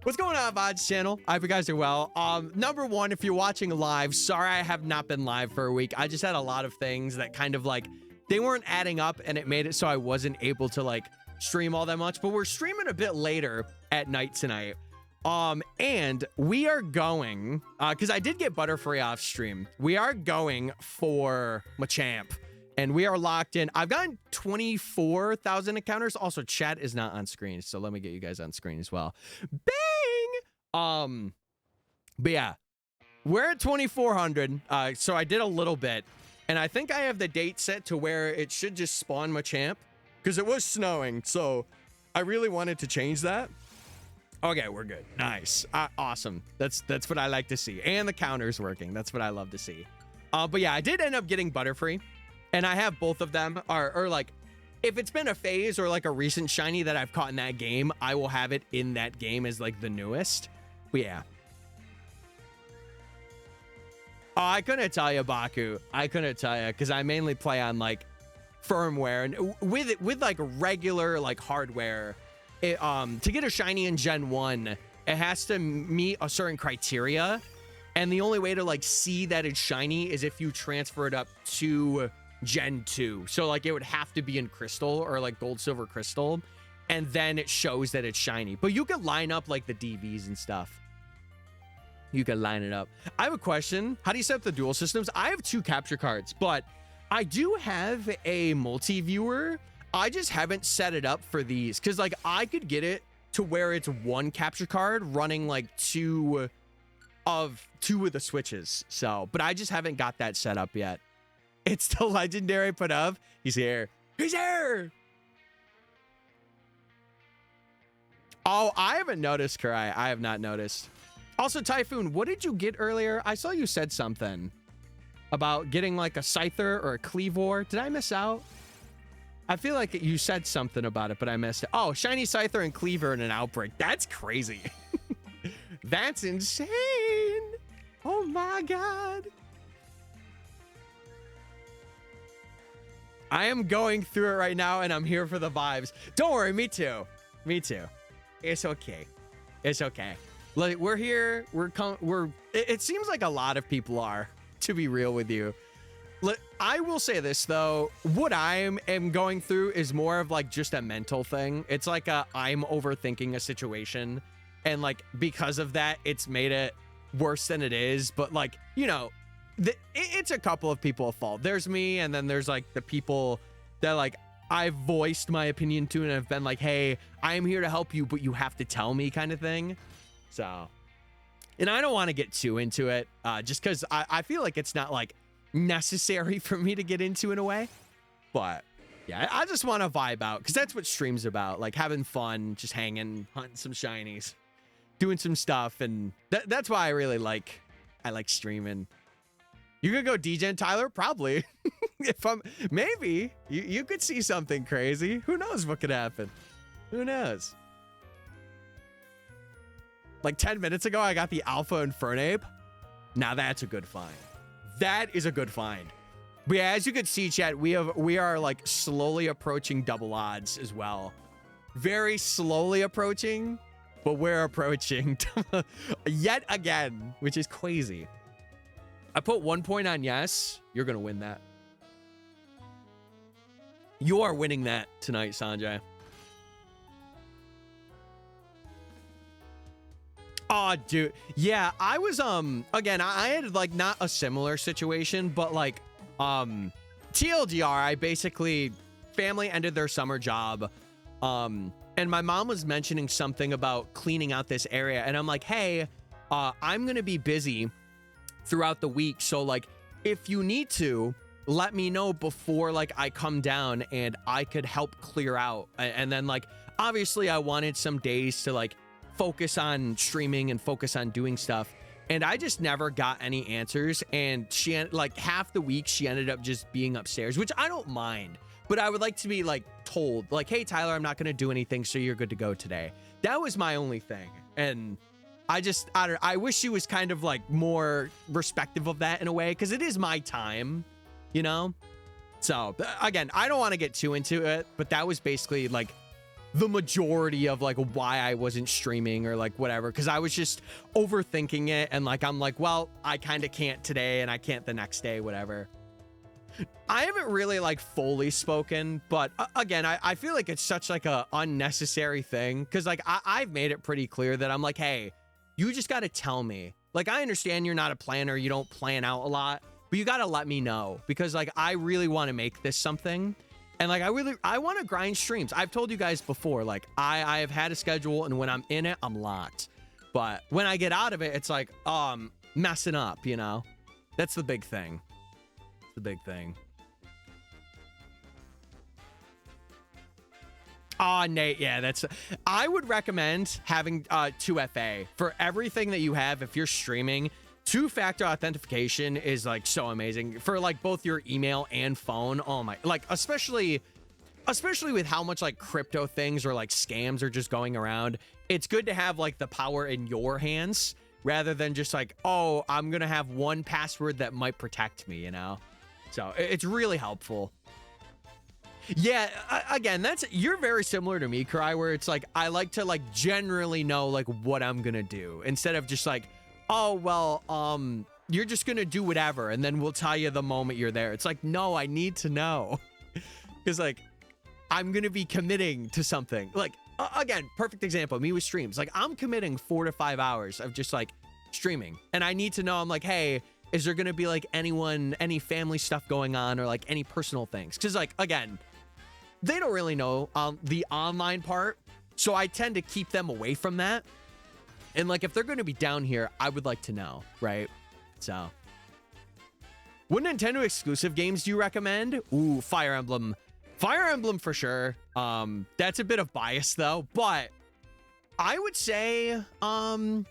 What's going on, VOD's channel? I hope you guys are well. Number one, if you're watching live, sorry I have not been live for a week. I just had a lot of things that kind of like, they weren't adding up and it made it so I wasn't able to like stream all that much, but we're streaming a bit later at night tonight. And we are going, because I did get Butterfree off stream. We are going for Machamp. And we are locked in. I've gotten 24,000 encounters. Also, chat is not on screen, so let me get you guys on screen as well. Bang! But yeah, we're at 2,400. So I did a little bit, and I think I have the date set to where it should just spawn Machamp, because it was snowing. So I really wanted to change that. Okay, we're good. Nice, awesome. That's what I like to see, and the counter's working. That's what I love to see. But yeah, I did end up getting Butterfree. And I have both of them, or like, if it's been a phase or like a recent shiny that I've caught in that game, I will have it in that game as like the newest. But yeah. Oh, I couldn't tell you, Baku. I couldn't tell you, because I mainly play on like firmware and with like regular like hardware. To get a shiny in Gen 1, it has to meet a certain criteria. And the only way to like see that it's shiny is if you transfer it up to Gen 2. So like it would have to be in crystal or like gold, silver, crystal, and then it shows that it's shiny. But you could line up like the DVs and stuff. You can line it up. I have a question. How do you set up the dual systems? I have 2 capture cards, but I do have a multi-viewer. I just haven't set it up for these, because like I could get it to where it's 1 capture card running like 2 of the switches. So, but I just haven't got that set up yet. It's the legendary Panav. He's here. He's here. Oh, I haven't noticed, Karai. I have not noticed. Also, Typhoon, what did you get earlier? I saw you said something about getting like a Scyther or a Cleavor. Did I miss out? I feel like you said something about it, but I missed it. Oh, shiny Scyther and Cleaver in an outbreak. That's crazy. That's insane. Oh my God. I am going through it right now, and I'm here for the vibes. Don't worry, me too. Me too. It's okay. It's okay. Like, we're here. It seems like a lot of people are, to be real with you. I will say this though, what I am going through is more of like just a mental thing. It's like I'm overthinking a situation, and like because of that, it's made it worse than it is. But like, you know, it's a couple of people at fault. There's me, and then there's like the people that like I've voiced my opinion to and have been like, hey, I am here to help you, but you have to tell me, kind of thing. So, and I don't want to get too into it, just because I feel like it's not like necessary for me to get into in a way. But yeah, I just want to vibe out, because that's what stream's about, like having fun, just hanging, hunting some shinies, doing some stuff. And that's why I really like streaming. You could go DGen, Tyler? Probably. If I'm, maybe you could see something crazy. Who knows what could happen? Who knows? Like 10 minutes ago, I got the Alpha Infernape. Now that's a good find. That is a good find. But yeah, as you can see, chat, we are like slowly approaching double odds as well. Very slowly approaching, but we're approaching yet again, which is crazy. I put 1 point on yes. You're going to win that. You are winning that tonight, Sanjay. Oh, dude. Yeah, I was, again, I had like not a similar situation, but like, TLDR, I basically, family ended their summer job. And my mom was mentioning something about cleaning out this area. And I'm like, hey, I'm going to be busy throughout the week, so like if you need to let me know before like I come down, and I could help clear out. And then like obviously I wanted some days to like focus on streaming and focus on doing stuff, and I just never got any answers. And she like half the week she ended up just being upstairs, which I don't mind, but I would like to be like told like, hey Tyler, I'm not going to do anything, so you're good to go today. That was my only thing. And I wish she was kind of like more respectful of that in a way, because it is my time, you know? So again, I don't want to get too into it, but that was basically like the majority of like why I wasn't streaming or like whatever, because I was just overthinking it, and like I'm like, well, I kind of can't today and I can't the next day, whatever. I haven't really like fully spoken, but again, I feel like it's such like a unnecessary thing, because like I've made it pretty clear that I'm like, hey, you just got to tell me. Like, I understand you're not a planner, you don't plan out a lot, but you got to let me know, because like I really want to make this something. And like I want to grind streams. I've told you guys before, like I have had a schedule, and when I'm in it, I'm locked. But when I get out of it, it's like messing up, you know? That's the big thing. The big thing. Oh, Nate, yeah, that's... I would recommend having 2FA for everything that you have. If you're streaming, two-factor authentication is like so amazing for like both your email and phone. Oh my, like especially with how much like crypto things or like scams are just going around. It's good to have like the power in your hands rather than just like, oh, I'm gonna have one password that might protect me, you know? So it's really helpful. Yeah, again, you're very similar to me, Cry, where it's like I like to like generally know like what I'm gonna do instead of just like, oh well, you're just gonna do whatever and then we'll tell you the moment you're there. It's like, no, I need to know, because like I'm gonna be committing to something. Like again, perfect example, me with streams. Like I'm committing 4 to 5 hours of just like streaming, and I need to know. I'm like, hey, is there gonna be like any family stuff going on or like any personal things? Because like again, they don't really know the online part, so I tend to keep them away from that. And like if they're going to be down here, I would like to know, right? So what Nintendo exclusive games do you recommend? Ooh, Fire Emblem for sure. That's a bit of bias though, but I would say Legend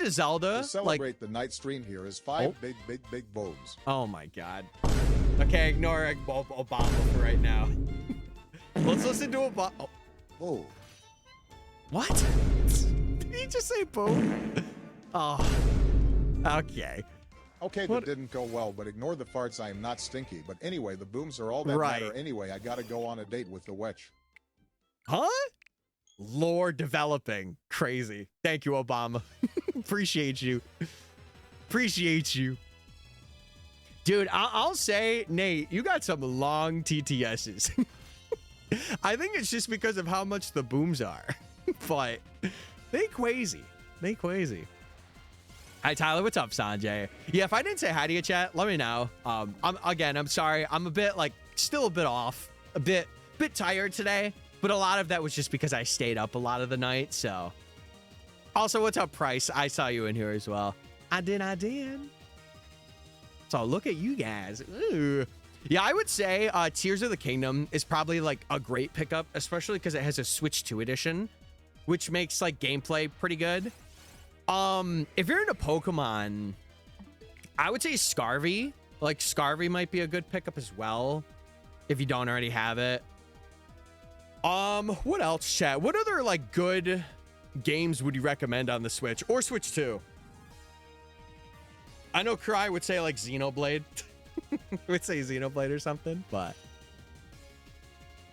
of Zelda. To celebrate the night stream here is 5 big bones. Oh my god. Okay, ignore Obama for right now. Let's listen to Obama. Oh. Whoa. What? Did he just say boom? Oh. Okay. Okay, that didn't go well, but ignore the farts. I am not stinky. But anyway, the booms are all that matter anyway. I gotta go on a date with the witch. Huh? Lore developing. Crazy. Thank you, Obama. Appreciate you. Appreciate you. Dude, I'll say, Nate, you got some long TTSs. I think it's just because of how much the booms are. But they crazy. They crazy. Hi, Tyler. What's up, Sanjay? Yeah, if I didn't say hi to you, chat, let me know. I'm sorry. I'm a bit, like, still a bit off. A bit tired today. But a lot of that was just because I stayed up a lot of the night, so. Also, what's up, Price? I saw you in here as well. I did. So look at you guys. Ooh. Yeah, I would say Tears of the Kingdom is probably like a great pickup, especially because it has a Switch 2 edition, which makes like gameplay pretty good. If you're into Pokemon, I would say Scarvy. Like Scarvy might be a good pickup as well, if you don't already have it. What else, chat? What other like good games would you recommend on the Switch or Switch 2? I know Cry would say like Xenoblade. Would say Xenoblade or something, but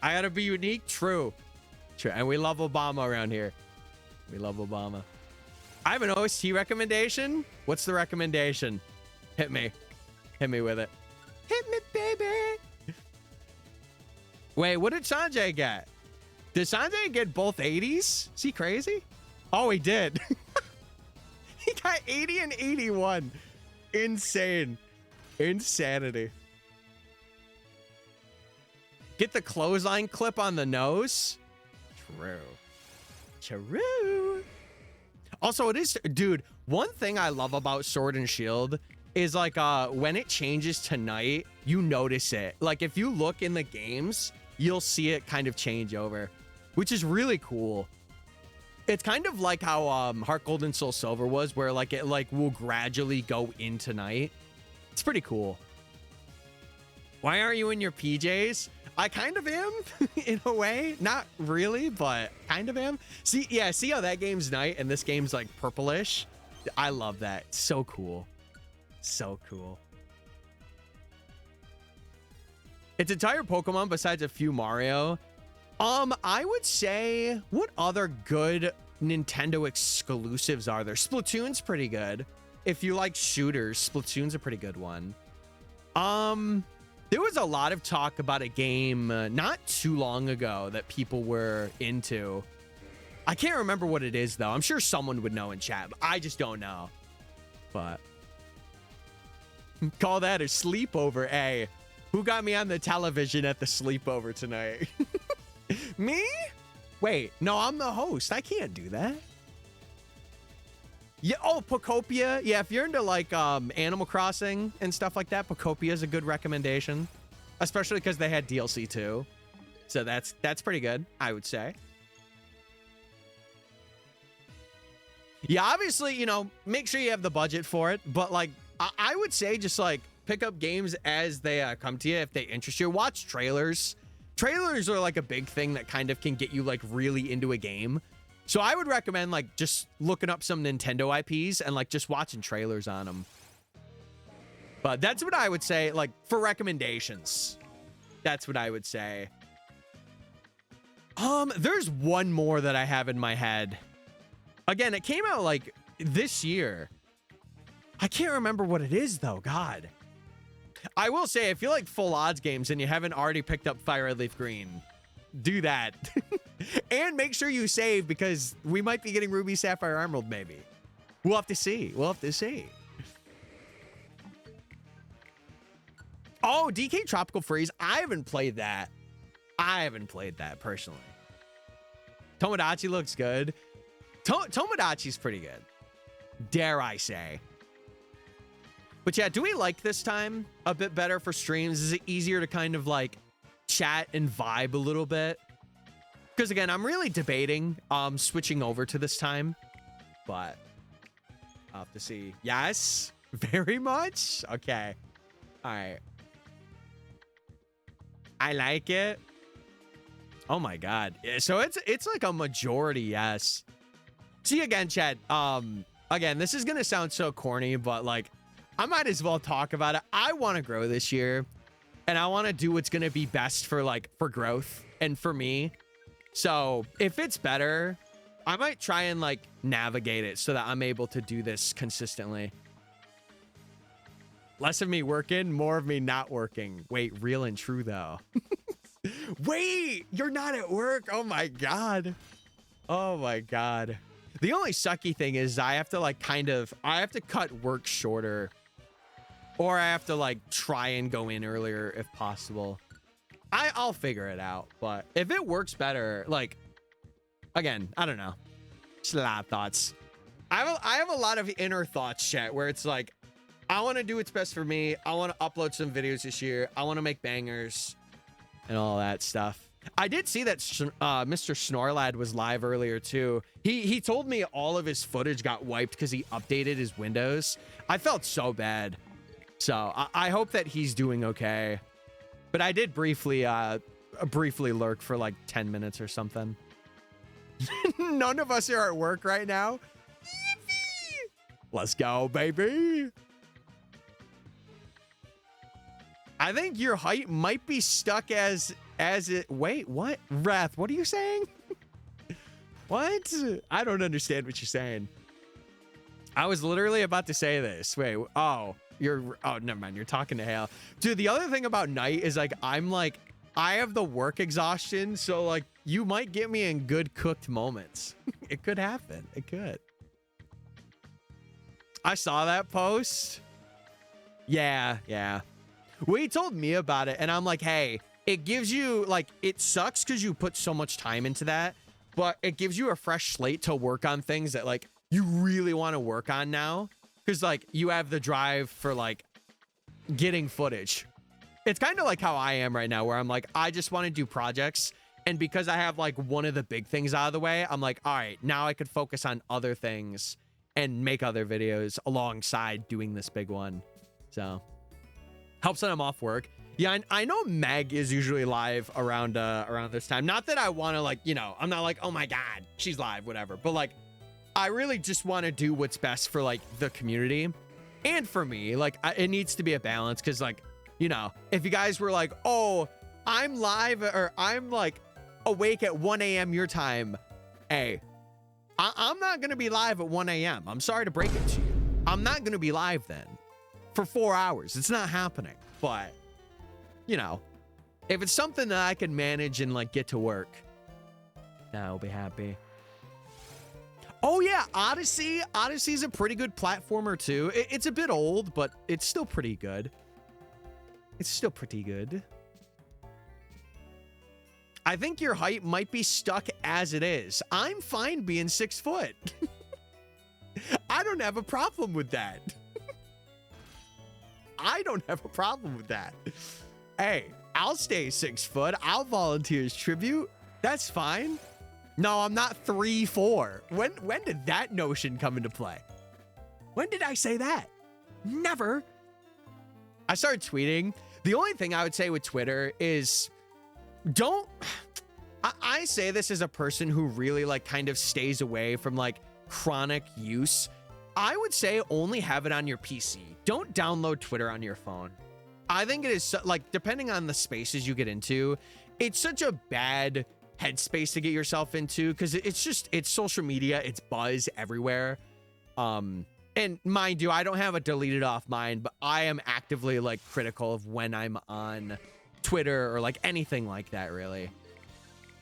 I gotta be unique. True. And we love Obama around here. We love Obama. I have an OST recommendation. What's the recommendation? Hit me with it. Hit me, baby. Wait, what did Sanjay get? Did Sanjay get both 80s? Is he crazy? Oh, he did. He got 80 and 81. Insane. Insanity. Get the clothesline clip on the nose. True. Also, it is, dude, one thing I love about Sword and Shield is like when it changes to night, you notice it. Like if you look in the games, you'll see it kind of change over, which is really cool. It's kind of like how Heart Gold and Soul Silver was, where like it like will gradually go into night. It's pretty cool. Why aren't you in your PJs? I kind of am in a way. Not really, but kind of am. See how that game's night and this game's like purplish? I love that. So cool. So cool. Its entire Pokemon besides a few Mario I would say, what other good Nintendo exclusives are there? Splatoon's pretty good. If you like shooters, Splatoon's a pretty good one. There was a lot of talk about a game not too long ago that people were into. I can't remember what it is, though. I'm sure someone would know in chat, but I just don't know. But call that a sleepover, eh? Who got me on the television at the sleepover tonight? Me? Wait, no, I'm the host. I can't do that. Yeah, oh, Pocopia. Yeah, if you're into like Animal Crossing and stuff like that, Pocopia is a good recommendation, especially because they had DLC too. So that's pretty good, I would say. Yeah, obviously, you know, make sure you have the budget for it, but like I would say just like pick up games as they come to you if they interest you. Watch trailers. Trailers are like a big thing that kind of can get you like really into a game. So I would recommend like just looking up some Nintendo IPs and like just watching trailers on them. But that's what I would say, like for recommendations. That's what I would say. There's one more that I have in my head. Again, it came out like this year. I can't remember what it is though. God. I will say, if you like full odds games and you haven't already picked up Fire Red Leaf Green, do that. And make sure you save because we might be getting Ruby Sapphire Emerald maybe. We'll have to see. We'll have to see. Oh, DK Tropical Freeze. I haven't played that. I haven't played that personally. Tomodachi looks good. Tomodachi's pretty good, dare I say. But yeah, do we like this time a bit better for streams? Is it easier to kind of like chat and vibe a little bit? Because again, I'm really debating switching over to this time, but I'll have to see. Yes, very much. Okay. All right. I like it. Oh my God. So it's like a majority yes. See again, chat. Again, this is gonna sound so corny, but like I might as well talk about it. I want to grow this year, and I want to do what's gonna be best for like for growth and for me. So if it's better, I might try and like navigate it so that I'm able to do this consistently. Less of me working, more of me not working. Wait, real and true though. Wait, you're not at work. Oh my God. Oh my God. The only sucky thing is I have to like I have to cut work shorter, or I have to like try and go in earlier if possible. I'll figure it out, but if it works better, like, again, I don't know. Just a lot of thoughts. I have a lot of inner thoughts, chat, where it's like, I want to do what's best for me. I want to upload some videos this year. I want to make bangers and all that stuff. I did see that Mr. Snorlad was live earlier too. He told me all of his footage got wiped because he updated his Windows. I felt so bad. So I hope that he's doing okay. But I did briefly lurk for like 10 minutes or something. None of us are at work right now. Let's go, baby. I think your height might be stuck as it. Wait, what? Wrath, what are you saying? What? I don't understand what you're saying. I was literally about to say this. Wait, oh, never mind. You're talking to Hale. Dude, the other thing about night is like, I have the work exhaustion. So like, you might get me in good cooked moments. It could happen. It could. I saw that post. Yeah. Well, he told me about it and I'm like, hey, it gives you like, it sucks because you put so much time into that, but it gives you a fresh slate to work on things that like you really want to work on now. Cause like you have the drive for like getting footage. It's kind of like how I am right now where I'm like, I just want to do projects. And because I have like one of the big things out of the way, I'm like, all right, now I could focus on other things and make other videos alongside doing this big one. So helps that I'm off work. Yeah, I know Meg is usually live around this time. Not that I want to like, you know, I'm not like, oh my God, she's live, whatever. But like, I really just want to do what's best for like the community and for me. Like it needs to be a balance because like, you know, if you guys were like, oh, I'm live or I'm like awake at 1 a.m. your time, hey, I'm not going to be live at 1 a.m. I'm sorry to break it to you. I'm not going to be live then for 4 hours. It's not happening. But, you know, if it's something that I can manage and like get to work, I'll be happy. Oh yeah, Odyssey. Odyssey's a pretty good platformer too. It's a bit old, but it's still pretty good. It's still pretty good. I think your height might be stuck as it is. I'm fine being 6 foot. I don't have a problem with that. I don't have a problem with that. Hey, I'll stay 6 foot. I'll volunteer as tribute. That's fine. No, I'm not 3'4". When did that notion come into play? When did I say that? Never. I started tweeting. The only thing I would say with Twitter is don't... I say this as a person who really like kind of stays away from like chronic use. I would say only have it on your PC. Don't download Twitter on your phone. I think it is like, depending on the spaces you get into, it's such a bad headspace to get yourself into because it's social media, it's buzz everywhere. And mind you, I don't have a deleted off mind, but I am actively like critical of when I'm on Twitter or like anything like that, really.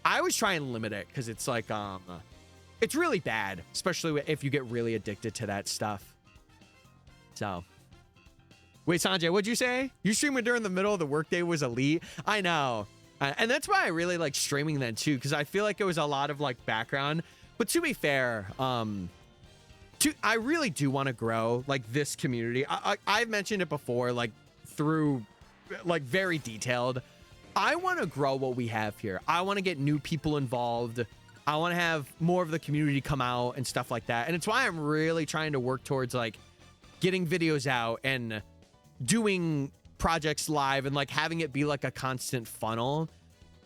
I always try and limit it because it's like it's really bad, especially if you get really addicted to that stuff. So wait, Sanjay, what'd you say? You streaming during the middle of the workday was elite. I know. And that's why I really like streaming then too, because I feel like it was a lot of like background. But to be fair, I really do want to grow like this community. I've mentioned it before, like through like very detailed. I want to grow what we have here. I want to get new people involved. I want to have more of the community come out and stuff like that. And it's why I'm really trying to work towards like getting videos out and doing projects live and like having it be like a constant funnel.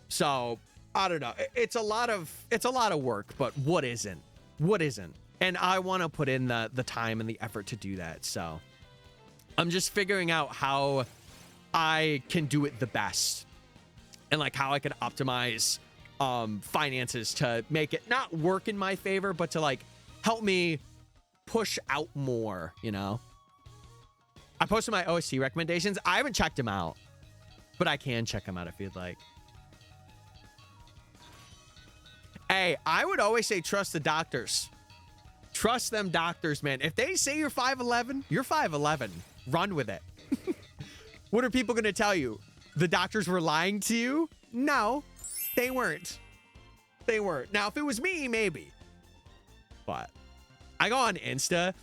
So I don't know. It's a lot of work, but what isn't? And I want to put in the time and the effort to do that. So I'm just figuring out how I can do it the best and like how I can optimize finances to make it not work in my favor, but to like help me push out more, you know? I posted my OST recommendations. I haven't checked them out, but I can check them out if you'd like. Hey, I would always say trust the doctors. Trust them doctors, man. If they say you're 5'11", you're 5'11". Run with it. What are people going to tell you? The doctors were lying to you? No, they weren't. They weren't. Now, if it was me, maybe. But I go on Insta.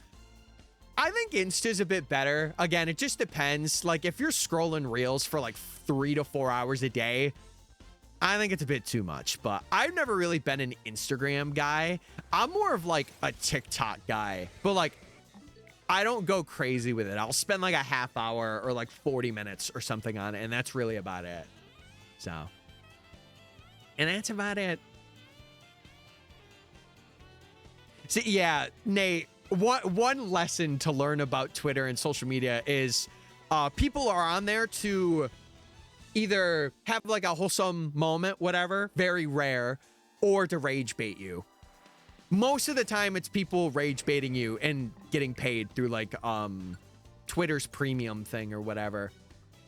I think Insta's a bit better. Again, it just depends. Like, if you're scrolling reels for like 3 to 4 hours a day, I think it's a bit too much. But I've never really been an Instagram guy. I'm more of like a TikTok guy. But like, I don't go crazy with it. I'll spend like a half hour or like 40 minutes or something on it. And that's really about it. So, and that's about it. See, yeah, Nate. One lesson to learn about Twitter and social media is people are on there to either have like a wholesome moment, whatever, very rare, or to rage bait you. Most of the time it's people rage baiting you and getting paid through like Twitter's premium thing or whatever.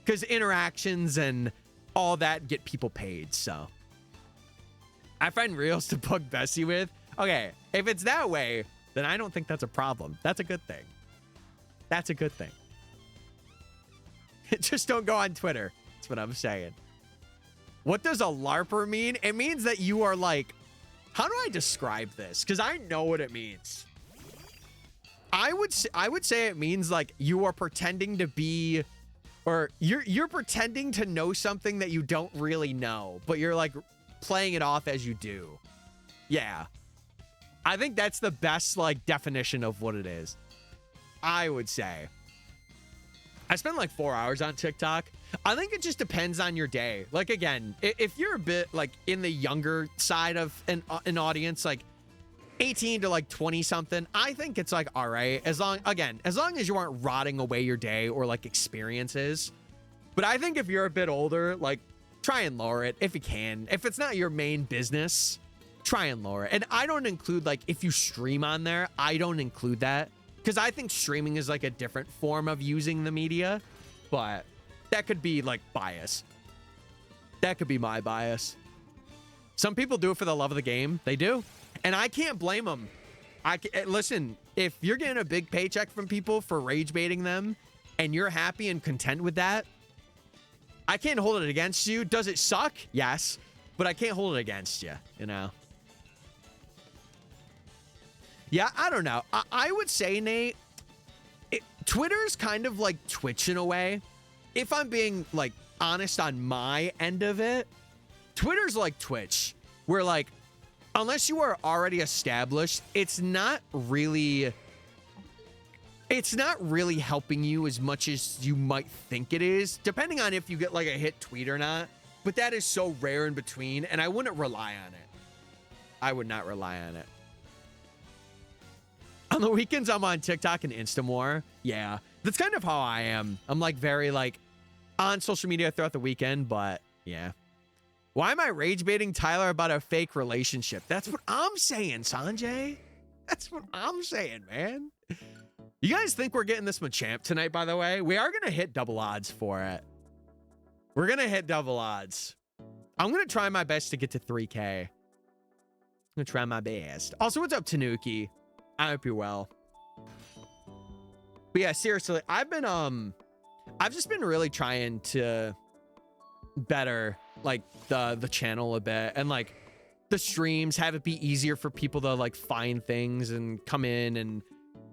Because interactions and all that get people paid, so. I find reels to bug Bessie with. Okay, if it's that way, then I don't think that's a problem. That's a good thing. That's a good thing. Just don't go on Twitter. That's what I'm saying. What does a LARPer mean? It means that you are like, how do I describe this? Because I know what it means. I would say it means like you are pretending to be, or you're pretending to know something that you don't really know, but you're like playing it off as you do. Yeah. I think that's the best like definition of what it is. I would say. I spend like 4 hours on TikTok. I think it just depends on your day. Like, again, if you're a bit like in the younger side of an audience, like 18 to like 20 something, I think it's like, all right, as long as you aren't rotting away your day or like experiences. But I think if you're a bit older, like try and lower it if you can. If it's not your main business, try and lower it. And I don't include, like, if you stream on there, I don't include that because I think streaming is like a different form of using the media, but that could be like bias. That could be my bias. Some people do it for the love of the game. They do. And I can't blame them. Listen, if you're getting a big paycheck from people for rage baiting them and you're happy and content with that, I can't hold it against you. Does it suck? Yes. But I can't hold it against you, you know? Yeah, I don't know. I would say, Nate, Twitter's kind of like Twitch in a way. If I'm being, like, honest on my end of it, Twitter's like Twitch, where, like, unless you are already established, it's not really helping you as much as you might think it is, depending on if you get, like, a hit tweet or not. But that is so rare in between, and I wouldn't rely on it. I would not rely on it. On the weekends, I'm on TikTok and Insta more. Yeah, that's kind of how I am. I'm, like, very, like, on social media throughout the weekend, but yeah. Why am I rage baiting Tyler about a fake relationship? That's what I'm saying, Sanjay. That's what I'm saying, man. You guys think we're getting this Machamp tonight, by the way? We are going to hit double odds for it. We're going to hit double odds. I'm going to try my best to get to 3K. I'm going to try my best. Also, what's up, Tanuki? I hope you're well. But yeah, seriously, I've just been really trying to better, like, the channel a bit, and, like, the streams, have it be easier for people to, like, find things and come in and,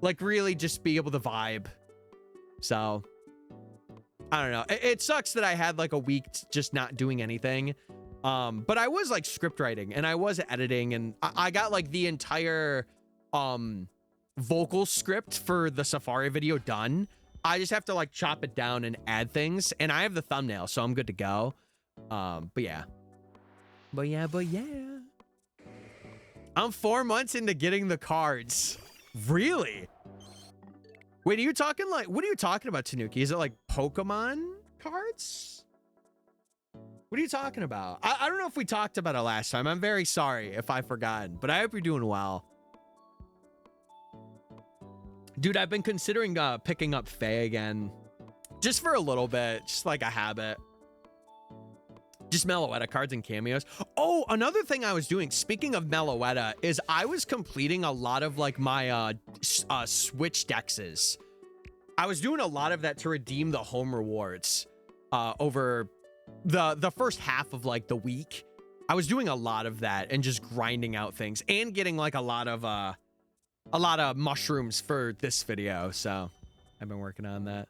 like, really just be able to vibe. So I don't know. It sucks that I had, like, a week just not doing anything. But I was, like, script writing and I was editing, and I got, like, the entire vocal script for the Safari video done. I just have to, like, chop it down and add things, and I have the thumbnail, so I'm good to go. But yeah. I'm 4 months into getting the cards. Really? Wait, are you talking, like, what are you talking about, Tanuki? Is it like Pokemon cards? What are you talking about? I don't know if we talked about it last time. I'm very sorry if I've forgotten, but I hope you're doing well. Dude, I've been considering picking up Faye again. Just for a little bit. Just like a habit. Just Meloetta cards and cameos. Oh, another thing I was doing, speaking of Meloetta, is I was completing a lot of, like, my Switch dexes. I was doing a lot of that to redeem the home rewards over the first half of, like, the week. I was doing a lot of that and just grinding out things and getting, like, a lot of mushrooms for this video. So I've been working on that.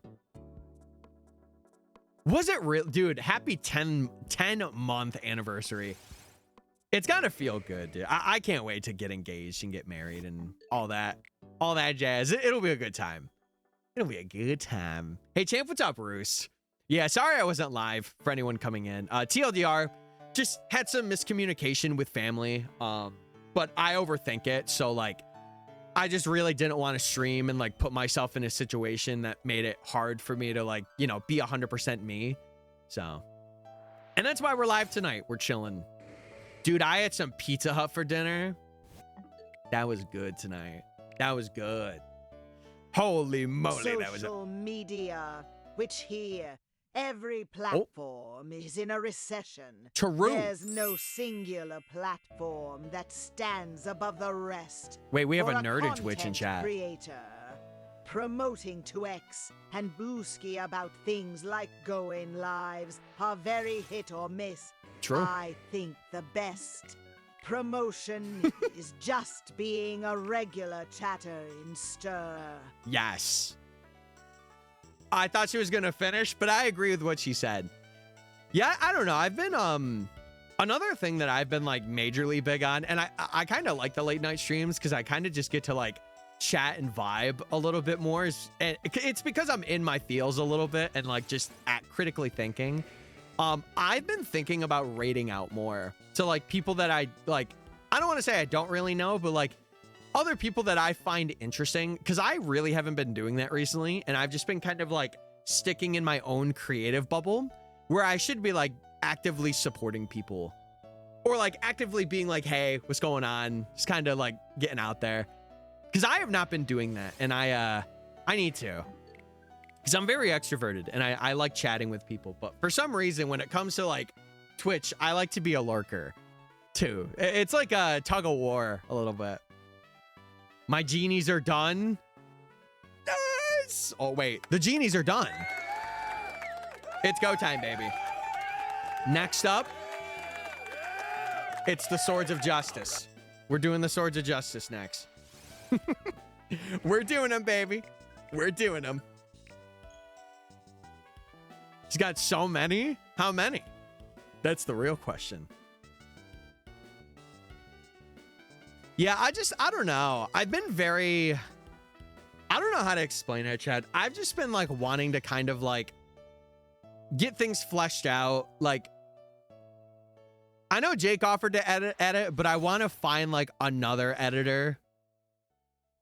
Was it real? Dude, happy 10-month anniversary. It's gotta feel good, dude. I can't wait to get engaged and get married and all that jazz. It'll be a good time. It'll be a good time. Hey, Champ, what's up, Roos? Yeah, sorry I wasn't live for anyone coming in. TLDR, just had some miscommunication with family, but I overthink it. So, like, I just really didn't want to stream and, like, put myself in a situation that made it hard for me to, like, you know, be 100% me. So, and that's why we're live tonight. We're chilling. Dude, I had some Pizza Hut for dinner. That was good tonight. That was good. Holy moly, that was social media, which here every platform is in a recession. True. There's no singular platform that stands above the rest. Wait, we have For a nerdage witch in chat. Creator, promoting to X and Booski about things like going lives are very hit or miss. True. I think the best promotion is just being a regular chatter in stir. Yes. I thought she was going to finish, but I agree with what she said. Yeah, I don't know. I've been, another thing that I've been, like, majorly big on, and I kind of like the late night streams because I kind of just get to, like, chat and vibe a little bit more. And it's because I'm in my feels a little bit and, like, just critically thinking. I've been thinking about rating out more to, like, people that I, like, I don't want to say I don't really know, but, like, other people that I find interesting, because I really haven't been doing that recently, and I've just been kind of, like, sticking in my own creative bubble, where I should be, like, actively supporting people, or like actively being like, hey, what's going on? Just kind of like getting out there. Because I have not been doing that, and I need to. Because I'm very extroverted, and I like chatting with people. But for some reason, when it comes to like Twitch, I like to be a lurker too. It's like a tug of war a little bit. My genies are done. Yes! Oh, wait. The genies are done. It's go time, baby. Next up, it's the Swords of Justice. We're doing the Swords of Justice next. We're doing them, baby. We're doing them. He's got so many. How many? That's the real question. Yeah, I don't know. I've been very, I don't know how to explain it, Chad. I've just been like wanting to kind of like get things fleshed out. Like, I know Jake offered to edit, but I want to find like another editor.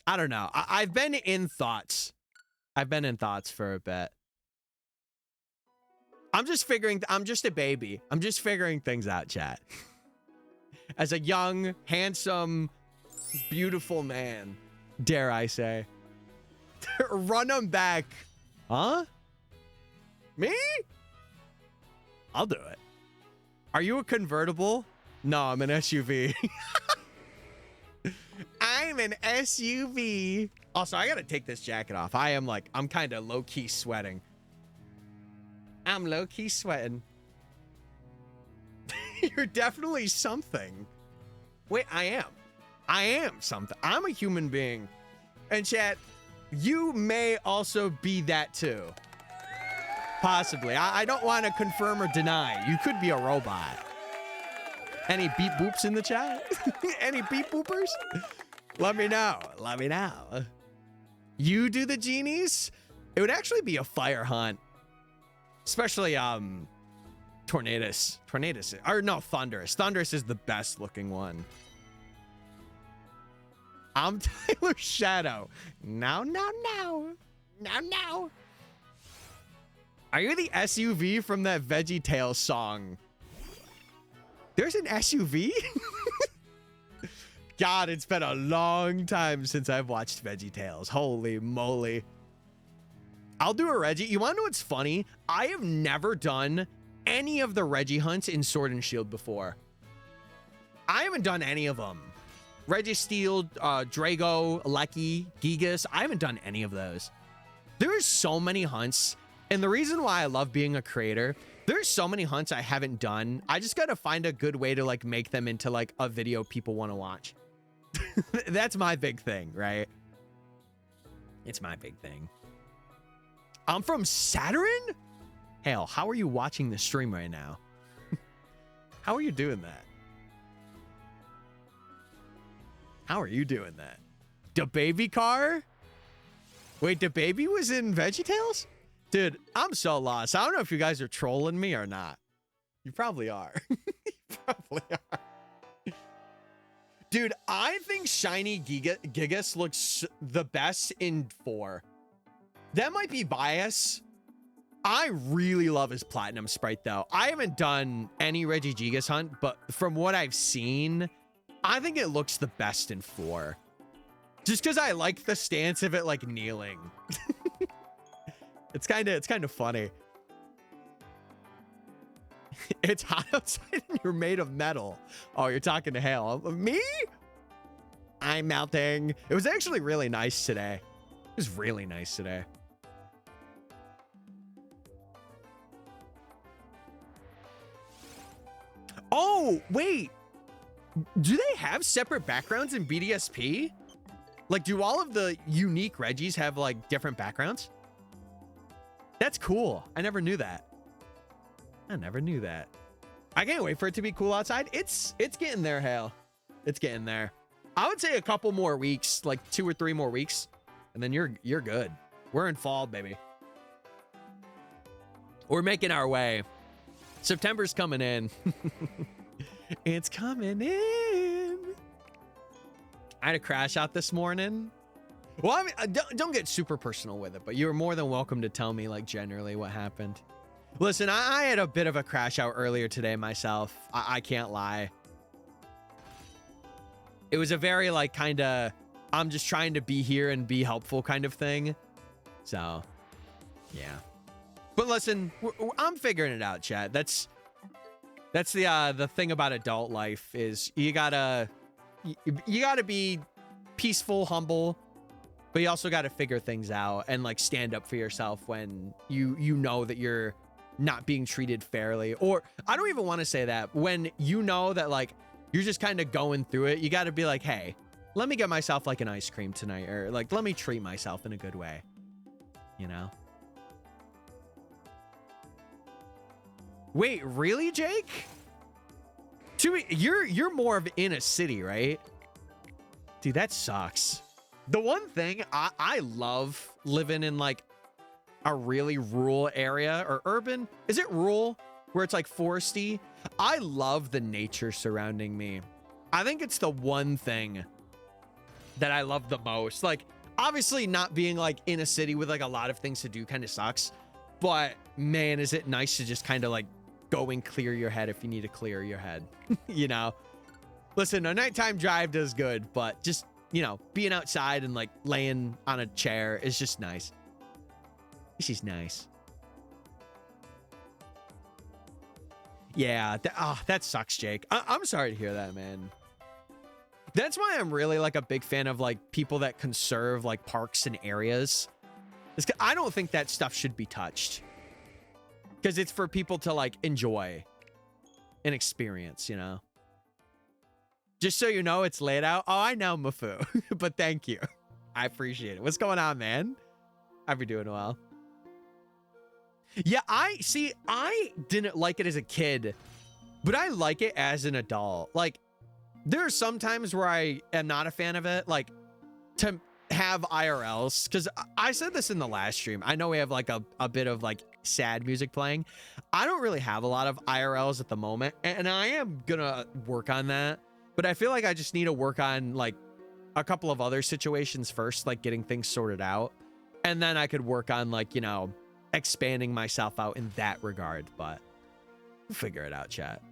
I don't know. I've been in thoughts. I've been in thoughts for a bit. I'm just a baby. I'm just figuring things out, chat. As a young, handsome, beautiful man, dare I say. Run them back. Huh? Me? I'll do it. Are you a convertible? No, I'm an SUV. I'm an SUV. Also, I gotta take this jacket off. I'm kind of low-key sweating. I'm low-key sweating. You're definitely something. Wait, I am something. I'm a human being. And chat, you may also be that too. Possibly. I don't want to confirm or deny. You could be a robot. Any beep boops in the chat? Any beep boopers? Let me know. Let me know. You do the genies? It would actually be a fire hunt. Especially, Tornadus. Or no, Thunderous. Thunderous is the best looking one. I'm Tyler Shadow. No. Are you the SUV from that VeggieTales song? There's an SUV? God, it's been a long time since I've watched VeggieTales. Holy moly. I'll do a Reggie. You want to know what's funny? I have never done any of the Reggie hunts in Sword and Shield before. I haven't done any of them. Registeel, Drago, Lecky, Gigas. I haven't done any of those. There's so many hunts. And the reason why I love being a creator, there's so many hunts I haven't done. I just got to find a good way to like make them into like a video people want to watch. That's my big thing, right? It's my big thing. I'm from Saturn? Hell, how are you watching the stream right now? How are you doing that? How are you doing that? Da Baby car? Wait, Da Baby was in VeggieTales? Dude, I'm so lost. I don't know if you guys are trolling me or not. You probably are. You probably are. Dude, I think Shiny Gigas looks the best in 4. That might be bias. I really love his Platinum sprite, though. I haven't done any Regigigas hunt, but from what I've seen, I think it looks the best in 4. Just because I like the stance of it, like, kneeling. It's kind of funny. It's hot outside and you're made of metal. Oh, you're talking to Hale. Me? I'm melting. It was actually really nice today. It was really nice today. Oh, wait. Do they have separate backgrounds in BDSP? Like, do all of the unique Reggies have, like, different backgrounds? That's cool. I never knew that. I never knew that. I can't wait for it to be cool outside. It's getting there, Hale. It's getting there. I would say a couple more weeks, like 2 or 3 more weeks, and then you're good. We're in fall, baby. We're making our way. September's coming in. It's coming in. I had a crash out this morning. Well, I mean, don't get super personal with it, but you're more than welcome to tell me, like, generally what happened. Listen, I had a bit of a crash out earlier today myself. I can't lie. It was a very like kind of I'm just trying to be here and be helpful kind of thing. So, yeah. But listen, I'm figuring it out, chat. That's the thing about adult life is you gotta be peaceful, humble, but you also gotta figure things out and like stand up for yourself when you know that you're not being treated fairly. Or I don't even want to say that. When you know that like you're just kind of going through it, you gotta be like, hey, let me get myself like an ice cream tonight, or like let me treat myself in a good way, you know? Wait, really, Jake? You're more of in a city, right? Dude, that sucks. The one thing I love living in like a really rural area or urban. Is it rural where it's like foresty? I love the nature surrounding me. I think it's the one thing that I love the most. Like, obviously not being like in a city with like a lot of things to do kind of sucks, but man, is it nice to just kind of like go and clear your head if you need to clear your head. You know, listen, a nighttime drive does good, but just, you know, being outside and like laying on a chair is just nice. It's just nice. Yeah, that sucks, Jake. I'm sorry to hear that, man. That's why I'm really like a big fan of like people that conserve like parks and areas. I don't think that stuff should be touched. Because it's for people to like enjoy and experience, you know? Just so you know, it's laid out. Oh, I know, Mafu. But thank you. I appreciate it. What's going on, man? I've been doing well. Yeah, I didn't like it as a kid, but I like it as an adult. Like, there are some times where I am not a fan of it, like to have IRLs, because I said this in the last stream. I know we have like a bit of like sad music playing. I don't really have a lot of IRLs at the moment, and I am gonna work on that, but I feel like I just need to work on like a couple of other situations first, like getting things sorted out, and then I could work on like, you know, expanding myself out in that regard. But we'll figure it out, chat.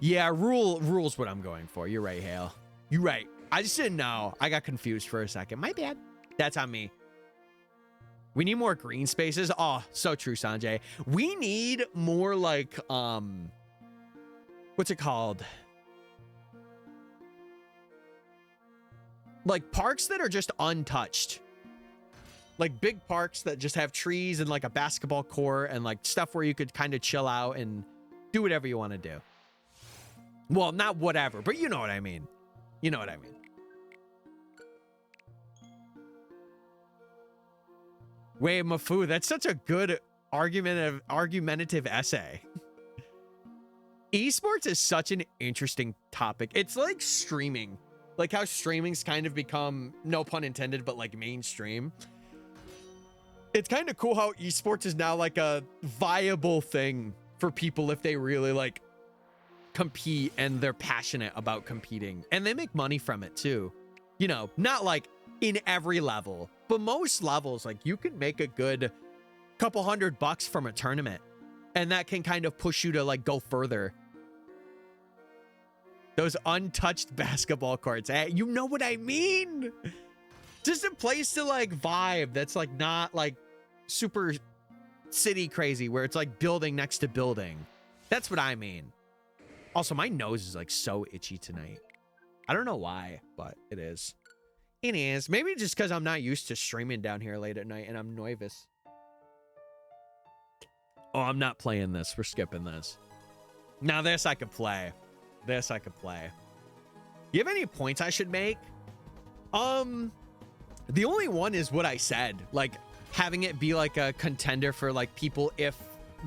Yeah, rule's what I'm going for. You're right, Hale. You're right. I just didn't know. I got confused for a second. My bad. That's on me. We need more green spaces. Oh, so true, Sanjay. We need more like, what's it called? Like parks that are just untouched. Like big parks that just have trees and like a basketball court and like stuff where you could kind of chill out and do whatever you want to do. Well, not whatever, but you know what I mean. You know what I mean. Wait, Mafu, that's such a good argumentative essay. Esports is such an interesting topic. It's like streaming. Like how streaming's kind of become, no pun intended, but like mainstream. It's kind of cool how esports is now like a viable thing for people if they really like compete and they're passionate about competing, and they make money from it too. You know, not like in every level, but most levels, like you can make a good couple $100 from a tournament, and that can kind of push you to like go further. Those untouched basketball courts, you know what I mean? Just a place to like vibe that's like not like super city crazy where it's like building next to building. That's what I mean. Also, my nose is like so itchy tonight. I don't know why, but it is. It is. Maybe just because I'm not used to streaming down here late at night and I'm nervous. Oh, I'm not playing this. We're skipping this. Now this I could play. This I could play. You have any points I should make? The only one is what I said. Like having it be like a contender for like people if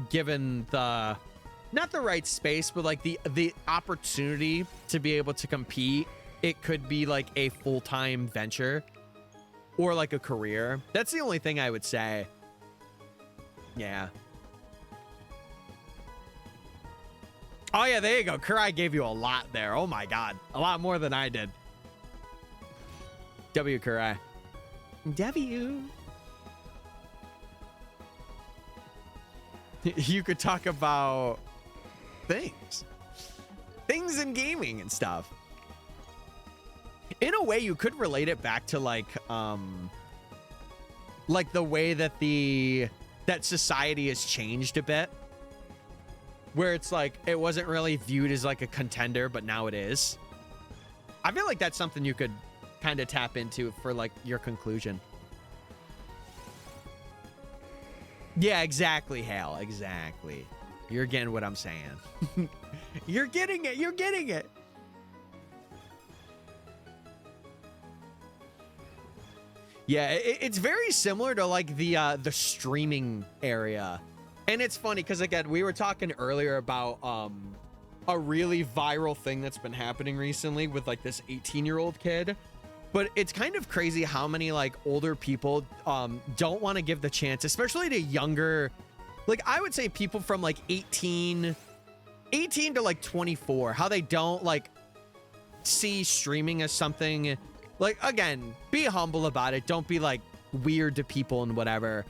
given the... not the right space, but like the opportunity to be able to compete, it could be like a full-time venture or like a career. That's the only thing I would say. Yeah. Oh yeah, there you go. Kurai gave you a lot there. Oh my God. A lot more than I did. W, Kurai. W. You could talk about things in gaming and stuff. In a way, you could relate it back to like the way that that society has changed a bit, where it's like it wasn't really viewed as like a contender, but now it is. I feel like that's something you could kind of tap into for like your conclusion. Yeah, exactly, Hale. Exactly. You're getting what I'm saying. You're getting it. You're getting it. Yeah, it's very similar to like the streaming area. And it's funny because again, we were talking earlier about a really viral thing that's been happening recently with like this 18-year-old kid. But it's kind of crazy how many like older people don't want to give the chance, especially to younger, like I would say people from like 18 to like 24, how they don't like see streaming as something like, again, be humble about it. Don't be like weird to people and whatever.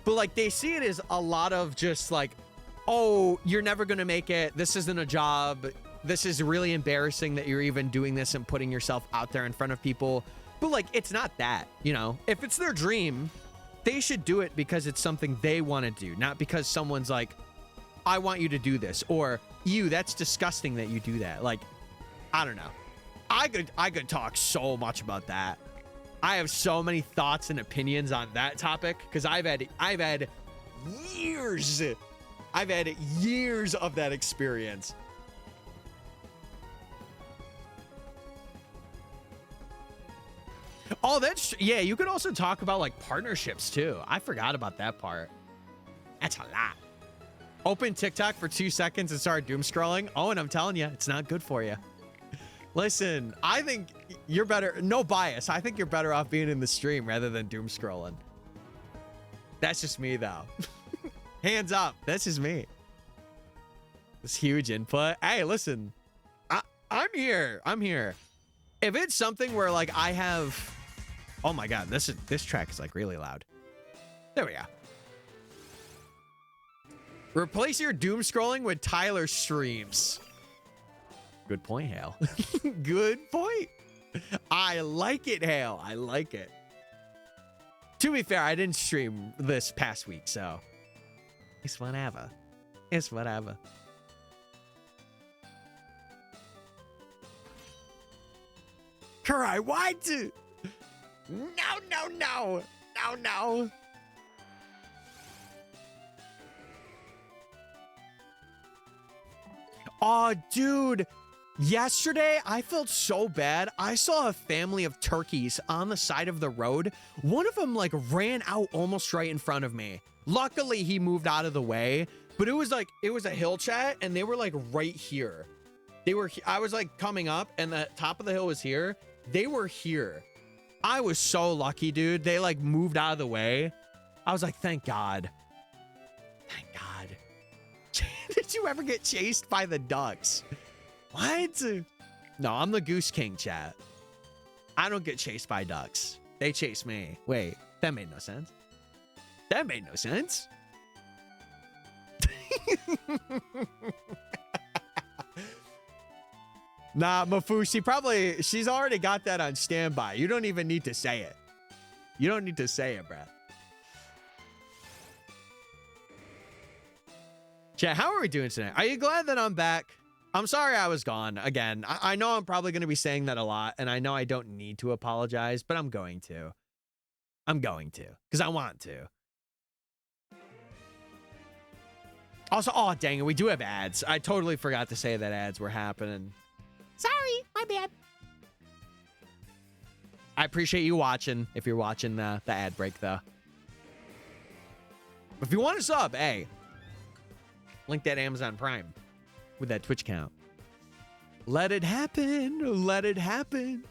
But like they see it as a lot of just like, oh, you're never going to make it. This isn't a job. This is really embarrassing that you're even doing this and putting yourself out there in front of people. But like, it's not that, you know, if it's their dream, they should do it because it's something they want to do, not because someone's like, I want you to do this, or that's disgusting that you do that. Like, I don't know. I could talk so much about that. I have so many thoughts and opinions on that topic because I've had years of that experience. Oh, yeah, you could also talk about like partnerships too. I forgot about that part. That's a lot. Open TikTok for 2 seconds and start doom scrolling. Oh, and I'm telling you, it's not good for you. Listen, I think you're better, no bias. I think you're better off being in the stream rather than doom scrolling. That's just me though. Hands up. That's just me. This huge input. Hey, listen, I'm here. I'm here. If it's something where like I have, oh my God, this track is like really loud. There we go. Replace your doom scrolling with Tyler streams. Good point, Hale. Good point. I like it, Hale. I like it. To be fair, I didn't stream this past week, so it's whatever. It's whatever. Kurai, what? No. Oh, dude. Yesterday, I felt so bad. I saw a family of turkeys on the side of the road. One of them like ran out almost right in front of me. Luckily, he moved out of the way, but it was a hill chat and they were like right here. I was like coming up and the top of the hill was here. They were here. I was so lucky, dude. They like moved out of the way. I was like, thank God. Thank God. Did you ever get chased by the ducks? What? No, I'm the Goose King, chat. I don't get chased by ducks. They chase me. Wait, that made no sense. That made no sense. Nah, Mafu, she's already got that on standby. You don't even need to say it. You don't need to say it, Brad. Chat, how are we doing tonight? Are you glad that I'm back? I'm sorry I was gone again. I know I'm probably going to be saying that a lot, and I know I don't need to apologize, but I'm going to. I'm going to, because I want to. Also, oh, dang it, we do have ads. I totally forgot to say that ads were happening. Sorry, my bad. I appreciate you watching, if you're watching the ad break, though. If you want to sub, hey, link that Amazon Prime with that Twitch count. Let it happen. Let it happen.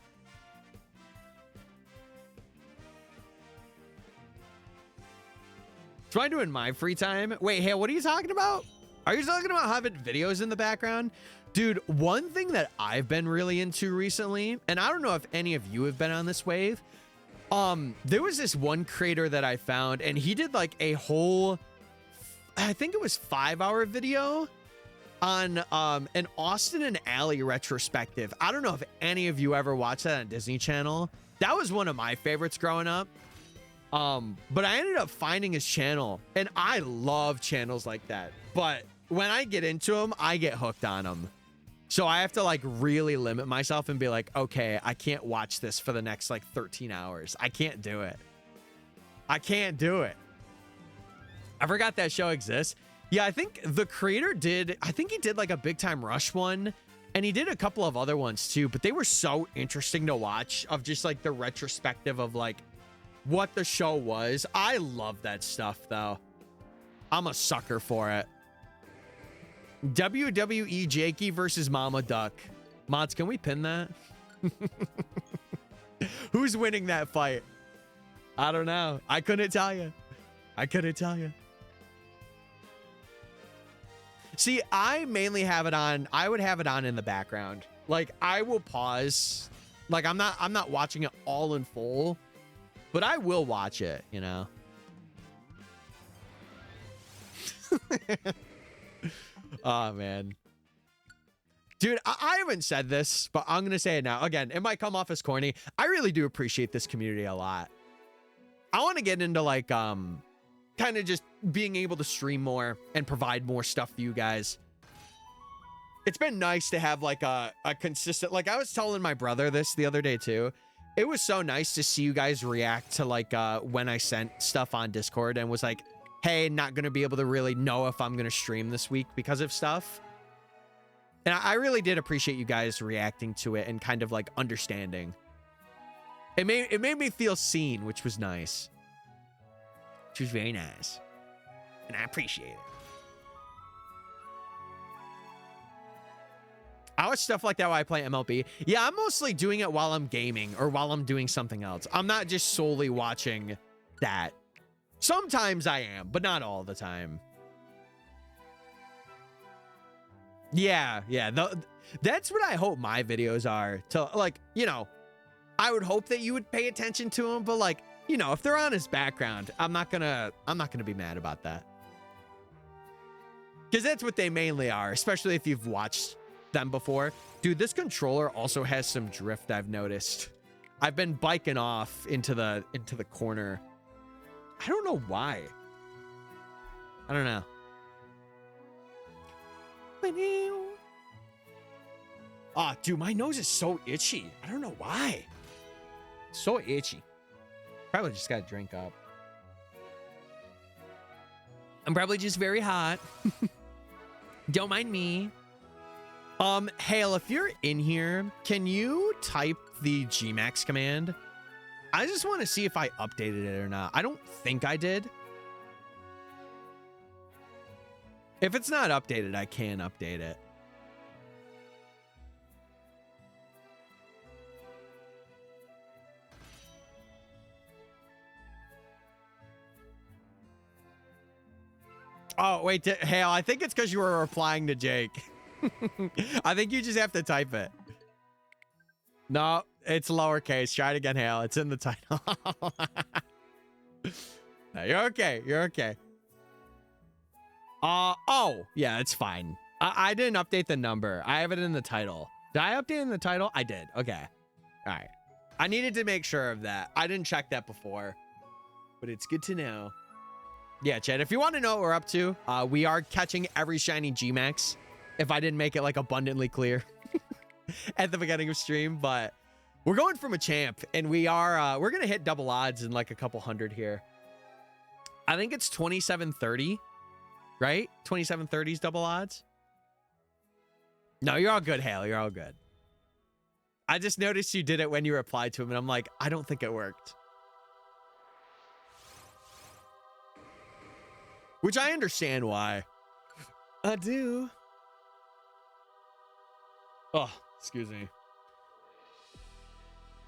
So I do in my free time. Wait, hey, what are you talking about? Are you talking about having videos in the background? Dude, one thing that I've been really into recently, and I don't know if any of you have been on this wave. There was this one creator that I found, and he did like a whole I think it was 5-hour video on an Austin and Alley retrospective. I don't know if any of you ever watched that on Disney Channel. That was one of my favorites growing up. But I ended up finding his channel, and I love channels like that. But when I get into them, I get hooked on them. So I have to like really limit myself and be like, okay, I can't watch this for the next like 13 hours. I can't do it. I can't do it. I forgot that show exists. Yeah, I think the creator did, I think he did like a Big Time Rush one, and he did a couple of other ones too, but they were so interesting to watch, of just like the retrospective of like what the show was. I love that stuff though. I'm a sucker for it. WWE Jakey versus Mama Duck. Mods, can we pin that? Who's winning that fight? I don't know. I couldn't tell you. I couldn't tell you. See, I mainly have it on. I would have it on in the background. Like, I will pause. Like, I'm not watching it all in full, but I will watch it, you know. Oh, man. Dude, I haven't said this, but I'm going to say it now. Again, it might come off as corny. I really do appreciate this community a lot. I want to get into, like, kind of just being able to stream more and provide more stuff for you guys. It's been nice to have, like, a consistent... Like, I was telling my brother this the other day, too. It was so nice to see you guys react to, like, when I sent stuff on Discord and was like, hey, not going to be able to really know if I'm going to stream this week because of stuff. And I really did appreciate you guys reacting to it and kind of like understanding. It made me feel seen, which was nice. Which was very nice. And I appreciate it. I watch stuff like that while I play MLB. Yeah, I'm mostly doing it while I'm gaming or while I'm doing something else. I'm not just solely watching that. Sometimes I am, but not all the time. Yeah. That's what I hope my videos are. To, like, you know, I would hope that you would pay attention to them, but like, you know, if they're on his background, I'm not gonna be mad about that. Because that's what they mainly are, especially if you've watched them before. Dude, this controller also has some drift, I've noticed. I've been biking off into the corner. I don't know why. I don't know. Ah, dude, my nose is so itchy. I don't know why. So itchy. Probably just gotta drink up. I'm probably just very hot. Don't mind me. Hale, if you're in here, can you type the Gmax command? I just want to see if I updated it or not. I don't think I did. If it's not updated, I can update it. Oh, wait, Hale, I think it's because you were replying to Jake. I think you just have to type it. No, it's lowercase. Try it again, Hale. It's in the title. No, you're okay. You're okay. Oh, yeah, it's fine. I didn't update the number. I have it in the title. Did I update in the title? I did. Okay. All right. I needed to make sure of that. I didn't check that before, but it's good to know. Yeah, Chad, if you want to know what we're up to, we are catching every shiny Gmax. If I didn't make it like abundantly clear at the beginning of stream, but we're going from a champ, and we're going to hit double odds in like a couple hundred here. I think it's 2730, right? 2730 is double odds. No, you're all good, Hale. You're all good. I just noticed you did it when you replied to him, and I'm like, I don't think it worked. Which I understand why. I do. Oh, excuse me.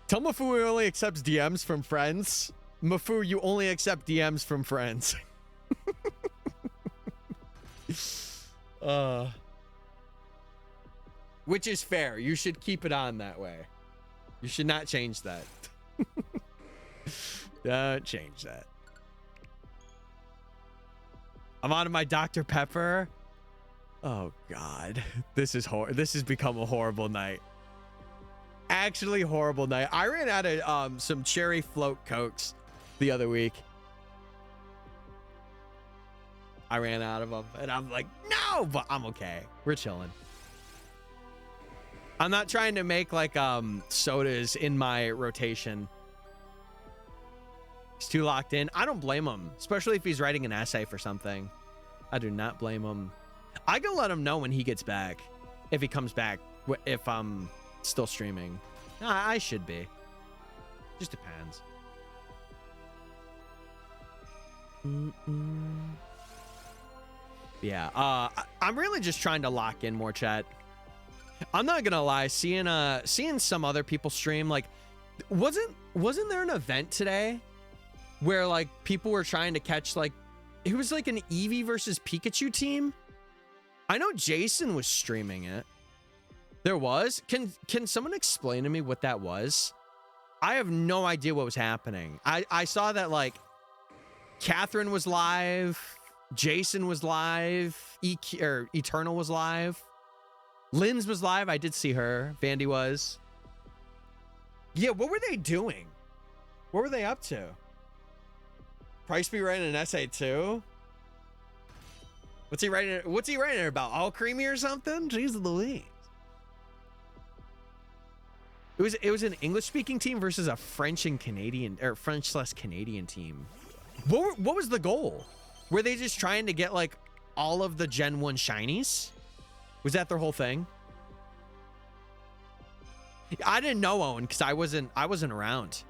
Tell Mafu he only accepts DMs from friends. Mafu, you only accept DMs from friends. Which is fair. You should keep it on that way. You should not change that. Don't change that. I'm on my Dr. Pepper. Oh God, this has become a horrible night. Actually, horrible night. I ran out of some cherry float Cokes the other week. I ran out of them, and I'm like, no, but I'm okay. We're chilling. I'm not trying to make like sodas in my rotation. He's too locked in. I don't blame him, especially if he's writing an essay for something. I do not blame him. I can let him know when he gets back, if he comes back, if I'm still streaming. I should be. Just depends. Yeah, I'm really just trying to lock in more chat. I'm not gonna lie, seeing some other people stream, like, wasn't there an event today where like people were trying to catch, like, it was like an Eevee versus Pikachu team? I know Jason was streaming it. There was. Can someone explain to me what that was? I have no idea what was happening. I saw that like Catherine was live, Jason was live, Eternal was live, Lynn's was live. I did see her. Vandy was. Yeah, what were they doing? What were they up to? Price be writing an essay too? What's he writing about? All creamy or something? Jeez Louise. It was an English speaking team versus a French and Canadian, or French/Canadian team. What was the goal? Were they just trying to get like all of the Gen 1 shinies? Was that their whole thing? I didn't know, Owen, because I wasn't around.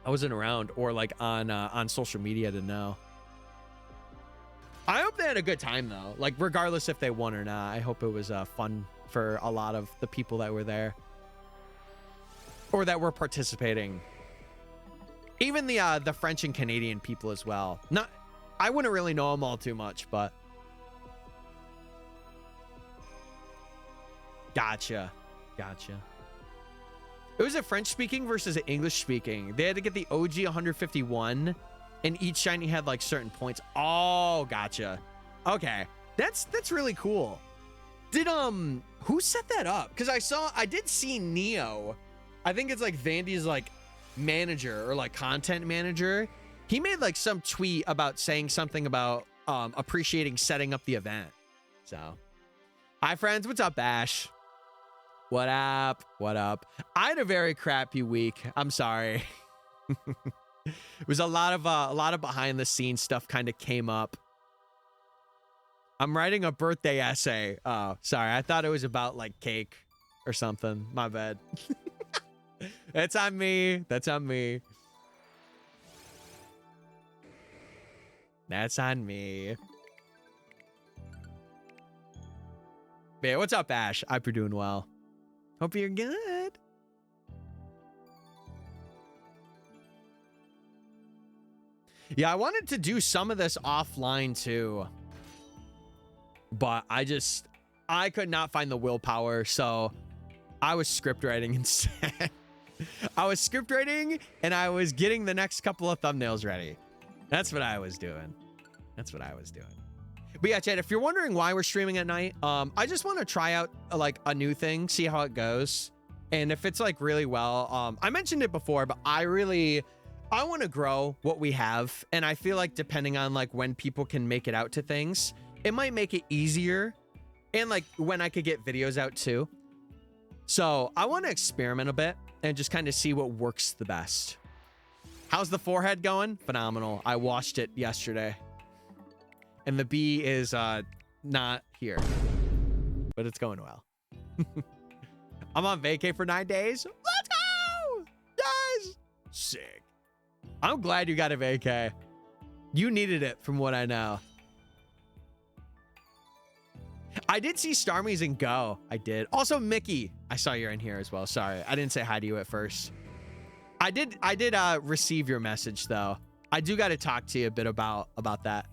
I wasn't around or like on social media to know. I hope they had a good time though. Like regardless if they won or not, I hope it was fun for a lot of the people that were there or that were participating. Even the French and Canadian people as well. I wouldn't really know them all too much, but Gotcha. It was a French speaking versus an English speaking. They had to get the OG 151 and each shiny had like certain points. Oh, gotcha. Okay. That's really cool. Did who set that up? Cuz I did see Neo. I think it's like Vandy's like manager or like content manager. He made like some tweet about saying something about appreciating setting up the event. So, hi friends, what's up, Ash? What up? What up? I had a very crappy week. I'm sorry. It was a lot of behind the scenes stuff kind of came up. I'm writing a birthday essay. Oh, sorry. I thought it was about like cake or something. My bad. That's on me. That's on me. That's on me. Yeah, what's up, Ash? I hope you're doing well. Hope you're good. Yeah, I wanted to do some of this offline too, but I could not find the willpower, so I was script writing instead. I was script writing and I was getting the next couple of thumbnails ready. That's what I was doing. But yeah, Chad, if you're wondering why we're streaming at night, I just want to try out like a new thing, see how it goes. And if it's like really well, I mentioned it before, but I want to grow what we have. And I feel like depending on like when people can make it out to things, it might make it easier. And like when I could get videos out too. So I want to experiment a bit and just kind of see what works the best. How's the forehead going? Phenomenal. I washed it yesterday. And the bee is not here, but it's going well. I'm on vacay for 9 days. Let's go! Guys! Sick. I'm glad you got a vacay. You needed it from what I know. I did see Starmies and Go. I did. Also, Mickey. I saw you're in here as well. Sorry. I didn't say hi to you at first. I did receive your message though. I do got to talk to you a bit about that.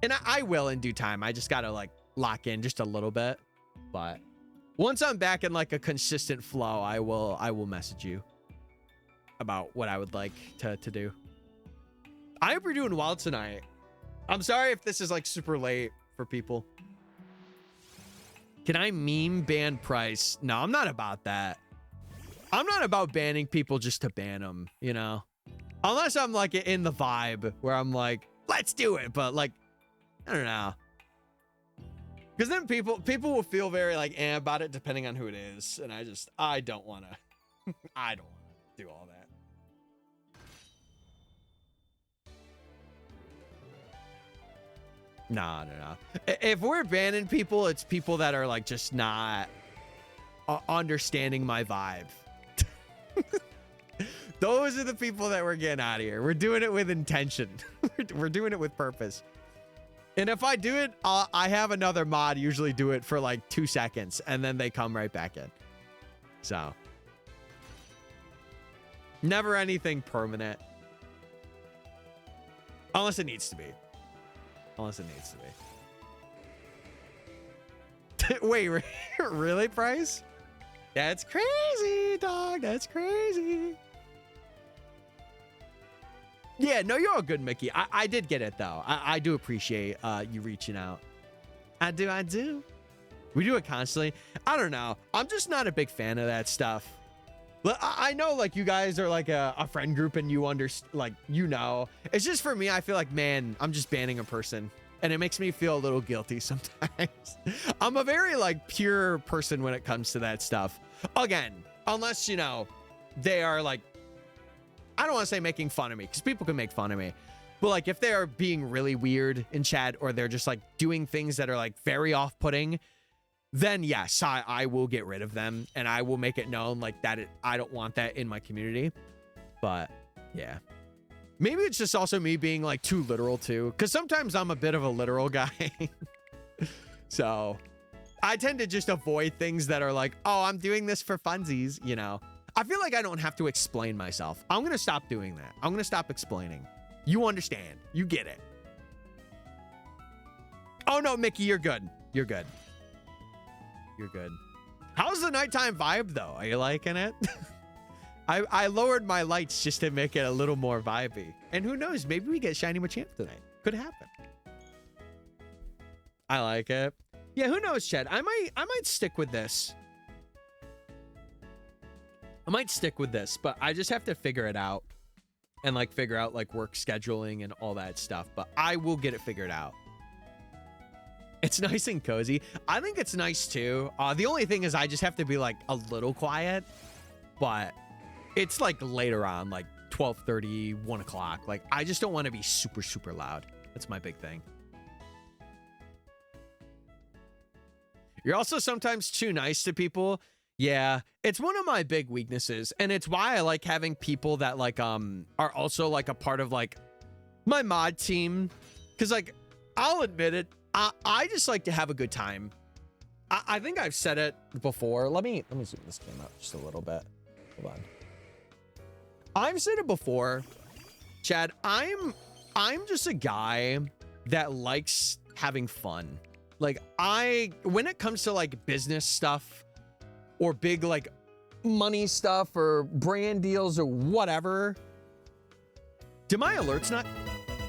And I will in due time. I just got to like lock in just a little bit. But once I'm back in like a consistent flow, I will message you about what I would like to do. I hope you're doing well tonight. I'm sorry if this is like super late for people. Can I meme ban Price? No, I'm not about that. I'm not about banning people just to ban them, you know? Unless I'm like in the vibe where I'm like, let's do it. But like, I don't know. Because then people will feel very like about it depending on who it is. And I don't want to, I don't want to do all that. No. If we're banning people, it's people that are like just not understanding my vibe. Those are the people that we're getting out of here. We're doing it with intention. We're doing it with purpose. And if I do it, I have another mod usually do it for like 2 seconds and then they come right back in. So never anything permanent. Unless it needs to be. Unless it needs to be. Wait, really, Price? That's crazy, dog. That's crazy. Yeah, no, you're all good, Mickey. I did get it, though. I do appreciate you reaching out. I do. We do it constantly. I don't know. I'm just not a big fan of that stuff. I know, like, you guys are, like, a friend group and you like, you know. It's just for me, I feel like, man, I'm just banning a person. And it makes me feel a little guilty sometimes. I'm a very, like, pure person when it comes to that stuff. Again, unless, you know, they are, like, I don't want to say making fun of me, because people can make fun of me. But, like, if they are being really weird in chat, or they're just, like, doing things that are, like, very off-putting, then, yes, I will get rid of them. And I will make it known, like, that I don't want that in my community. But, yeah. Maybe it's just also me being, like, too literal, too. Because sometimes I'm a bit of a literal guy. So, I tend to just avoid things that are like, oh, I'm doing this for funsies, you know. I feel like I don't have to explain myself. I'm going to stop doing that. I'm going to stop explaining. You understand. You get it. Oh, no, Mickey, you're good. You're good. You're good. How's the nighttime vibe, though? Are you liking it? I lowered my lights just to make it a little more vibey. And who knows? Maybe we get Shiny Machamp tonight. Could happen. I like it. Yeah, who knows, Chad? I might stick with this. I might stick with this, but I just have to figure it out. And, like, figure out, like, work scheduling and all that stuff. But I will get it figured out. It's nice and cozy. I think it's nice, too. The only thing is I just have to be, like, a little quiet. But it's, like, later on, like, 12:30, 1 o'clock. Like, I just don't want to be super, super loud. That's my big thing. You're also sometimes too nice to people. Yeah, it's one of my big weaknesses. And it's why I like having people that, like, are also, like, a part of, like, my mod team. Because, like, I'll admit it. I just like to have a good time. I think I've said it before. Let me zoom this game up just a little bit. Hold on. I've said it before, Chad. I'm just a guy that likes having fun. Like, when it comes to, like, business stuff or big, like, money stuff or brand deals or whatever. Do my alerts not?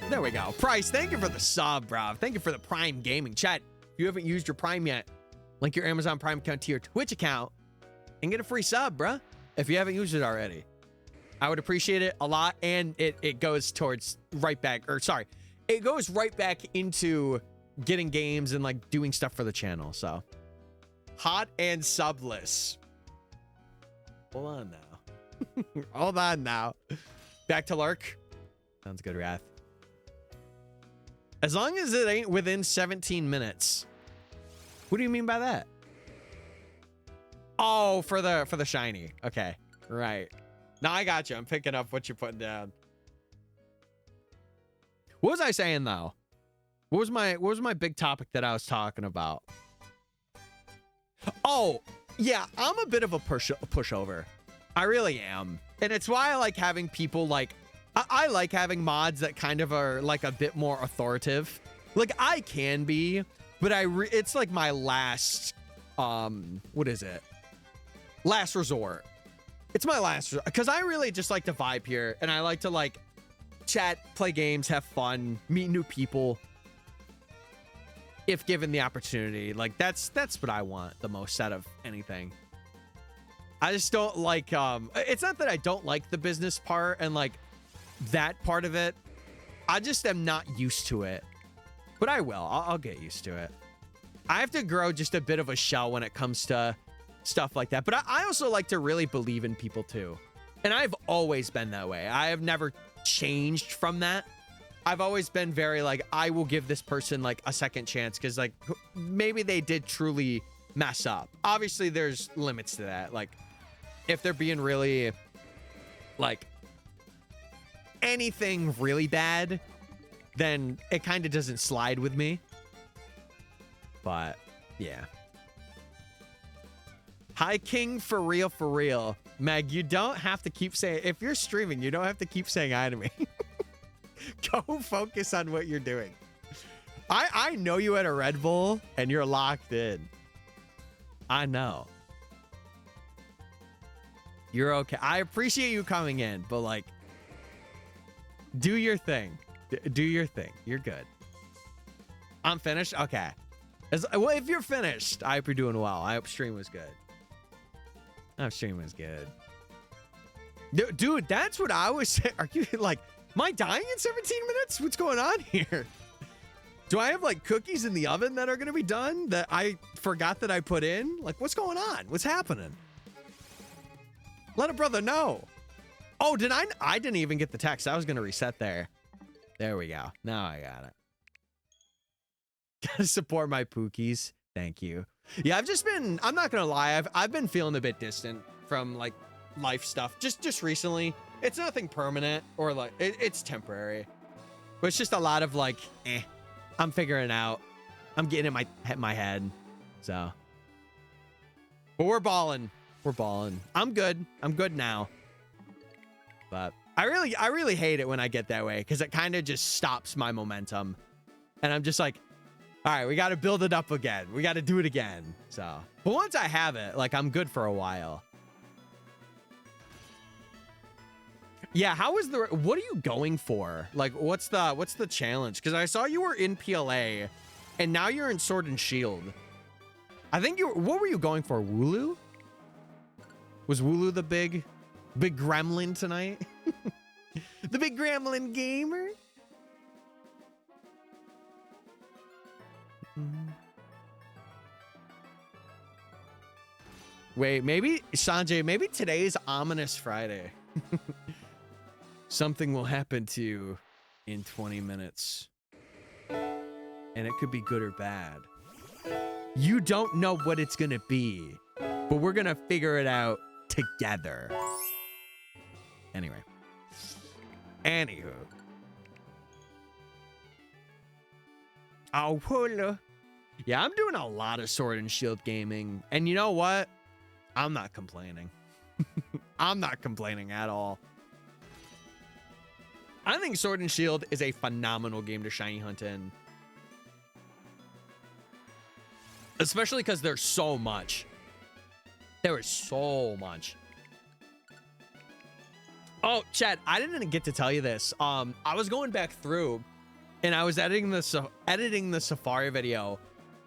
There we go. Price, thank you for the sub, bro. Thank you for the Prime Gaming. Chat, if you haven't used your Prime yet, link your Amazon Prime account to your Twitch account and get a free sub, bro. If you haven't used it already. I would appreciate it a lot. And it goes towards right back, or sorry, it goes right back into getting games and, like, doing stuff for the channel. So, hot and subless. Hold on now. Hold on now. Back to lurk. Sounds good, Wrath. As long as it ain't within 17 minutes. What do you mean by that? Oh, for the shiny. Okay. Right. Now I got you. I'm picking up what you're putting down. What was I saying, though? What was my big topic that I was talking about? Oh, yeah, I'm a bit of a pushover. I really am. And it's why I like having people, like, I like having mods that kind of are, like, a bit more authoritative. Like, I can be, but it's like my last, what is it? Last resort. It's my last resort. Because I really just like to vibe here. And I like to, like, chat, play games, have fun, meet new people. If given the opportunity, like that's what I want the most out of anything. I just don't like, it's not that I don't like the business part and like that part of it. I just am not used to it, but I will. I'll get used to it. I have to grow just a bit of a shell when it comes to stuff like that. But I also like to really believe in people too. And I've always been that way. I have never changed from that. I've always been very like, I will give this person like a second chance because like maybe they did truly mess up. Obviously, there's limits to that. Like if they're being really like anything really bad, then it kind of doesn't slide with me. But yeah. Hi, King, for real, for real. Meg, you don't have to keep saying, if you're streaming, you don't have to keep saying hi to me. Go focus on what you're doing. I know you had a Red Bull and you're locked in. I know. You're okay. I appreciate you coming in, but like, do your thing. Do your thing. You're good. I'm finished? Okay. Well, if you're finished, I hope you're doing well. I hope stream was good. I hope stream was good. Dude, that's what I was saying. Are you like, am I dying in 17 minutes? What's going on here? Do I have like cookies in the oven that are going to be done that I forgot that I put in? Like, what's going on? What's happening? Let a brother know. Oh, did I? I didn't even get the text. I was going to reset there. There we go. Now I got it. Gotta support my Pookies. Thank you. Yeah, I've just been, I'm not going to lie. I've been feeling a bit distant from like life stuff just recently. It's nothing permanent or like it's temporary, but it's just a lot of like, I'm figuring it out. I'm getting in my head. So, but we're balling. We're balling. I'm good. I'm good now. But I really hate it when I get that way because it kind of just stops my momentum. And I'm just like, all right, we got to build it up again. We got to do it again. So, but once I have it, like I'm good for a while. Yeah, how is the, what are you going for? Like, what's the challenge? Because I saw you were in PLA and now you're in Sword and Shield. I think what were you going for? Wooloo? Was Wooloo the big gremlin tonight? The big gremlin gamer? Wait, maybe, Sanjay, maybe today's Ominous Friday. Something will happen to you in 20 minutes. And it could be good or bad. You don't know what it's gonna be, but we're gonna figure it out together. Anyway. Anywho. Oh, hello. Yeah, I'm doing a lot of Sword and Shield gaming. And you know what? I'm not complaining. I'm not complaining at all. I think Sword and Shield is a phenomenal game to shiny hunt in. Especially because there's so much. There is so much. Oh, Chad, I didn't get to tell you this. I was going back through and I was editing the Safari video.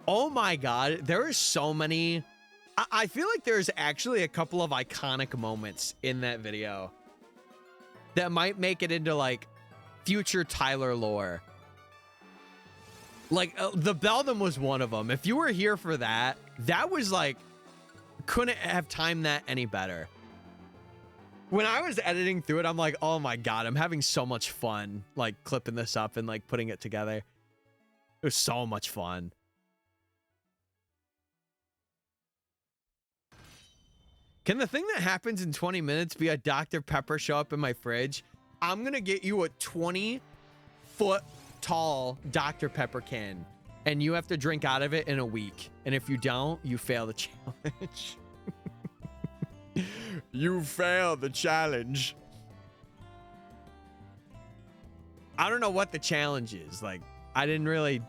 Oh my God, there are so many. I feel like there's actually a couple of iconic moments in that video that might make it into like future Tyler lore. Like the Beldam was one of them. If you were here for that, that was like, couldn't have timed that any better. When I was editing through it, I'm like, oh my God, I'm having so much fun, like clipping this up and like putting it together. It was so much fun. Can the thing that happens in 20 minutes be a Dr. Pepper show up in my fridge? I'm going to get you a 20-foot tall Dr. Pepper can, and you have to drink out of it in a week. And if you don't, you fail the challenge. You fail the challenge. I don't know what the challenge is. Like, I didn't really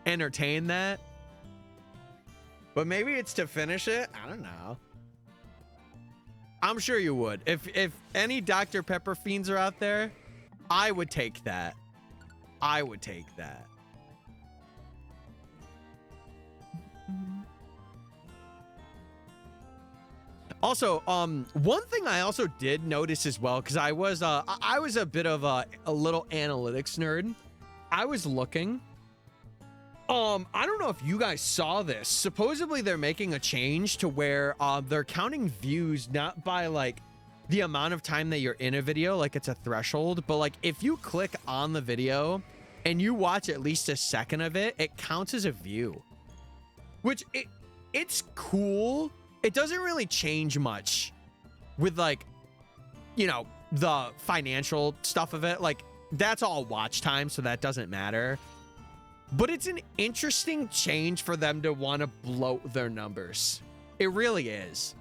entertain that. But maybe it's to finish it. I don't know. I'm sure you would. If any Dr. Pepper fiends are out there, I would take that. I would take that. Also, one thing I also did notice as well, because I was a bit of a little analytics nerd. I was looking. I don't know if you guys saw this. Supposedly they're making a change to where they're counting views not by like the amount of time that you're in a video, like it's a threshold, but like if you click on the video and you watch at least a second of it, it counts as a view. Which it's cool. It doesn't really change much with like, you know, the financial stuff of it. Like that's all watch time, so that doesn't matter. But it's an interesting change for them to want to bloat their numbers. It really is.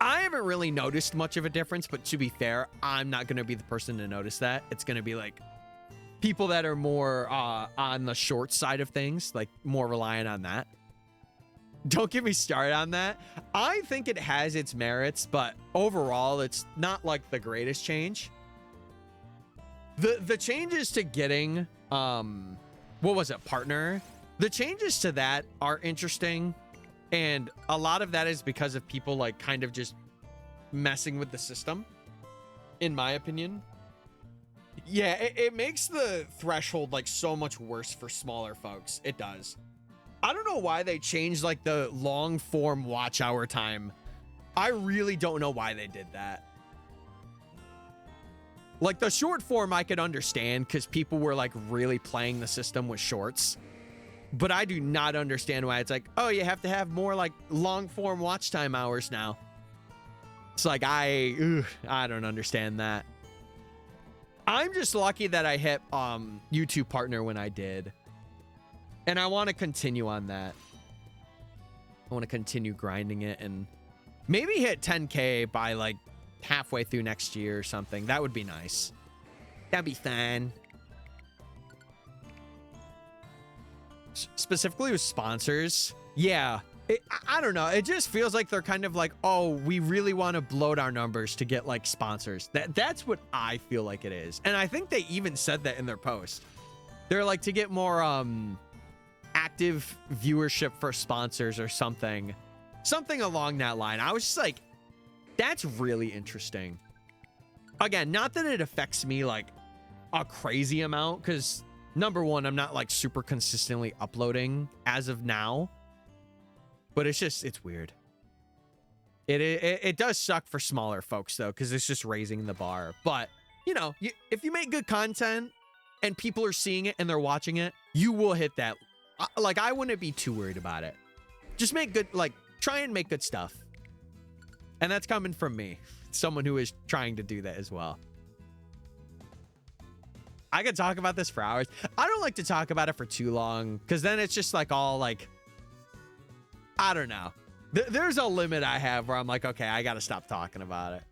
I haven't really noticed much of a difference, but to be fair, I'm not going to be the person to notice that. It's going to be like people that are more on the short side of things, like more reliant on that. Don't get me started on that. I think it has its merits, but overall, it's not like the greatest change. The changes to getting, what was it, partner? The changes to that are interesting. And a lot of that is because of people like kind of just messing with the system, in my opinion. Yeah, it makes the threshold like so much worse for smaller folks. It does. I don't know why they changed like the long form watch hour time. I really don't know why they did that. Like the short form I could understand because people were like really playing the system with shorts. But I do not understand why it's like, oh, you have to have more like long form watch time hours now. It's like, I don't understand that. I'm just lucky that I hit YouTube partner when I did. And I want to continue on that. I want to continue grinding it and maybe hit 10K by like halfway through next year or something. That would be nice. That'd be fun. Specifically with sponsors. Yeah. I don't know. It just feels like they're kind of like, oh, we really want to bloat our numbers to get like sponsors. That's what I feel like it is. And I think they even said that in their post. They're like to get more active viewership for sponsors or something along that line. I was just like, that's really interesting. Again, not that it affects me like a crazy amount, because number one, I'm not like super consistently uploading as of now, but it's weird. It does suck for smaller folks though, because it's just raising the bar. But you know, if you make good content and people are seeing it and they're watching it, you will hit that. Like, I wouldn't be too worried about it. Just make good, like, try and make good stuff. And that's coming from me, someone who is trying to do that as well. I could talk about this for hours. I don't like to talk about it for too long, because then it's just like all like, I don't know. There's a limit I have where I'm like, okay, I got to stop talking about it.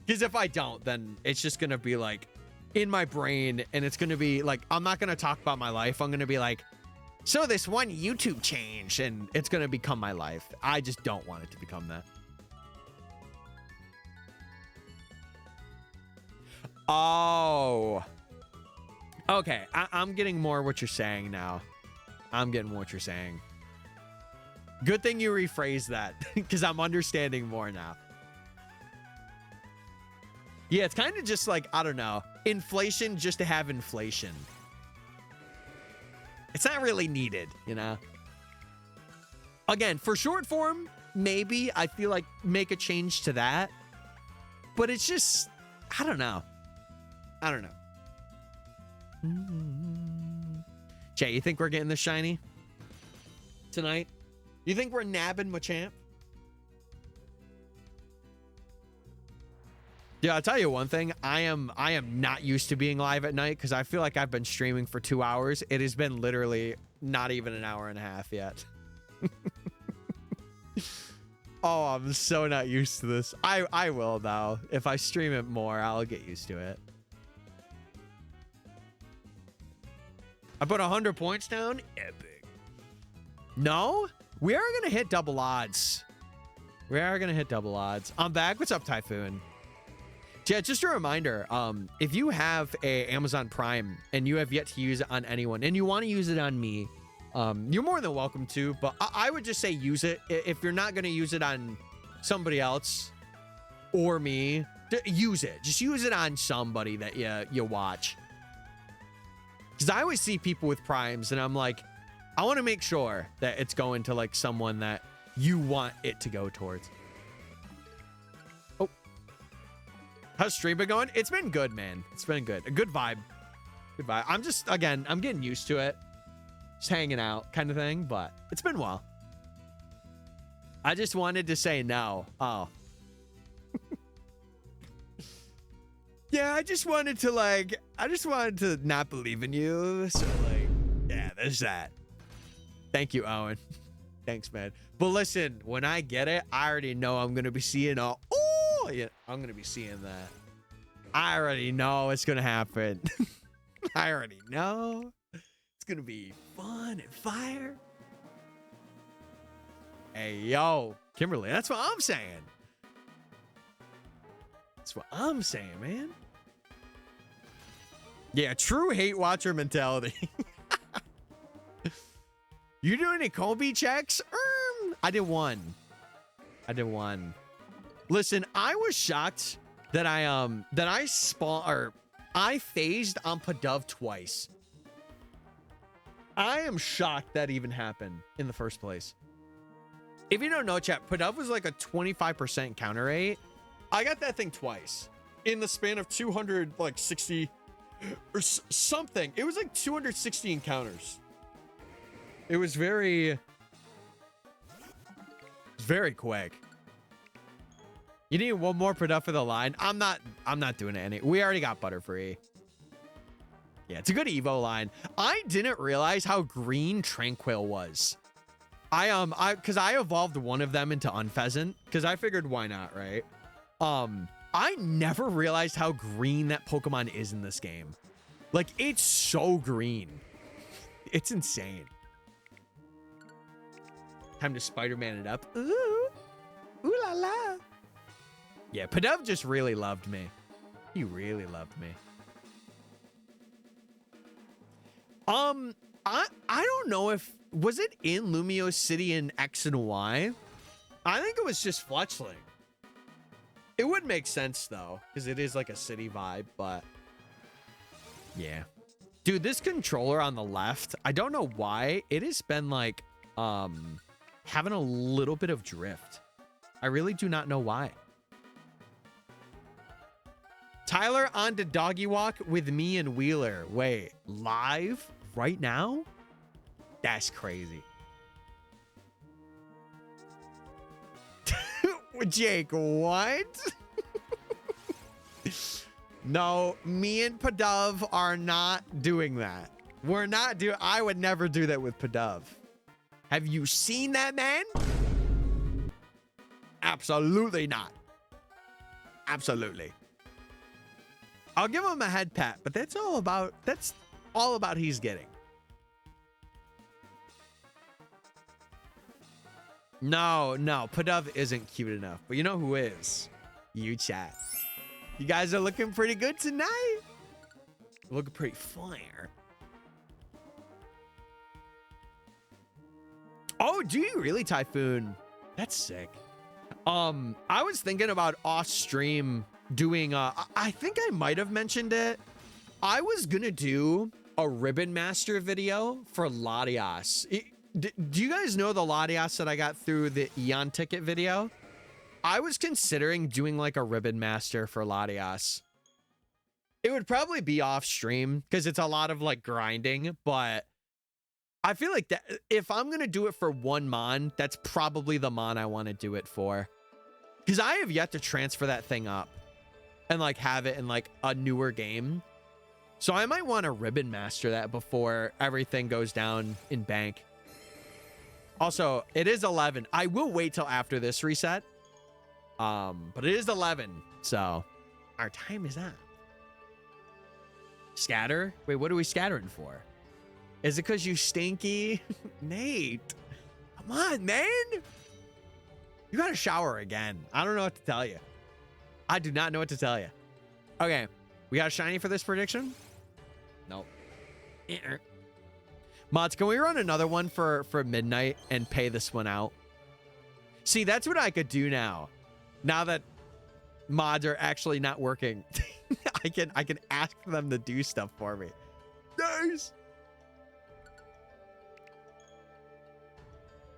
Because if I don't, then it's just going to be like in my brain, and it's going to be like, I'm not going to talk about my life. I'm going to be like, so this one YouTube change, and it's going to become my life. I just don't want it to become that. Oh. Okay, I'm getting more what you're saying now. I'm getting what you're saying. Good thing you rephrased that, because I'm understanding more now. Yeah, it's kind of just like, I don't know, inflation just to have inflation. It's not really needed, you know? Again, for short form, maybe I feel like make a change to that. But it's just, I don't know. I don't know. Jay, you think we're getting this shiny tonight? You think we're nabbing Machamp? Yeah, I'll tell you one thing. I am not used to being live at night because I feel like I've been streaming for 2 hours. It has been literally not even an hour and a half yet. Oh, I'm so not used to this. I will though. If I stream it more, I'll get used to it. I put 100 points down. Epic. No, we are gonna hit double odds. We are gonna hit double odds. I'm back. What's up, Typhoon? Yeah, just a reminder, if you have a Amazon Prime and you have yet to use it on anyone and you want to use it on me, you're more than welcome to, but I would just say use it. If you're not going to use it on somebody else or me, use it. Just use it on somebody that you watch. Because I always see people with Primes and I'm like, I want to make sure that it's going to like someone that you want it to go towards. Oh, how's stream been going? It's been good, man. It's been good. A good vibe. Good vibe. I'm just, again, I'm getting used to it. Just hanging out kind of thing, but it's been a while. I just wanted to say no. Oh. Yeah, I just wanted to not believe in you. So like, yeah, there's that. Thank you, Owen. Thanks, man. But listen, when I get it, I already know I'm going to be seeing all, oh, yeah, I'm going to be seeing that. I already know it's going to happen. I already know. It's going to be fun and fire. Hey, yo, Kimberly, that's what I'm saying. That's what I'm saying, man. Yeah, true hate watcher mentality. You doing any Colby checks? I did one. Listen, I was shocked that I phased on Padav twice. I am shocked that even happened in the first place. If you don't know, chat, Padav was like a 25% counter rate. I got that thing twice in the span of 260 or something. It was like 260 encounters. It was very quick. You need one more Padav for the line. I'm not doing it any. We already got Butterfree. Yeah, it's a good Evo line. I didn't realize how green Tranquil was. Because I evolved one of them into Unpheasant because I figured why not, right? I never realized how green that Pokemon is in this game. Like, it's so green. It's insane. Time to Spider-Man it up. Ooh. Ooh la la. Yeah, Padav just really loved me. He really loved me. I don't know if... Was it in Lumio City in X and Y? I think it was just Fletchling. It would make sense, though, because it is like a city vibe, but... Yeah. Dude, this controller on the left, I don't know why. It has been, like, having a little bit of drift. I really do not know why. Tyler on to doggy walk with me and Wheeler. Wait, live right now? That's crazy. Jake, what? No, me and Padav are not doing that. We're not doing... I would never do that with Padav. Have you seen that man? Absolutely not. Absolutely. I'll give him a head pat, but that's all about he's getting. No, Padav isn't cute enough. But you know who is? You, chat. You guys are looking pretty good tonight. Looking pretty fire. Oh, do you really, Typhoon? That's sick. I was thinking about off stream doing I think I might have mentioned it. I was gonna do a Ribbon Master video for Latias. Do you guys know the Latias that I got through the Eon ticket video? I was considering doing like a Ribbon Master for Latias. It would probably be off stream because it's a lot of like grinding, but I feel like that if I'm gonna do it for one mon, that's probably the mon I want to do it for. Because I have yet to transfer that thing up and like have it in like a newer game. So I might want to Ribbon Master that before everything goes down in bank. Also, it is 11. I will wait till after this reset. But it is 11. So our time is up. Scatter? Wait, what are we scattering for? Is it because you stinky? Nate, come on, man. You got to shower again. I don't know what to tell you. I do not know what to tell you. Okay, we got a shiny for this prediction? Nope. Mods, can we run another one for midnight and pay this one out? See, that's what I could do now. Now that mods are actually not working, I can ask them to do stuff for me. Nice.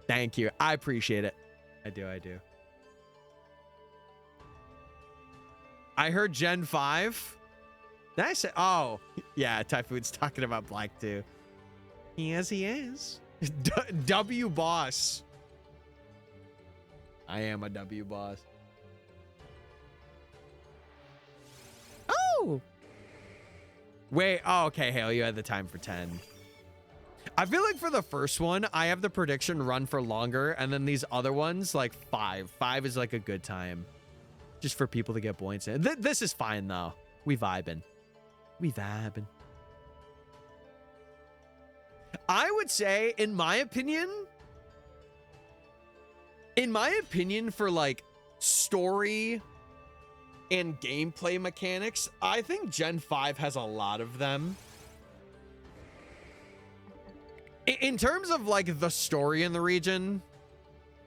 Thank you. I appreciate it. I do. I heard Gen 5. Did I say? Oh, yeah. Typhoon's talking about Black too. Yes, he is. W boss. I am a W boss. Oh. Wait. Oh, okay. Hale, you had the time for 10. I feel like for the first one, I have the prediction run for longer, and then these other ones, like 5. 5 is like a good time. Just for people to get points in. This is fine, though. We vibing. I would say, in my opinion, for like story and gameplay mechanics, I think Gen 5 has a lot of them. In terms of like the story in the region,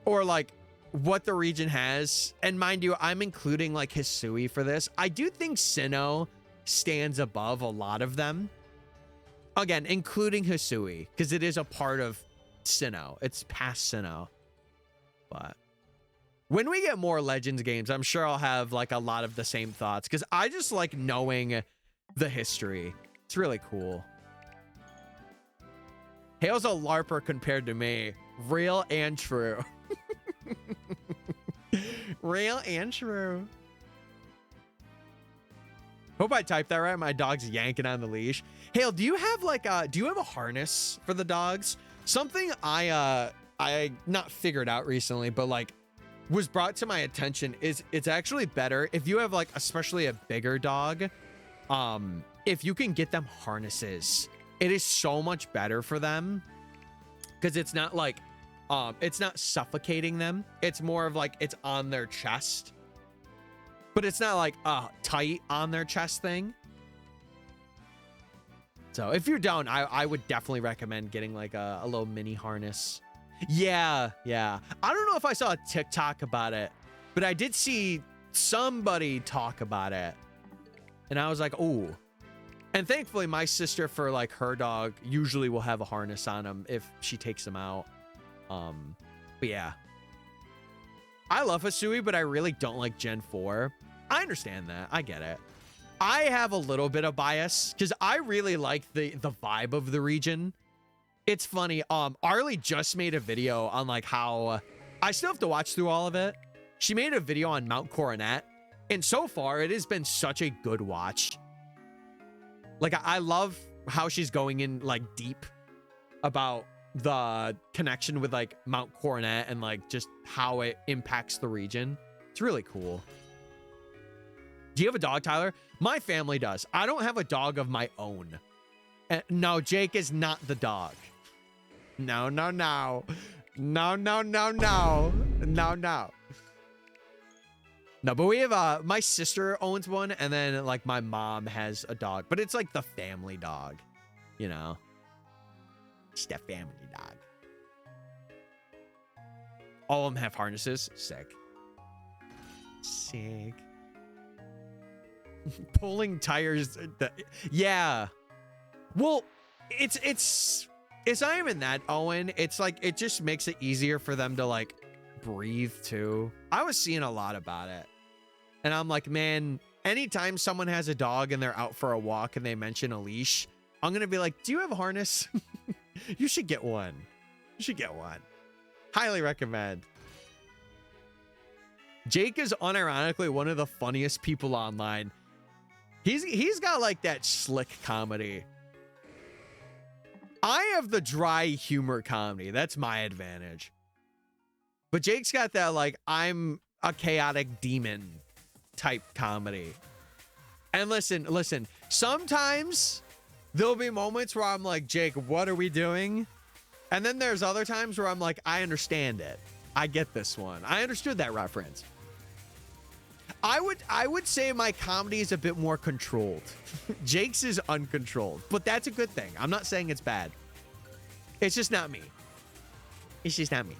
or like what the region has, and mind you, I'm including like Hisui for this, I do think Sinnoh stands above a lot of them. Again, including Hisui, because it is a part of Sinnoh. It's past Sinnoh. But when we get more Legends games, I'm sure I'll have like a lot of the same thoughts, because I just like knowing the history. It's really cool. Hale's a LARPer compared to me. Real and true. Real and true. Hope I typed that right. My dog's yanking on the leash. Hale, do you have like a harness for the dogs? Something I not figured out recently, but like was brought to my attention is it's actually better if you have like especially a bigger dog. If you can get them harnesses, it is so much better for them, because it's not like it's not suffocating them. It's more of like it's on their chest, but it's not like a tight on their chest thing. So if you're down, I would definitely recommend getting like a little mini harness. Yeah. I don't know if I saw a TikTok about it, but I did see somebody talk about it, and I was like, oh. And thankfully, my sister, for like her dog, usually will have a harness on him if she takes him out. But yeah, I love Hisui, but I really don't like Gen 4. I understand that. I get it. I have a little bit of bias because I really like the vibe of the region. It's funny. Arlie just made a video on like how I still have to watch through all of it. She made a video on Mount Coronet, and so far it has been such a good watch. Like, I love how she's going in like deep about the connection with like Mount Coronet and like just how it impacts the region. It's really cool. Do you have a dog, Tyler? My family does. I don't have a dog of my own. No, Jake is not the dog. No. No. No, but we have my sister owns one, and then like my mom has a dog, but it's like the family dog, you know. It's the family dog. All of them have harnesses. Sick. Pulling tires. Yeah. Well, it's not even that, Owen. It's like it just makes it easier for them to like breathe too. I was seeing a lot about it, and I'm like, man, anytime someone has a dog and they're out for a walk and they mention a leash, I'm gonna be like, do you have a harness? You should get one. Highly recommend. Jake is unironically one of the funniest people online. He's got like that slick comedy. I have the dry humor comedy. That's my advantage. But Jake's got that like I'm a chaotic demon type comedy. And listen, sometimes there'll be moments where I'm like, Jake, what are we doing? And then there's other times where I'm like, I understand it. I get this one. I understood that reference. I would say my comedy is a bit more controlled. Jake's is uncontrolled, but that's a good thing. I'm not saying it's bad. It's just not me. It's just not me.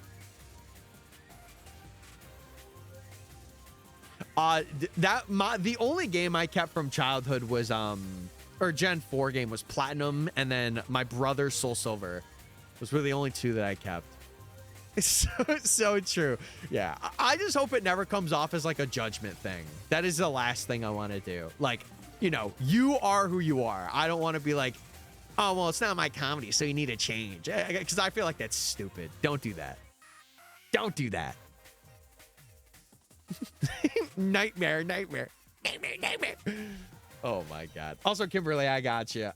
The only game I kept from childhood was or Gen 4 game was Platinum, and then my brother's Soul Silver. Those were the only two that I kept. It's so true. Yeah, I just hope it never comes off as like a judgment thing. That is the last thing I want to do. Like, you know, you are who you are. I don't want to be like, oh, well, it's not my comedy, so you need to change. Because I feel like that's stupid. Don't do that. Don't do that. Nightmare. Oh my God. Also, Kimberly, I got you.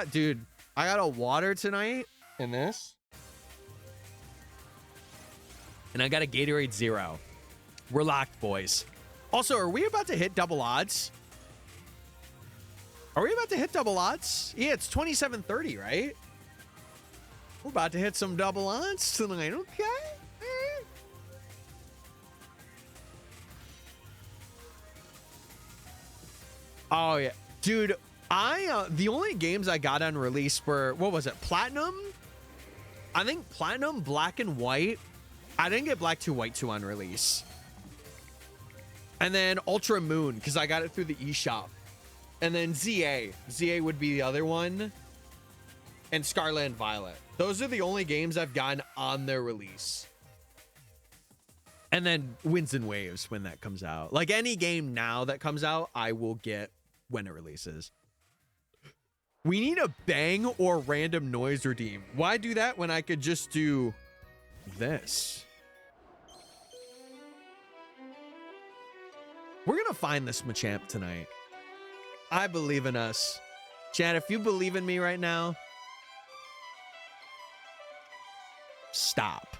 Dude, I got a water tonight in this. And I got a Gatorade Zero. We're locked, boys. Also, are we about to hit double odds? Are we about to hit double odds? Yeah, it's 27:30, right? We're about to hit some double odds tonight, okay? Oh, yeah. Dude, the only games I got on release were, what was it? Platinum? I think Platinum, Black and White. I didn't get Black 2, White 2 on release. And then Ultra Moon, because I got it through the eShop. And then ZA. ZA would be the other one. And Scarlet and Violet. Those are the only games I've gotten on their release. And then Winds and Waves when that comes out. Like any game now that comes out, I will get when it releases. We need a bang or random noise redeem. Why do that when I could just do this? We're gonna find this Machamp tonight. I believe in us. Chad, if you believe in me right now, stop.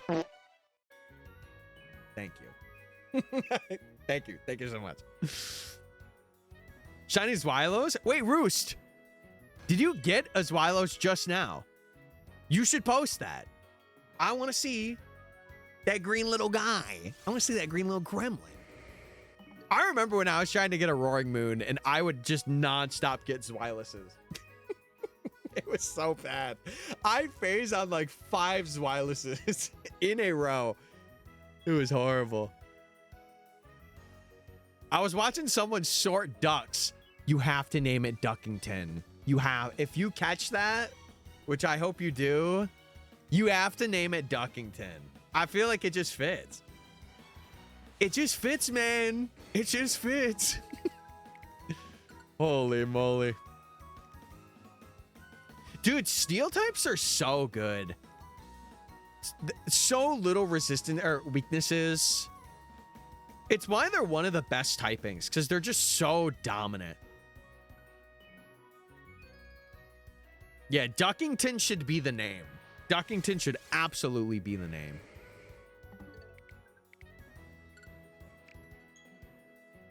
Thank you. Thank you. Thank you so much. Shiny Zweilos? Wait, Roost. Did you get a Zweilos just now? You should post that. I want to see that green little guy. I want to see that green little gremlin. I remember when I was trying to get a Roaring Moon and I would just nonstop get Zweiluses. It was so bad. I phased on like 5 Zweiluses in a row. It was horrible. I was watching someone sort ducks. You have to name it Duckington. You have, if you catch that, which I hope you do, you have to name it Duckington. I feel like it just fits. It just fits, man. It just fits. Holy moly. Dude, steel types are so good. So little resistance or weaknesses. It's why they're one of the best typings, because they're just so dominant. Yeah, Duckington should be the name. Duckington should absolutely be the name.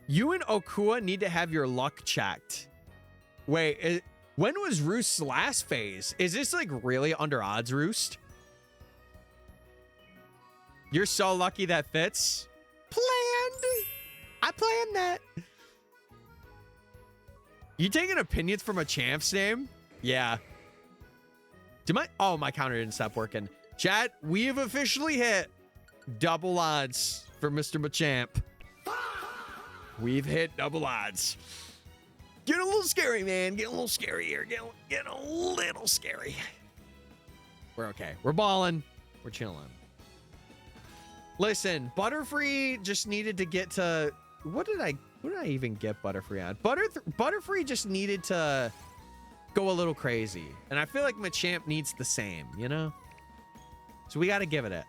You and Okua need to have your luck checked. Wait, when was Roost's last phase? Is this like really under odds, Roost? You're so lucky that fits. Planned. I planned that. You taking opinions from a champ's name? Yeah. My counter didn't stop working. Chat, we have officially hit double odds for Mr. Machamp. We've hit double odds. Getting a little scary, man. Getting a little scary here. Getting a little scary. We're okay. We're balling. We're chilling. Listen, Butterfree just needed to get to... What did I even get Butterfree on? Butterfree just needed to go a little crazy. And I feel like Machamp needs the same, you know? So we got to give it.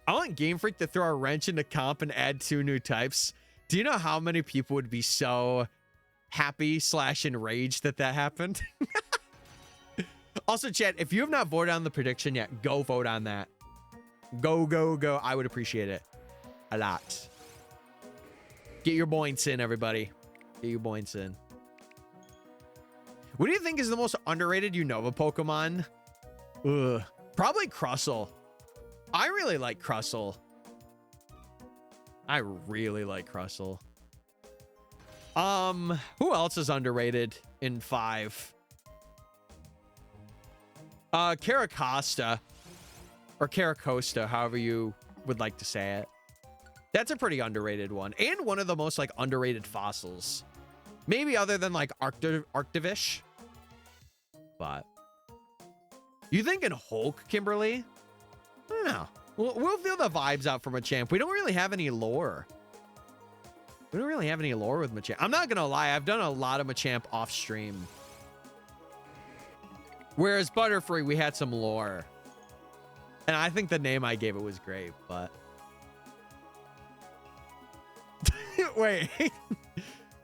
I want Game Freak to throw a wrench into comp and add 2 new types. Do you know how many people would be so happy / enraged that happened? Also, chat, if you have not voted on the prediction yet, go vote on that. Go, go, go. I would appreciate it a lot. Get your points in, everybody. Get your points in. What do you think is the most underrated Unova Pokemon? Ugh. Probably Crustle. I really like Crustle. I really like Crustle. Who else is underrated in 5? Caracosta. Or Caracosta, however you would like to say it. That's a pretty underrated one. And one of the most, like, underrated fossils. Maybe other than, like, Arctivish. But... You thinking Hulk, Kimberly? I don't know. We'll feel the vibes out from Machamp. We don't really have any lore. We don't really have any lore with Machamp. I'm not going to lie. I've done a lot of Machamp off stream. Whereas Butterfree, we had some lore. And I think the name I gave it was great, but... Wait.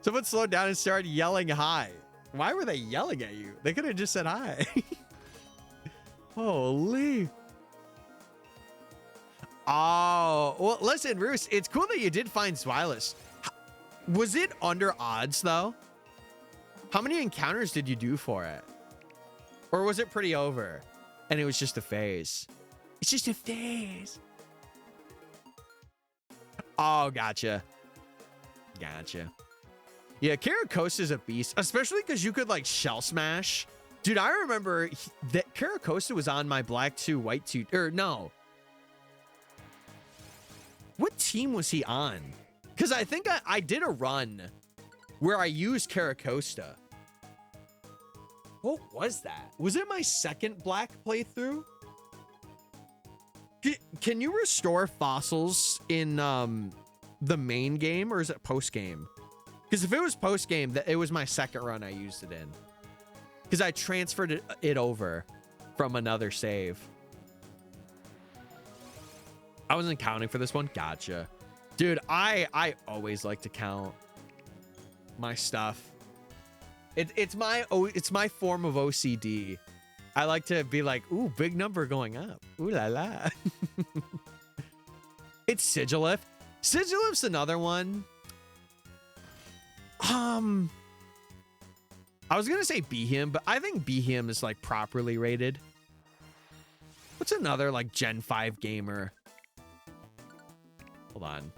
Someone slowed down and started yelling hi. Why were they yelling at you? They could have just said hi. Holy. Oh, well, listen, Roos, it's cool that you did find Swilus. Was it under odds, though? How many encounters did you do for it? Or was it pretty over? And it was just a phase. It's just a phase. Oh, gotcha. Gotcha. Yeah, Caracosta's a beast, especially because you could, like, Shell Smash. Dude, I remember that Caracosta was on my Black 2, White 2, or no. What team was he on? Because I think I did a run where I used Caracosta. What was that? Was it my second Black playthrough? Can you restore fossils in the main game, or is it post-game? Because if it was post-game, it was my second run I used it in. Because I transferred it over from another save. I wasn't counting for this one. Gotcha. Dude, I always like to count my stuff. It's my form of OCD. I like to be like, ooh, big number going up. Ooh la la. It's Sigilif. Sigilif's another one. I was gonna say Behem, but I think Behem is like properly rated. What's another like Gen 5 gamer? Hold on.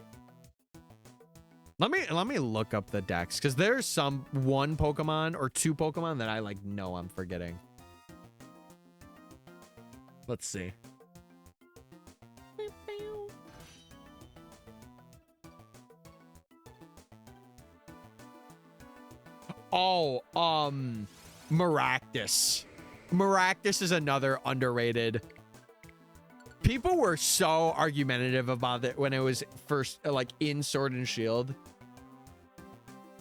Let me look up the decks, because there's one Pokemon or two Pokemon that I like know I'm forgetting. Let's see. Oh, Maractus. Maractus is another underrated. People were so argumentative about it when it was first, like, in Sword and Shield.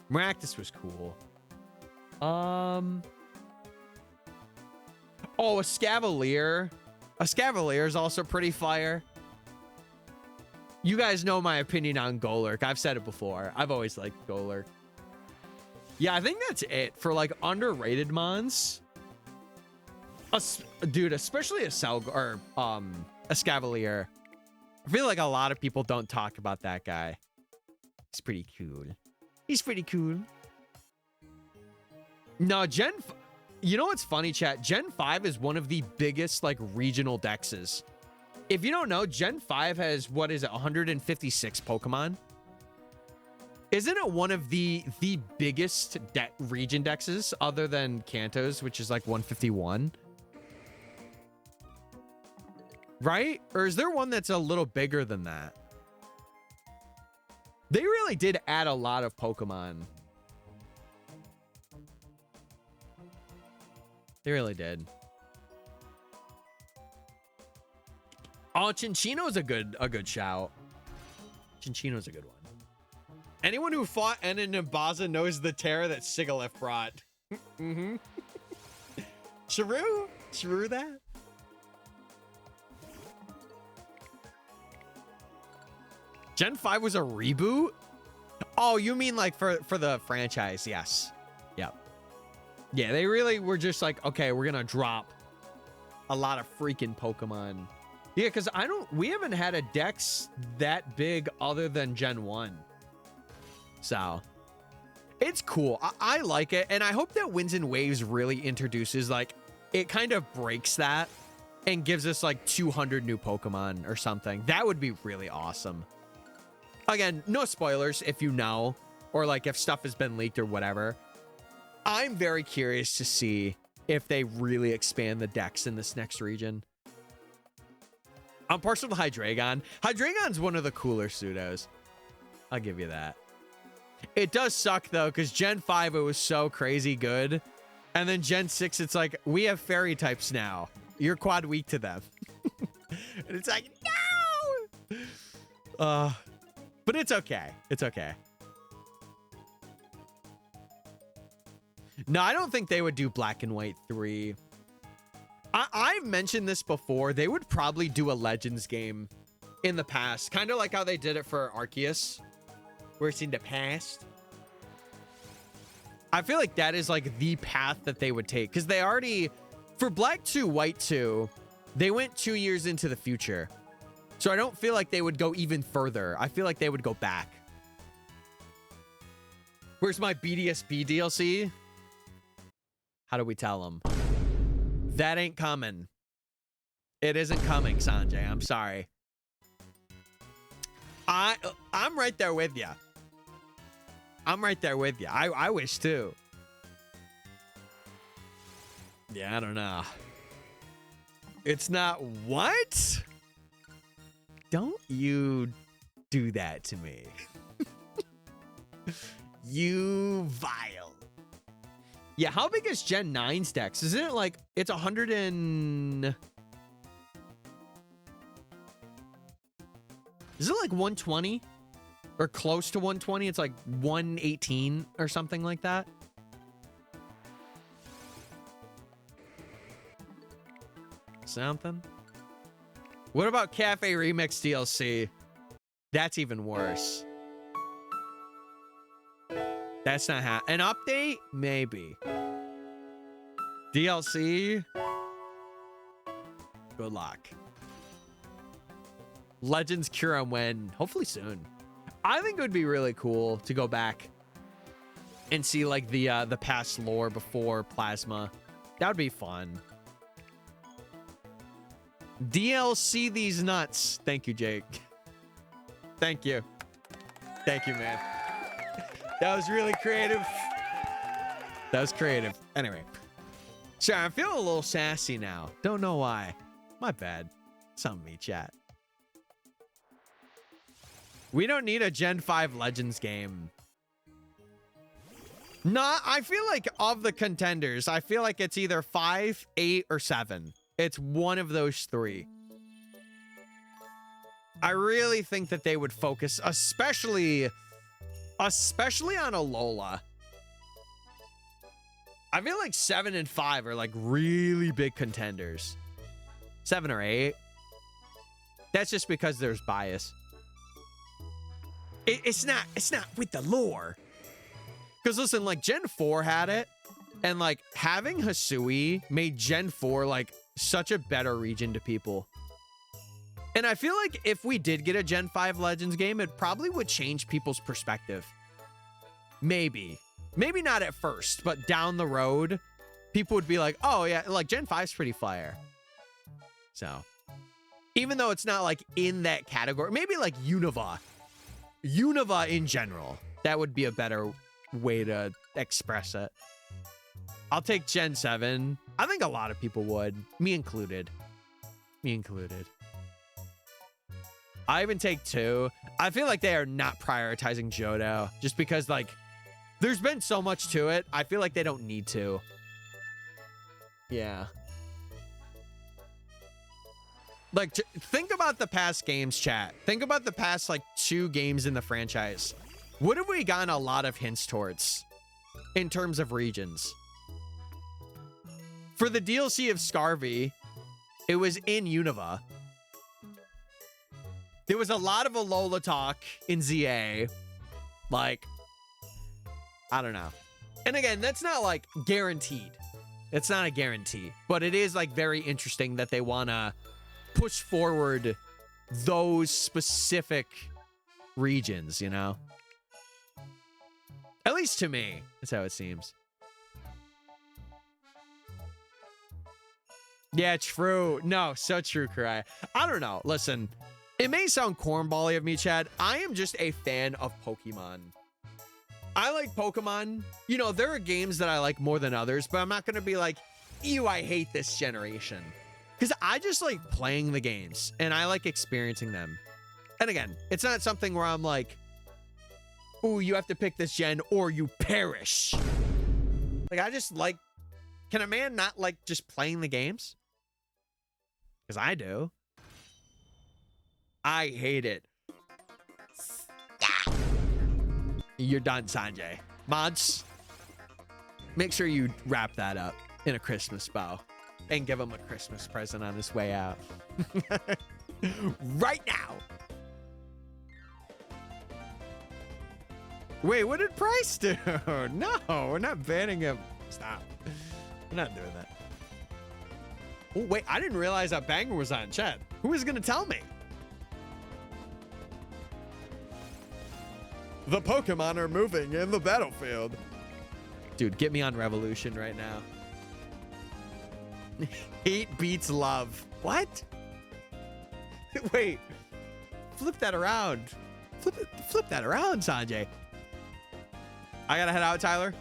Maractus was cool. Oh, a Scavalier. A Scavalier is also pretty fire. You guys know my opinion on Golurk. I've said it before. I've always liked Golurk. Yeah, I think that's it for, like, underrated mons. Dude, especially a Scavalier. I feel like a lot of people don't talk about that guy. He's pretty cool. He's pretty cool. No, you know what's funny, chat? Gen 5 is one of the biggest, like, regional dexes. If you don't know, Gen 5 has, what is it, 156 Pokemon? Isn't it one of the biggest region dexes other than Kanto's, which is like 151? Right? Or is there one that's a little bigger than that? They really did add a lot of Pokemon. They really did. Oh, Chinchino's a good shout. Chinchino's a good one. Anyone who fought Enon and Baza knows the terror that Sigalef brought. Mm-hmm. Shrew that? Gen 5 was a reboot? Oh, you mean like for the franchise? Yes. Yep. Yeah, they really were just like, okay, we're gonna drop a lot of freaking Pokemon. Yeah, because we haven't had a dex that big other than Gen 1. So it's cool. I like it. And I hope that Winds and Waves really introduces, like, it kind of breaks that and gives us like 200 new Pokemon or something. That would be really awesome. Again, no spoilers if you know, or like if stuff has been leaked or whatever. I'm very curious to see if they really expand the decks in this next region. I'm partial to Hydreigon. Hydreigon's one of the cooler pseudos. I'll give you that. It does suck though, because Gen 5 it was so crazy good. And then Gen 6, it's like, we have fairy types now. You're quad weak to them. And it's like, no! But it's okay. It's okay. No, I don't think they would do Black and White 3. I've mentioned this before. They would probably do a Legends game in the past. Kind of like how they did it for Arceus. Where it's in the past. I feel like that is like the path that they would take. Because they already, for Black 2, White 2, they went 2 years into the future. So I don't feel like they would go even further. I feel like they would go back. Where's my BDSP DLC? How do we tell them? That ain't coming. It isn't coming, Sanjay. I'm sorry. I'm right there with you. I'm right there with you. I wish too. Yeah, I don't know. It's not what? Don't you do that to me. You vile. Yeah, how big is Gen 9's decks? Isn't it like, it's 100 and... Is it like 120? Or close to 120? It's like 118 or something like that. Something. What about Cafe Remix DLC? That's even worse. That's not an update? Maybe. DLC? Good luck. Legends Cure and when? Hopefully soon. I think it would be really cool to go back and see like the past lore before Plasma. That would be fun. DLC these nuts. Thank you, Jake. Thank you. Thank you, man. That was really creative. That was creative. Anyway. Sorry, I'm feeling a little sassy now. Don't know why. My bad. It's on me, chat. We don't need a Gen 5 Legends game. Nah, I feel like of the contenders, I feel like it's either 5, 8, or 7. It's one of those three. I really think that they would focus, especially on Alola. I feel like 7 and 5 are like really big contenders. 7 or 8. That's just because there's bias. It's not with the lore. Because listen, like Gen 4 had it, and like having Hisui made Gen 4 like such a better region to people. And I feel like if we did get a Gen 5 Legends game, it probably would change people's perspective. Maybe. Maybe not at first, but down the road, people would be like, oh yeah, like Gen 5's pretty fire. So, even though it's not like in that category, maybe like Unova. Unova in general. That would be a better way to express it. I'll take Gen 7. I think a lot of people would. Me included. Me included. I even take 2. I feel like they are not prioritizing Johto. Just because, like, there's been so much to it. I feel like they don't need to. Yeah. Like, think about the past games, chat. Think about the past, like, 2 games in the franchise. What have we gotten a lot of hints towards in terms of regions? For the DLC of Scarvy, it was in Unova. There was a lot of Alola talk in ZA. Like, I don't know. And again, that's not, like, guaranteed. It's not a guarantee. But it is, like, very interesting that they want to push forward those specific regions, you know? At least to me, that's how it seems. Yeah, true. No, so true, Karai. I don't know. Listen, It may sound cornbally of me, Chad. I am just a fan of Pokemon. I like Pokemon. You know, there are games that I like more than others, but I'm not going to be like, ew, I hate this generation. Because I just like playing the games and I like experiencing them. And again, it's not something where I'm like, ooh, you have to pick this gen or you perish. Like, I just like, can a man not like just playing the games? Because I do. I hate it. You're done, Sanjay. Mods, make sure you wrap that up in a Christmas bow and give him a Christmas present on his way out. Right now. Wait, what did Price do? No, we're not banning him. Stop. We're not doing that. Oh, wait, I didn't realize that banger was on chat. Who was going to tell me? The Pokemon are moving in the battlefield. Dude, get me on Revolution right now. Hate beats love. What? Wait. Flip that around. Flip that around, Sanjay. I gotta head out, Tyler.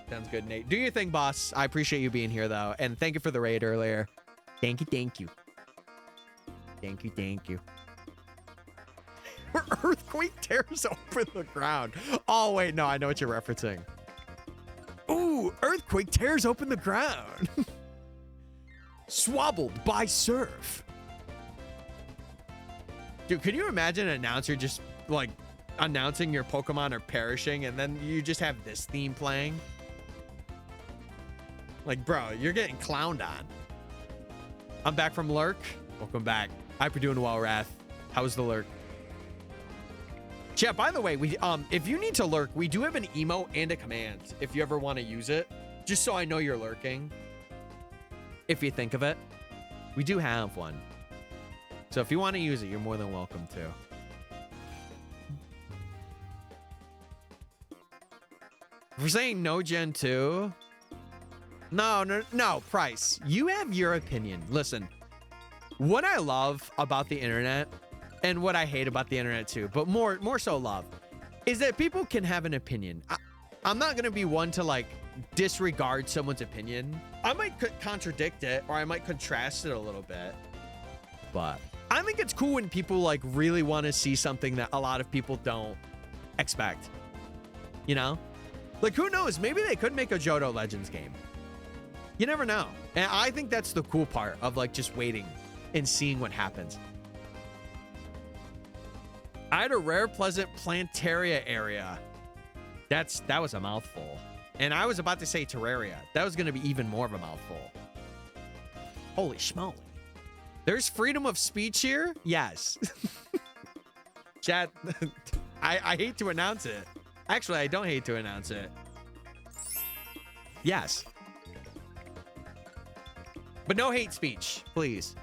Sounds good, Nate. Do your thing, boss. I appreciate you being here, though. And thank you for the raid earlier. Thank you, thank you. Thank you, thank you. Earthquake tears open the ground. Oh, wait, no, I know what you're referencing. Ooh, earthquake tears open the ground. Swabbled by surf. Dude, can you imagine an announcer just, like, announcing your Pokemon are perishing and then you just have this theme playing? Like, bro, you're getting clowned on. I'm back from Lurk. Welcome back. I hope you're doing well, Wrath. How was the Lurk? Chat, by the way, we if you need to lurk, we do have an emote and a command if you ever want to use it, just so I know you're lurking. If you think of it, we do have one. So if you want to use it, you're more than welcome to. If we're saying no Gen 2, no, Price. You have your opinion. Listen, what I love about the internet, and what I hate about the internet too, but more so love, is that people can have an opinion. I'm not gonna be one to like disregard someone's opinion. I might contradict it, or I might contrast it a little bit, but I think it's cool when people like really want to see something that a lot of people don't expect. You know? Like, who knows? Maybe they could make a Johto Legends game. You never know. And I think that's the cool part of like just waiting and seeing what happens. I had a rare pleasant plantaria area. That was a mouthful. And I was about to say Terraria. That was going to be even more of a mouthful. Holy schmoly. There's freedom of speech here? Yes. Chat, I hate to announce it. Actually, I don't hate to announce it. Yes. But no hate speech, please.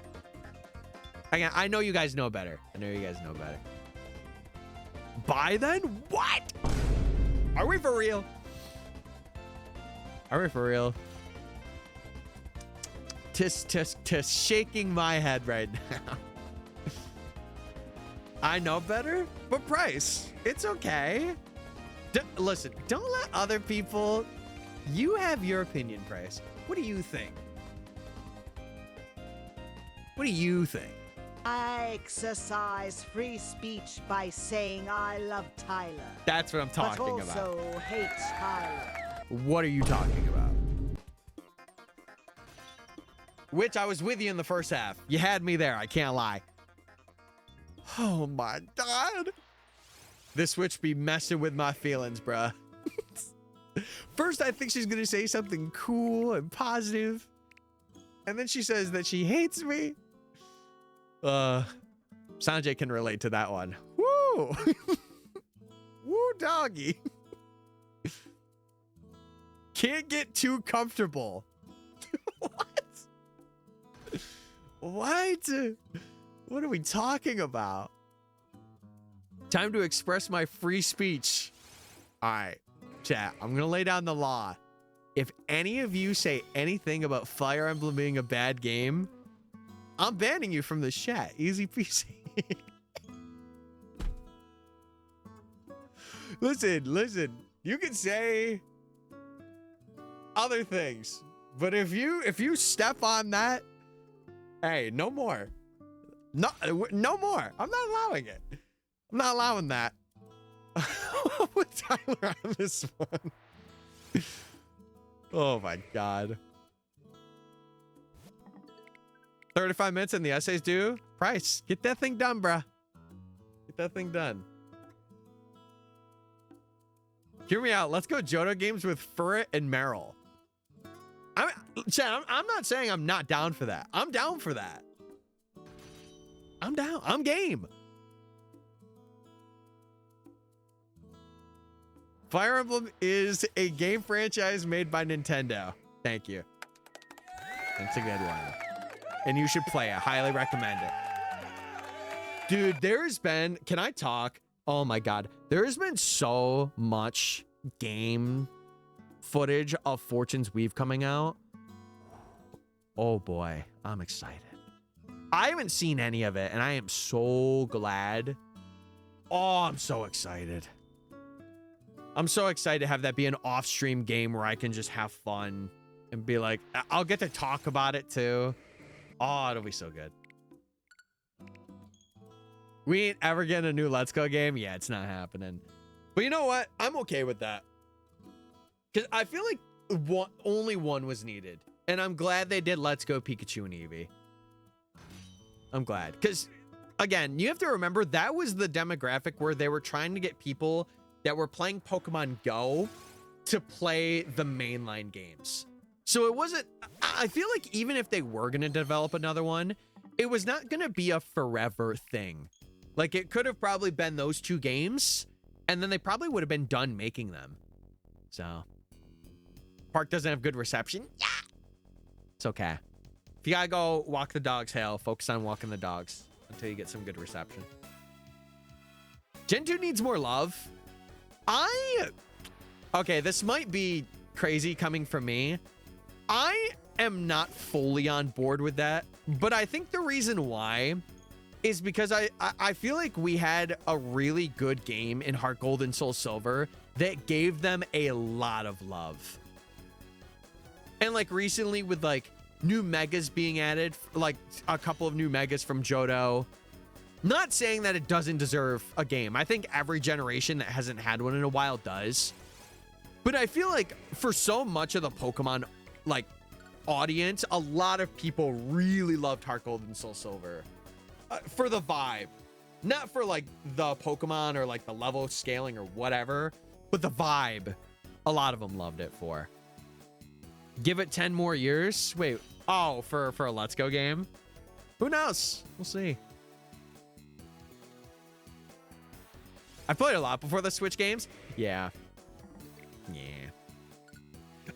I know you guys know better. I know you guys know better. Bye then? What? Are we for real? Are we for real? Tis shaking my head right now. I know better, but Price, it's okay. Listen, don't let other people. You have your opinion, Price. What do you think? What do you think? I exercise free speech by saying I love Tyler. That's what I'm talking but also about. Hate Tyler. What are you talking about? Which I was with you in the first half. You had me there. I can't lie. Oh my God. This Switch be messing with my feelings, bruh. First, I think she's going to say something cool and positive. And then she says that she hates me. Sanjay can relate to that one. Woo! Woo, doggy. Can't get too comfortable. What? What? What are we talking about? Time to express my free speech. All right, chat, I'm going to lay down the law. If any of you say anything about Fire Emblem being a bad game, I'm banning you from the chat. Easy peasy. Listen. You can say other things, but if you step on that, hey, no more. No more. I'm not allowing it. I'm not allowing that. With Tyler on this one. Oh my God. 35 minutes and the essays due. Price, get that thing done, bruh. Get that thing done. Hear me out. Let's go Johto games with Furret and Meryl. Chad, I'm not saying I'm not down for that. I'm down for that. I'm down. I'm game. Fire Emblem is a game franchise made by Nintendo. Thank you. That's a good one. And you should play it. Highly recommend it. Dude, there has been... Can I talk? Oh my God. There has been so much game footage of Fortune's Weave coming out. Oh boy. I'm excited. I haven't seen any of it, and I am so glad. Oh, I'm so excited. I'm so excited to have that be an off-stream game where I can just have fun and be like, I'll get to talk about it too. Oh, it'll be so good. We ain't ever getting a new Let's Go game. Yeah, it's not happening. But you know what? I'm okay with that. Because I feel like only one was needed. And I'm glad they did Let's Go Pikachu and Eevee. I'm glad. Because, again, you have to remember that was the demographic where they were trying to get people that were playing Pokemon Go to play the mainline games. So it wasn't... I feel like even if they were going to develop another one, it was not going to be a forever thing. Like, it could have probably been those two games, and then they probably would have been done making them. So... Park doesn't have good reception. Yeah! It's okay. If you gotta go walk the dogs, Hale, focus on walking the dogs until you get some good reception. Gen 2 needs more love. Okay, this might be crazy coming from me. I am not fully on board with that, but I think the reason why is because I feel like we had a really good game in Heart Gold and Soul Silver that gave them a lot of love. And like recently with like new megas being added, like a couple of new megas from Johto. Not saying that it doesn't deserve a game. I think every generation that hasn't had one in a while does. But I feel like for so much of the Pokemon like audience, a lot of people really loved Heart Gold and Soul Silver for the vibe, not for like the Pokemon or like the level scaling or whatever, but the vibe. A lot of them loved it for. Give it 10 more years. Wait, oh, for a Let's Go game? Who knows? We'll see. I played a lot before the Switch games. Yeah.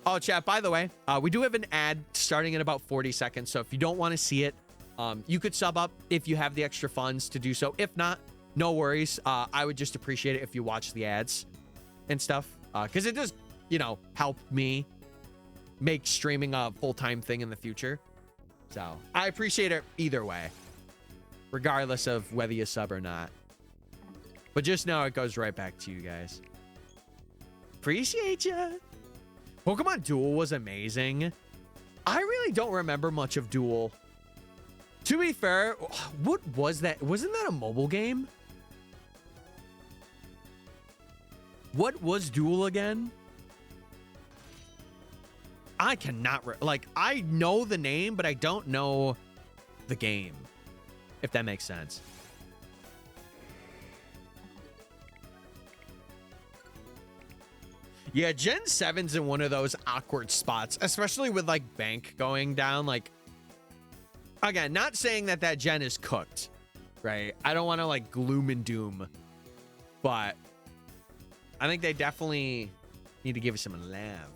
Oh, chat, by the way, we do have an ad starting in about 40 seconds. So if you don't want to see it, you could sub up if you have the extra funds to do so. If not, no worries. I would just appreciate it if you watch the ads and stuff. Because it does, you know, help me make streaming a full-time thing in the future. So I appreciate it either way, regardless of whether you sub or not. But just know it goes right back to you guys. Appreciate ya. Pokemon Duel was amazing. I really don't remember much of Duel. To be fair, what was that? Wasn't that a mobile game? What was Duel again? I cannot... like, I know the name, but I don't know the game. If that makes sense. Yeah, Gen 7's in one of those awkward spots, especially with, like, Bank going down. Like, again, not saying that that gen is cooked, right? I don't want to, like, gloom and doom. But I think they definitely need to give it some love.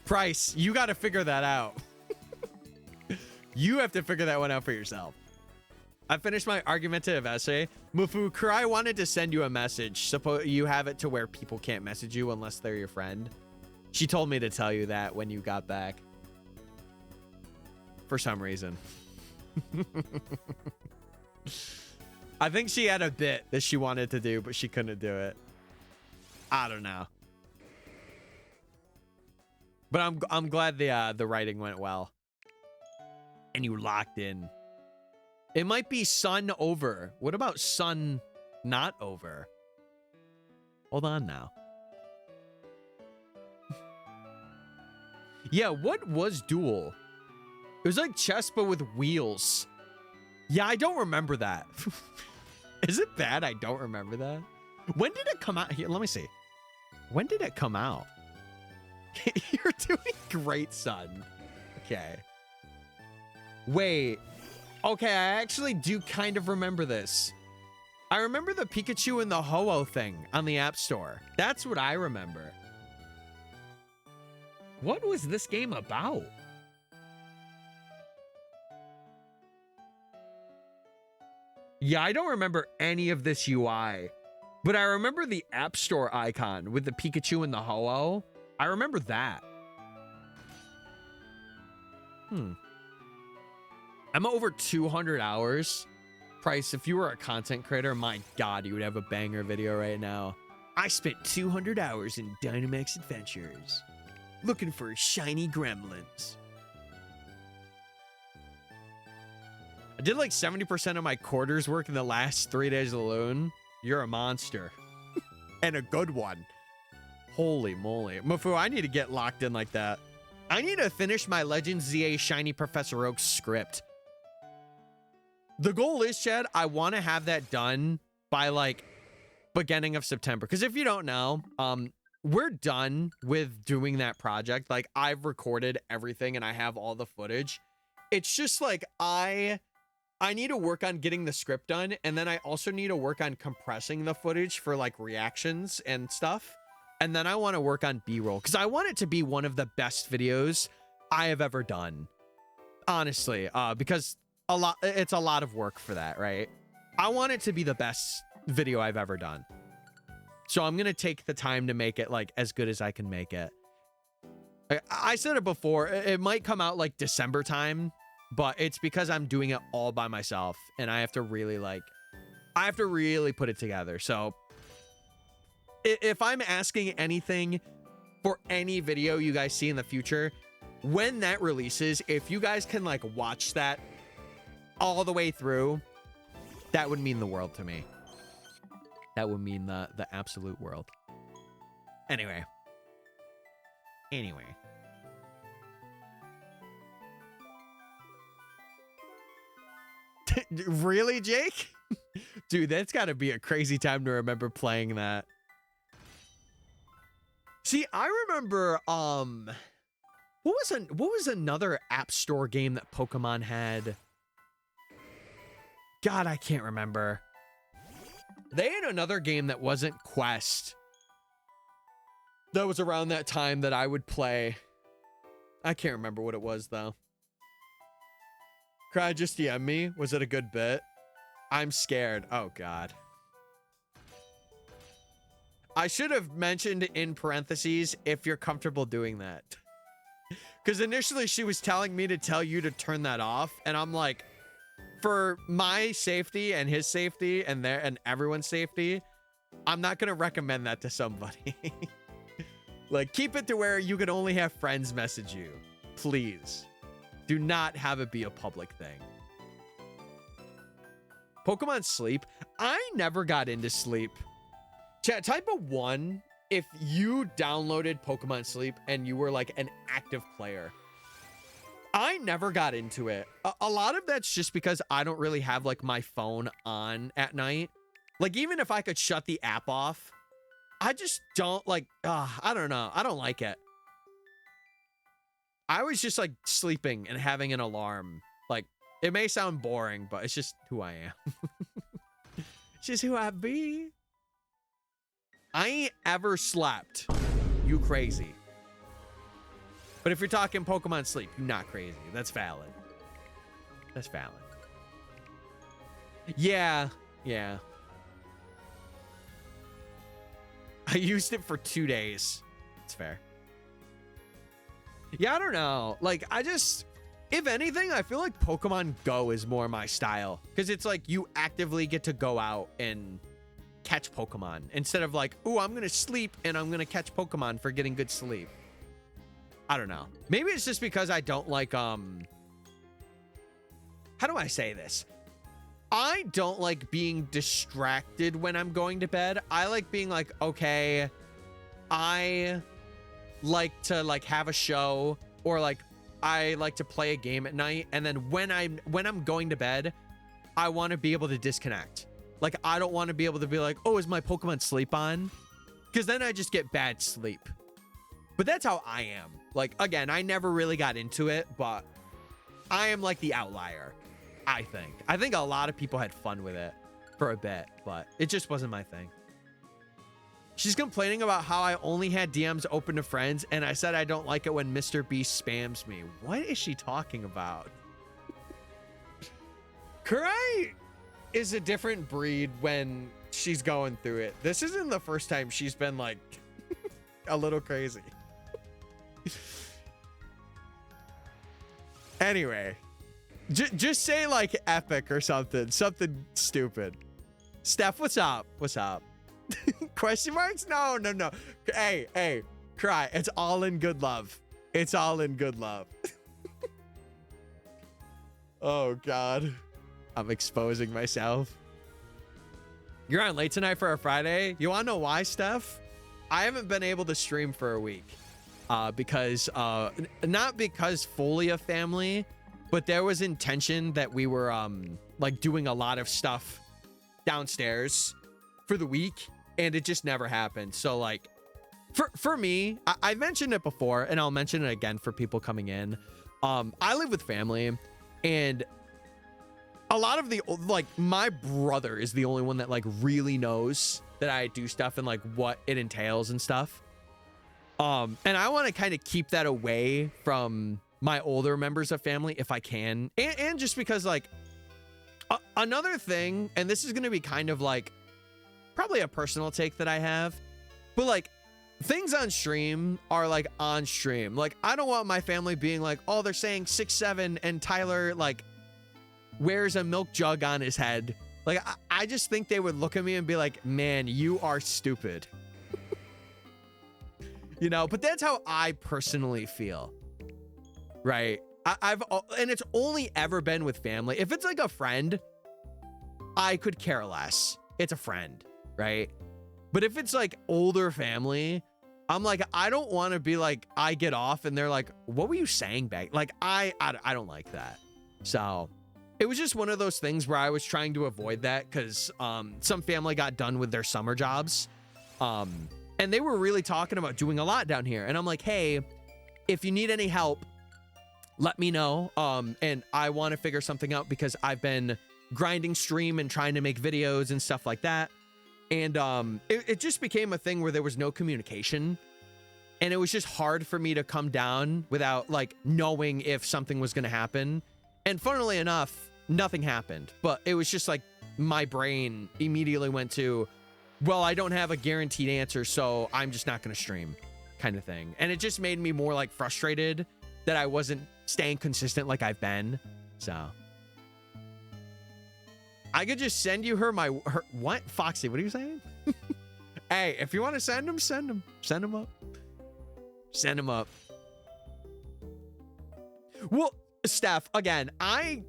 Price, you got to figure that out. You have to figure that one out for yourself. I finished my argumentative essay. Mufu, Kurai wanted to send you a message. Suppose you have it to where people can't message you unless they're your friend. She told me to tell you that when you got back. for some reason. I think she had a bit that she wanted to do, but she couldn't do it. I don't know. But I'm glad the writing went well. And you locked in. It might be sun over. What about sun not over? Hold on now. Yeah, what was Duel? It was like chess, but with wheels. Yeah, I don't remember that. Is it bad? I don't remember that. When did it come out? Here, let me see. When did it come out? You're doing great, son. Okay. Wait. Okay, I actually do kind of remember this. I remember the Pikachu and the Ho-Oh thing on the App Store. That's what I remember. What was this game about? Yeah, I don't remember any of this UI, but I remember the App Store icon with the Pikachu and the Ho-Oh. I remember that. I'm over 200 hours. Price, if you were a content creator, my God, you would have a banger video right now. I spent 200 hours in Dynamax Adventures, looking for shiny gremlins. I did like 70% of my quarters work in the last 3 days alone. You're a monster. And a good one. Holy moly. Mafu, I need to get locked in like that. I need to finish my Legends ZA Shiny Professor Oak script. The goal is, Chad, I want to have that done by like beginning of September. Because if you don't know, we're done with doing that project. Like, I've recorded everything and I have all the footage. It's just like I need to work on getting the script done, and then I also need to work on compressing the footage for like reactions and stuff. And then I want to work on B-roll because I want it to be one of the best videos I have ever done. Honestly, because it's a lot of work for that, right? I want it to be the best video I've ever done. So I'm going to take the time to make it like as good as I can make it. I said it before, it might come out like December time, but it's because I'm doing it all by myself and I have to really put it together. So if I'm asking anything for any video you guys see in the future, when that releases, if you guys can like watch that all the way through, that would mean the world to me. That would mean the absolute world. Anyway. Really, Jake? Dude, that's got to be a crazy time to remember playing that. See, I remember what was another App Store game that Pokemon had? God, I can't remember. They had another game that wasn't Quest. That was around that time that I would play. I can't remember what it was though. Cry, just DM me. Was it a good bit? I'm scared. Oh God. I should have mentioned in parentheses if you're comfortable doing that. Because initially she was telling me to tell you to turn that off. And I'm like, for my safety and his safety and everyone's safety, I'm not going to recommend that to somebody. Like, keep it to where you can only have friends message you. Please. Do not have it be a public thing. Pokemon Sleep. I never got into Sleep. Chat, type a 1 if you downloaded Pokemon Sleep and you were like an active player. I never got into it. A lot of that's just because I don't really have like my phone on at night. Like, even if I could shut the app off, I just don't like, I don't know. I don't like it. I was just like sleeping and having an alarm. Like, it may sound boring, but it's just who I am. It's just who I be. I ain't ever slept. You crazy. But if you're talking Pokemon Sleep, you're not crazy. That's valid. That's valid. Yeah. I used it for 2 days. It's fair. Yeah, I don't know. Like, If anything, I feel like Pokemon Go is more my style because it's like you actively get to go out and catch Pokemon instead of like, oh, I'm going to sleep and I'm going to catch Pokemon for getting good sleep. I don't know. Maybe it's just because I don't like, how do I say this? I don't like being distracted when I'm going to bed. I like being like, okay, I like to like have a show or like I like to play a game at night. And then when I'm going to bed, I want to be able to disconnect. Like, I don't want to be able to be like, oh, is my Pokemon sleep on? Because then I just get bad sleep. But that's how I am. Like, again, I never really got into it, but I am like the outlier, I think. I think a lot of people had fun with it for a bit, but it just wasn't my thing. She's complaining about how I only had DMs open to friends, and I said I don't like it when Mr. Beast spams me. What is she talking about? Kurai is a different breed when she's going through it. This isn't the first time she's been like a little crazy. Anyway, just say like epic or something stupid. Steph, what's up? What's up? Question marks? No. Hey, cry. It's all in good love. It's all in good love. Oh God. I'm exposing myself. You're on late tonight for a Friday. You want to know why, Steph? I haven't been able to stream for a week because not because fully a family, but there was intention that we were like doing a lot of stuff downstairs for the week, and it just never happened. So like for me, I mentioned it before, and I'll mention it again for people coming in. I live with family, and a lot of the, like, my brother is the only one that like really knows that I do stuff and like what it entails and stuff. And I want to kind of keep that away from my older members of family if I can. And just because like another thing, and this is going to be kind of like probably a personal take that I have, but like things on stream are like on stream. Like, I don't want my family being like, oh, they're saying 6'7" and Tyler like wears a milk jug on his head. Like, I just think they would look at me and be like, man, you are stupid. You know, but that's how I personally feel. Right. And it's only ever been with family. If it's like a friend, I could care less. It's a friend, right? But if it's like older family, I'm like, I don't want to be like, I get off and they're like, what were you saying back? Like, I don't like that. So it was just one of those things where I was trying to avoid that because some family got done with their summer jobs. And they were really talking about doing a lot down here. And I'm like, hey, if you need any help, let me know. And I want to figure something out because I've been grinding stream and trying to make videos and stuff like that. And it just became a thing where there was no communication. And it was just hard for me to come down without like knowing if something was going to happen. And funnily enough, nothing happened. But it was just like my brain immediately went to, well, I don't have a guaranteed answer, so I'm just not going to stream kind of thing. And it just made me more like frustrated that I wasn't staying consistent like I've been. So I could just send you her what? Foxy, what are you saying? Hey, if you want to send them, send them. Send them up. Send them up. Well, Steph, again, I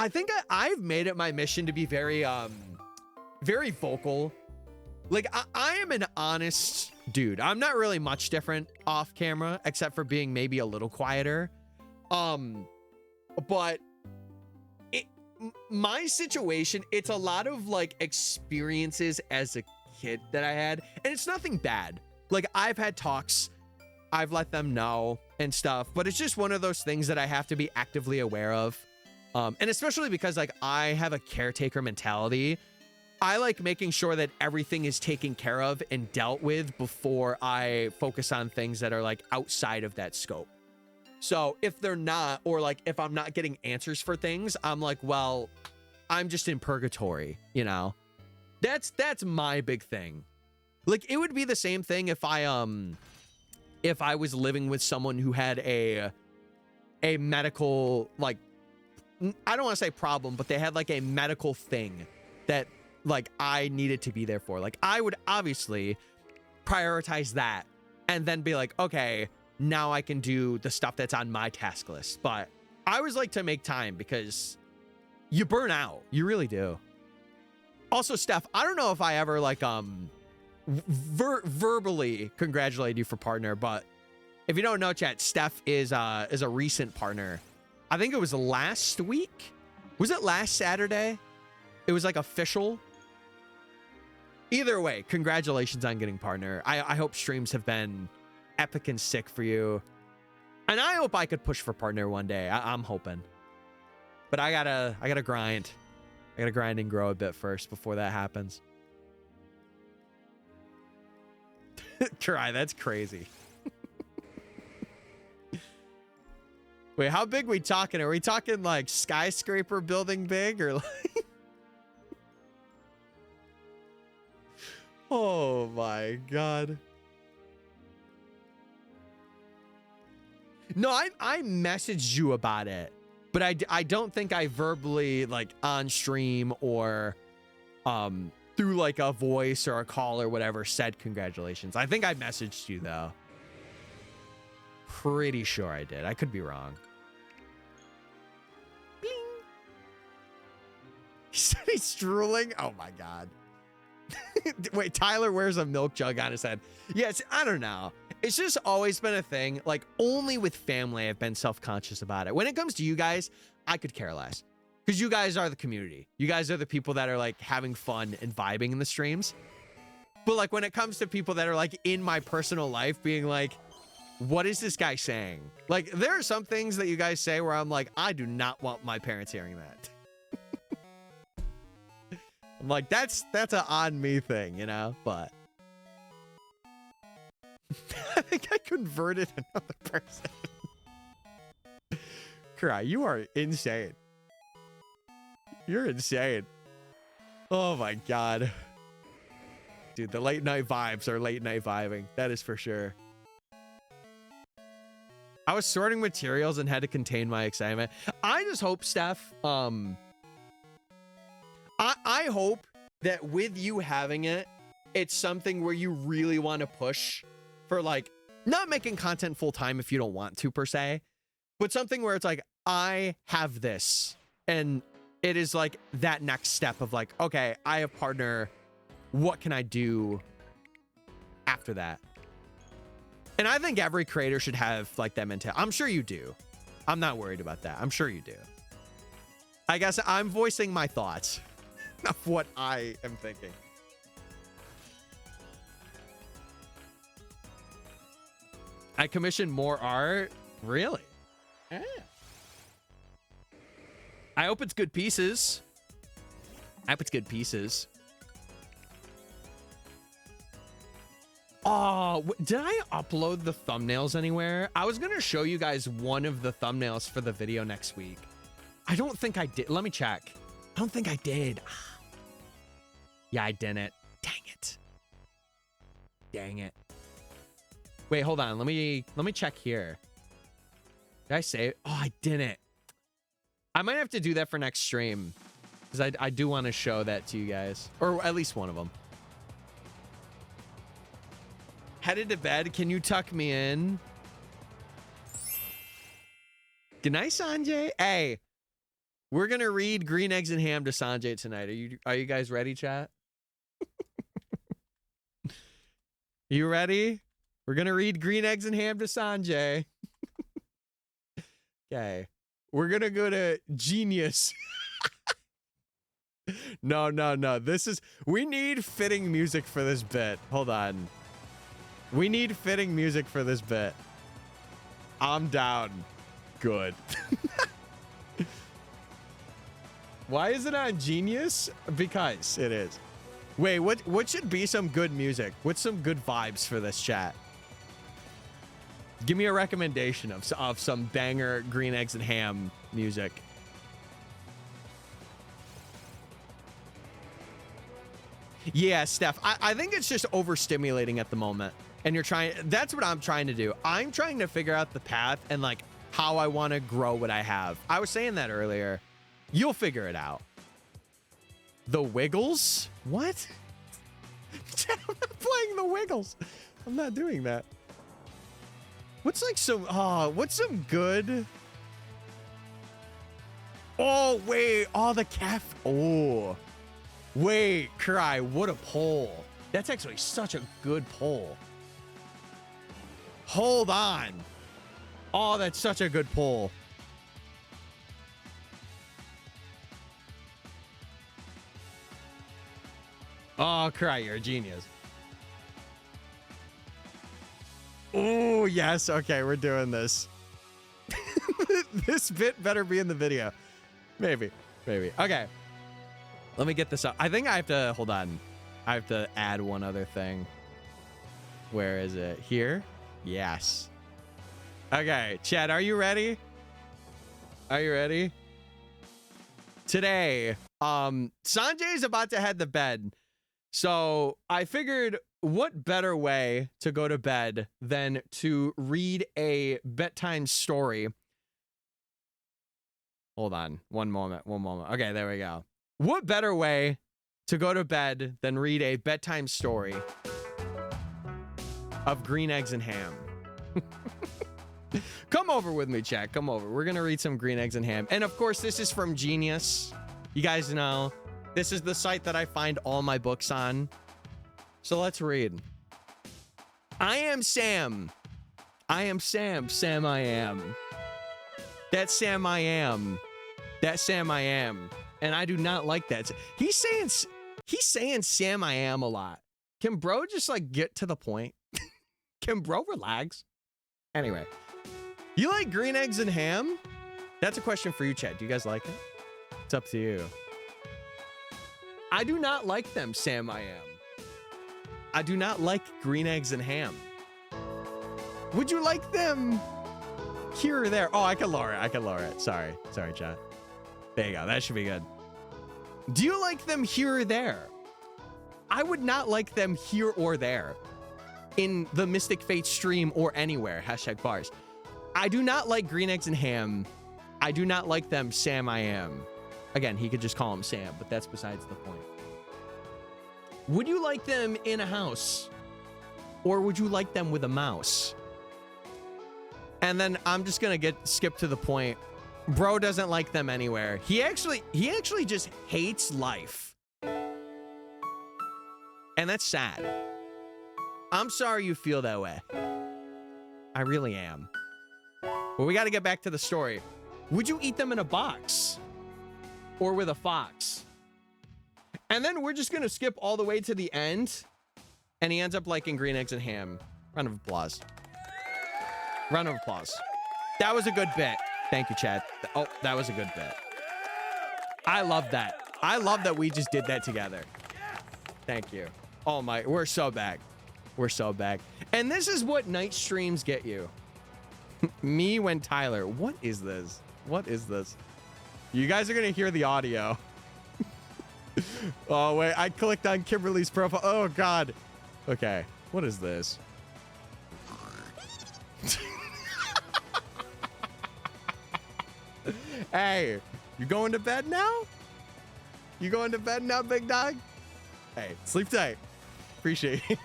think I've made it my mission to be very vocal. Like, I am an honest dude. I'm not really much different off camera, except for being maybe a little quieter. But my situation, it's a lot of like experiences as a kid that I had, and it's nothing bad. Like, I've had talks, I've let them know and stuff, but it's just one of those things that I have to be actively aware of. And especially because like I have a caretaker mentality. I like making sure that everything is taken care of and dealt with before I focus on things that are like outside of that scope. So if they're not, or like if I'm not getting answers for things, I'm like, well, I'm just in purgatory, you know? That's my big thing. Like, it would be the same thing if I was living with someone who had a a medical, like, I don't want to say problem, but they had like a medical thing that like I needed to be there for. Like I would obviously prioritize that and then be like, okay, now I can do the stuff that's on my task list. But I always like to make time because you burn out. You really do. Also, Steph, I don't know if I ever like verbally congratulate you for partner, but if you don't know, chat, Steph is a recent partner. I think it was last week. Was it last Saturday? It was like official. Either way, congratulations on getting partner. I hope streams have been epic and sick for you. And I hope I could push for partner one day. I'm hoping. But I gotta grind. I gotta grind and grow a bit first before that happens. Cry, that's crazy. Wait, how big we talking? Are we talking like skyscraper building big or like... Oh my God. No, I messaged you about it, but I don't think I verbally like on stream or through like a voice or a call or whatever said congratulations. I think I messaged you though. Pretty sure I did. I could be wrong. Bling. He said he's drooling. Oh my God. Wait, Tyler wears a milk jug on his head. Yes, I don't know. It's just always been a thing. Like only with family, I've been self-conscious about it. When it comes to you guys, I could care less. Because you guys are the community. You guys are the people that are like having fun and vibing in the streams. But like when it comes to people that are like in my personal life being like, what is this guy saying? Like there are some things that you guys say where I'm like, I do not want my parents hearing that. I'm like, that's an on me thing, you know? But I think I converted another person. Cry, you are insane. You're insane. Oh my God. Dude, the late night vibes are late night vibing. That is for sure. I was sorting materials and had to contain my excitement. I just hope, Steph, I hope that with you having it, it's something where you really want to push for like, not making content full time if you don't want to per se, but something where it's like, I have this and it is like that next step of like, okay, I have partner. What can I do after that? And I think every creator should have like that mentality. I'm sure you do. I'm not worried about that. I'm sure you do. I guess I'm voicing my thoughts of what I am thinking. I commissioned more art. Really? Yeah. I hope it's good pieces. I hope it's good pieces. Oh, did I upload the thumbnails anywhere? I was going to show you guys one of the thumbnails for the video next week. I don't think I did. Let me check. I don't think I did. Yeah, I didn't. Dang it. Dang it. Wait, hold on. Let me check here. Did I say it? Oh, I didn't. I might have to do that for next stream because I do want to show that to you guys, or at least one of them. Headed to bed. Can you tuck me in? Good night, Sanjay. Hey, we're gonna read Green Eggs and Ham to Sanjay tonight. Are you guys ready, chat? You ready? We're gonna read Green Eggs and Ham to Sanjay. Okay. We're gonna go to Genius. No. We need fitting music for this bit. Hold on. We need fitting music for this bit. I'm down. Good. Why is it on Genius? Because it is. Wait, what should be some good music? What's some good vibes for this chat? Give me a recommendation of some banger Green Eggs and Ham music. Yeah, Steph, I think it's just overstimulating at the moment. And you're trying, that's what I'm trying to do. I'm trying to figure out the path and like how I want to grow what I have. I was saying that earlier. You'll figure it out. The Wiggles? What? I'm not playing the Wiggles. I'm not doing that. What's like some, what's some good? Oh, wait. Oh, the calf. Oh, wait. Cry. What a poll. That's actually such a good poll. Hold on. Oh, that's such a good poll. Oh, Cry. You're a genius. Oh, yes. Okay, we're doing this. This bit better be in the video. Maybe. Okay. Let me get this up. I think I have to, hold on. I have to add one other thing. Where is it? Here? Yes. Okay, Chad, are you ready? Are you ready? Today, Sanjay's about to head to bed. So I figured what better way to go to bed than to read a bedtime story. Hold on. One moment. Okay, there we go. What better way to go to bed than read a bedtime story of green eggs and ham? Come over with me, chat. Come over. We're going to read some green eggs and ham. And of course, this is from Genius. You guys know, this is the site that I find all my books on. So let's read. I am Sam. I am Sam. Sam I am. That's Sam I am. That Sam I am. And I do not like that. He's saying Sam I am a lot. Can bro just like get to the point? Can bro relax? Anyway, you like green eggs and ham? That's a question for you, Chad. Do you guys like it? It's up to you. I do not like them, Sam I am. I do not like green eggs and ham. Would you like them here or there? Oh, I can lower it. Sorry, chat. There you go. That should be good. Do you like them here or there? I would not like them here or there in the MysticFates stream or anywhere. #bars. I do not like green eggs and ham. I do not like them, Sam I am. Again, he could just call him Sam, but that's besides the point. Would you like them in a house? Or would you like them with a mouse? And then I'm just gonna skip to the point. Bro doesn't like them anywhere. He actually just hates life. And that's sad. I'm sorry you feel that way. I really am. Well, we got to get back to the story. Would you eat them in a box? Or with a fox? And then we're just going to skip all the way to the end. And he ends up liking green eggs and ham. Round of applause. Round of applause. That was a good bit. Thank you, Chad. Oh, that was a good bit. I love that. I love that we just did that together. Thank you. Oh my, we're so back. We're so back. And this is what night streams get you. Me when Tyler. What is this? What is this? You guys are going to hear the audio. Oh, wait. I clicked on Kimberly's profile. Oh, God. Okay. What is this? Hey, you going to bed now? You going to bed now, big dog? Hey, sleep tight. Appreciate you.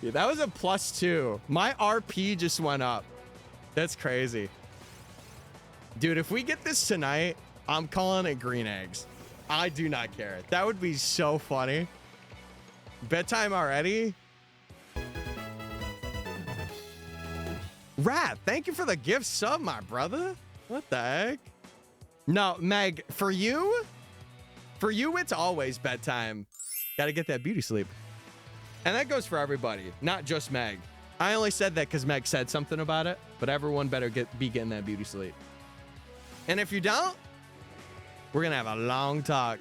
Yeah, that was a +2. My RP just went up. That's crazy. Dude, if we get this tonight, I'm calling it green eggs. I do not care. That would be so funny. Bedtime already? Rat, thank you for the gift sub, my brother. What the heck? No, Meg, for you, it's always bedtime. Gotta get that beauty sleep. And that goes for everybody, not just Meg. I only said that because Meg said something about it, but everyone better be getting that beauty sleep. And if you don't, we're gonna have a long talk.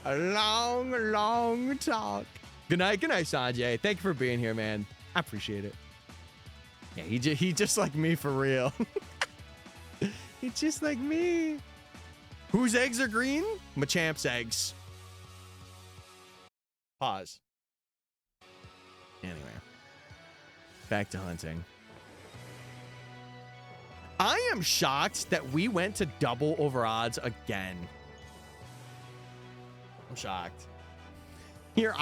A long talk. Good night, Sanjay. Thank you for being here, man. I appreciate it. Yeah, he just like me for real. He's just like me. Whose eggs are green? Machamp's eggs. Pause. Anyway, back to hunting. I am shocked that we went to double over odds again. I'm shocked. Here,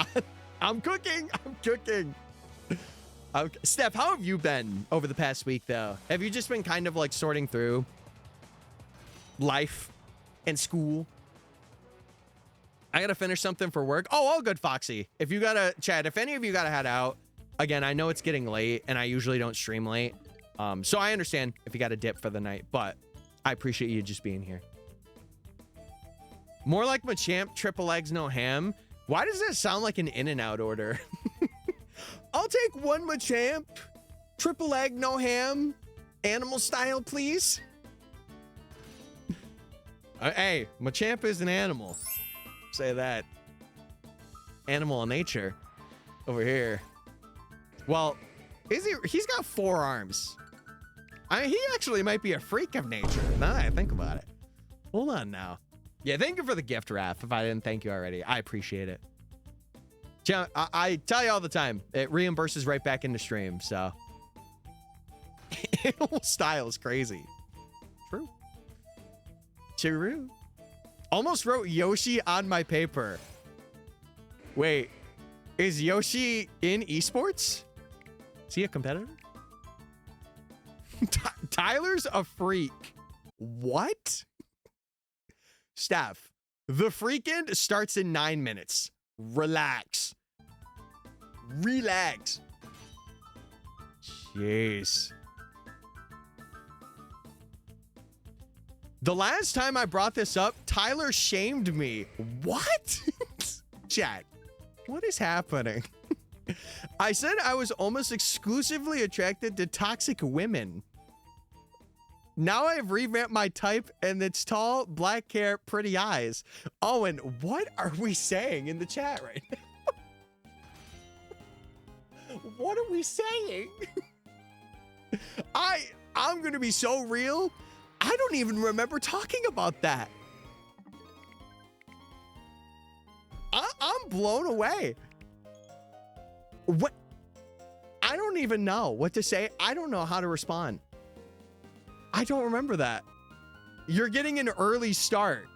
I'm cooking. I'm cooking. Okay. Steph, how have you been over the past week, though? Have you just been kind of like sorting through life and school? I got to finish something for work. Oh, all good, Foxy. If you got to chat, if any of you got to head out, again, I know it's getting late and I usually don't stream late. So I understand if you got to dip for the night, but I appreciate you just being here. More like Machamp, triple eggs, no ham. Why does that sound like an In-N-Out order? I'll take one Machamp, triple egg, no ham, animal style, please. Hey, Machamp is an animal. Say that. Animal in nature over here. Well, is he? He's got 4 arms. He actually might be a freak of nature. Now that I think about it. Hold on now. Yeah, thank you for the gift, Raph. If I didn't thank you already, I appreciate it. I tell you all the time, it reimburses right back into stream, so. Animal style is crazy. True. True. Almost wrote Yoshi on my paper. Wait, is Yoshi in esports? Is he a competitor? Tyler's a freak. What? Steph, the freakin' starts in 9 minutes. Relax. Relax. Jeez. The last time I brought this up, Tyler shamed me. What? Chat, what is happening? I said I was almost exclusively attracted to toxic women. Now I've revamped my type and it's tall, black hair, pretty eyes. Owen, what are we saying in the chat right now? What are we saying? I'm gonna be so real. I don't even remember talking about that. I'm blown away. What? I don't even know what to say. I don't know how to respond. I don't remember that. You're getting an early start.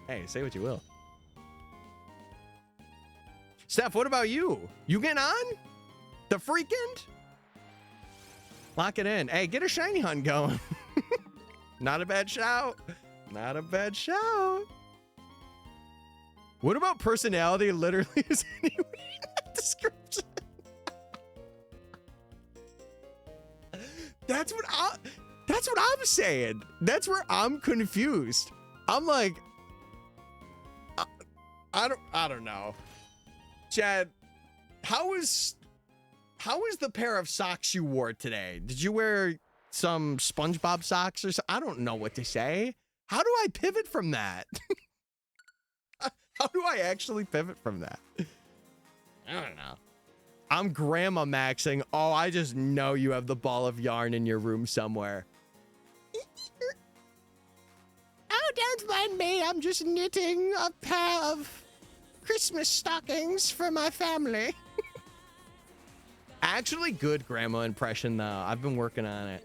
Hey, say what you will. Steph, what about you? You getting on? The freakend? Lock it in. Hey, get a shiny hunt going. Not a bad shout. Not a bad shout. What about personality literally is anywhere in that description? That's what I'm saying. That's where I'm confused. I'm like, I don't know. Chad, how is the pair of socks you wore today? Did you wear some SpongeBob socks or something? I don't know what to say. How do I pivot from that? How do I actually pivot from that? I don't know. I'm grandma maxing. Oh, I just know you have the ball of yarn in your room somewhere. Oh, don't mind me. I'm just knitting a pair of Christmas stockings for my family. Actually, good grandma impression, though. I've been working on it.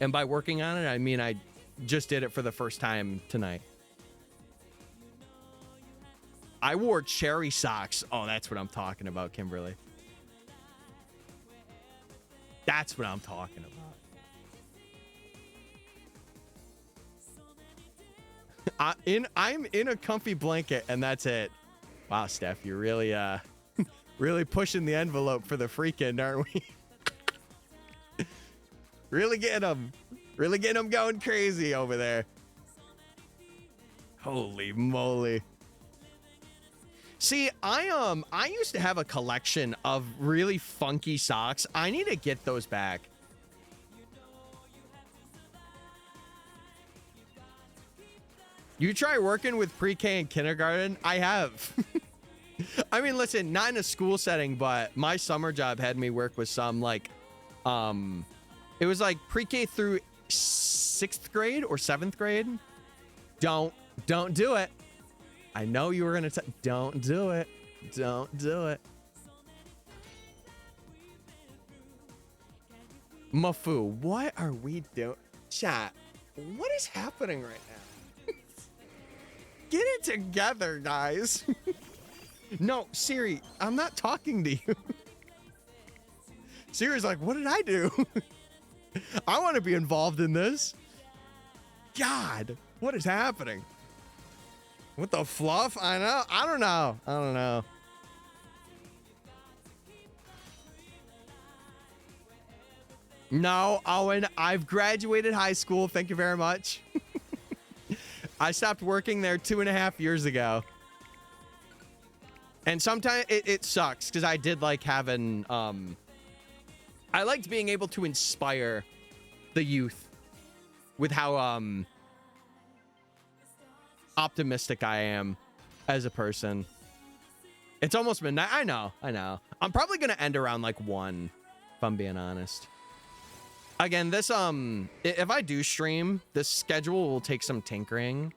And by working on it, I mean I just did it for the first time tonight. I wore cherry socks. Oh, that's what I'm talking about, Kimberly. That's what I'm talking about. I'm in a comfy blanket, and that's it. Wow, Steph, you're really really pushing the envelope for the freaking, aren't we? Really getting them going crazy over there. Holy moly. See, I used to have a collection of really funky socks. I need to get those back. You try working with pre-K and kindergarten? I have. I mean, listen, not in a school setting, but my summer job had me work with some like, it was like pre-K through 6th grade or 7th grade. Don't do it. I know you were going to don't do it. Don't do it. Mafu, what are we doing? Chat, what is happening right now? Get it together, guys. No, Siri, I'm not talking to you. Siri's like, what did I do? I want to be involved in this. God, what is happening? What the fluff? I know. I don't know. I don't know. No, Owen, I've graduated high school. Thank you very much. I stopped working there 2.5 years ago. And sometimes it sucks because I did like having, I liked being able to inspire the youth with how, optimistic I am as a person. It's almost midnight. I know. I'm probably going to end around like 1, if I'm being honest. Again, this, if I do stream, this schedule will take some tinkering,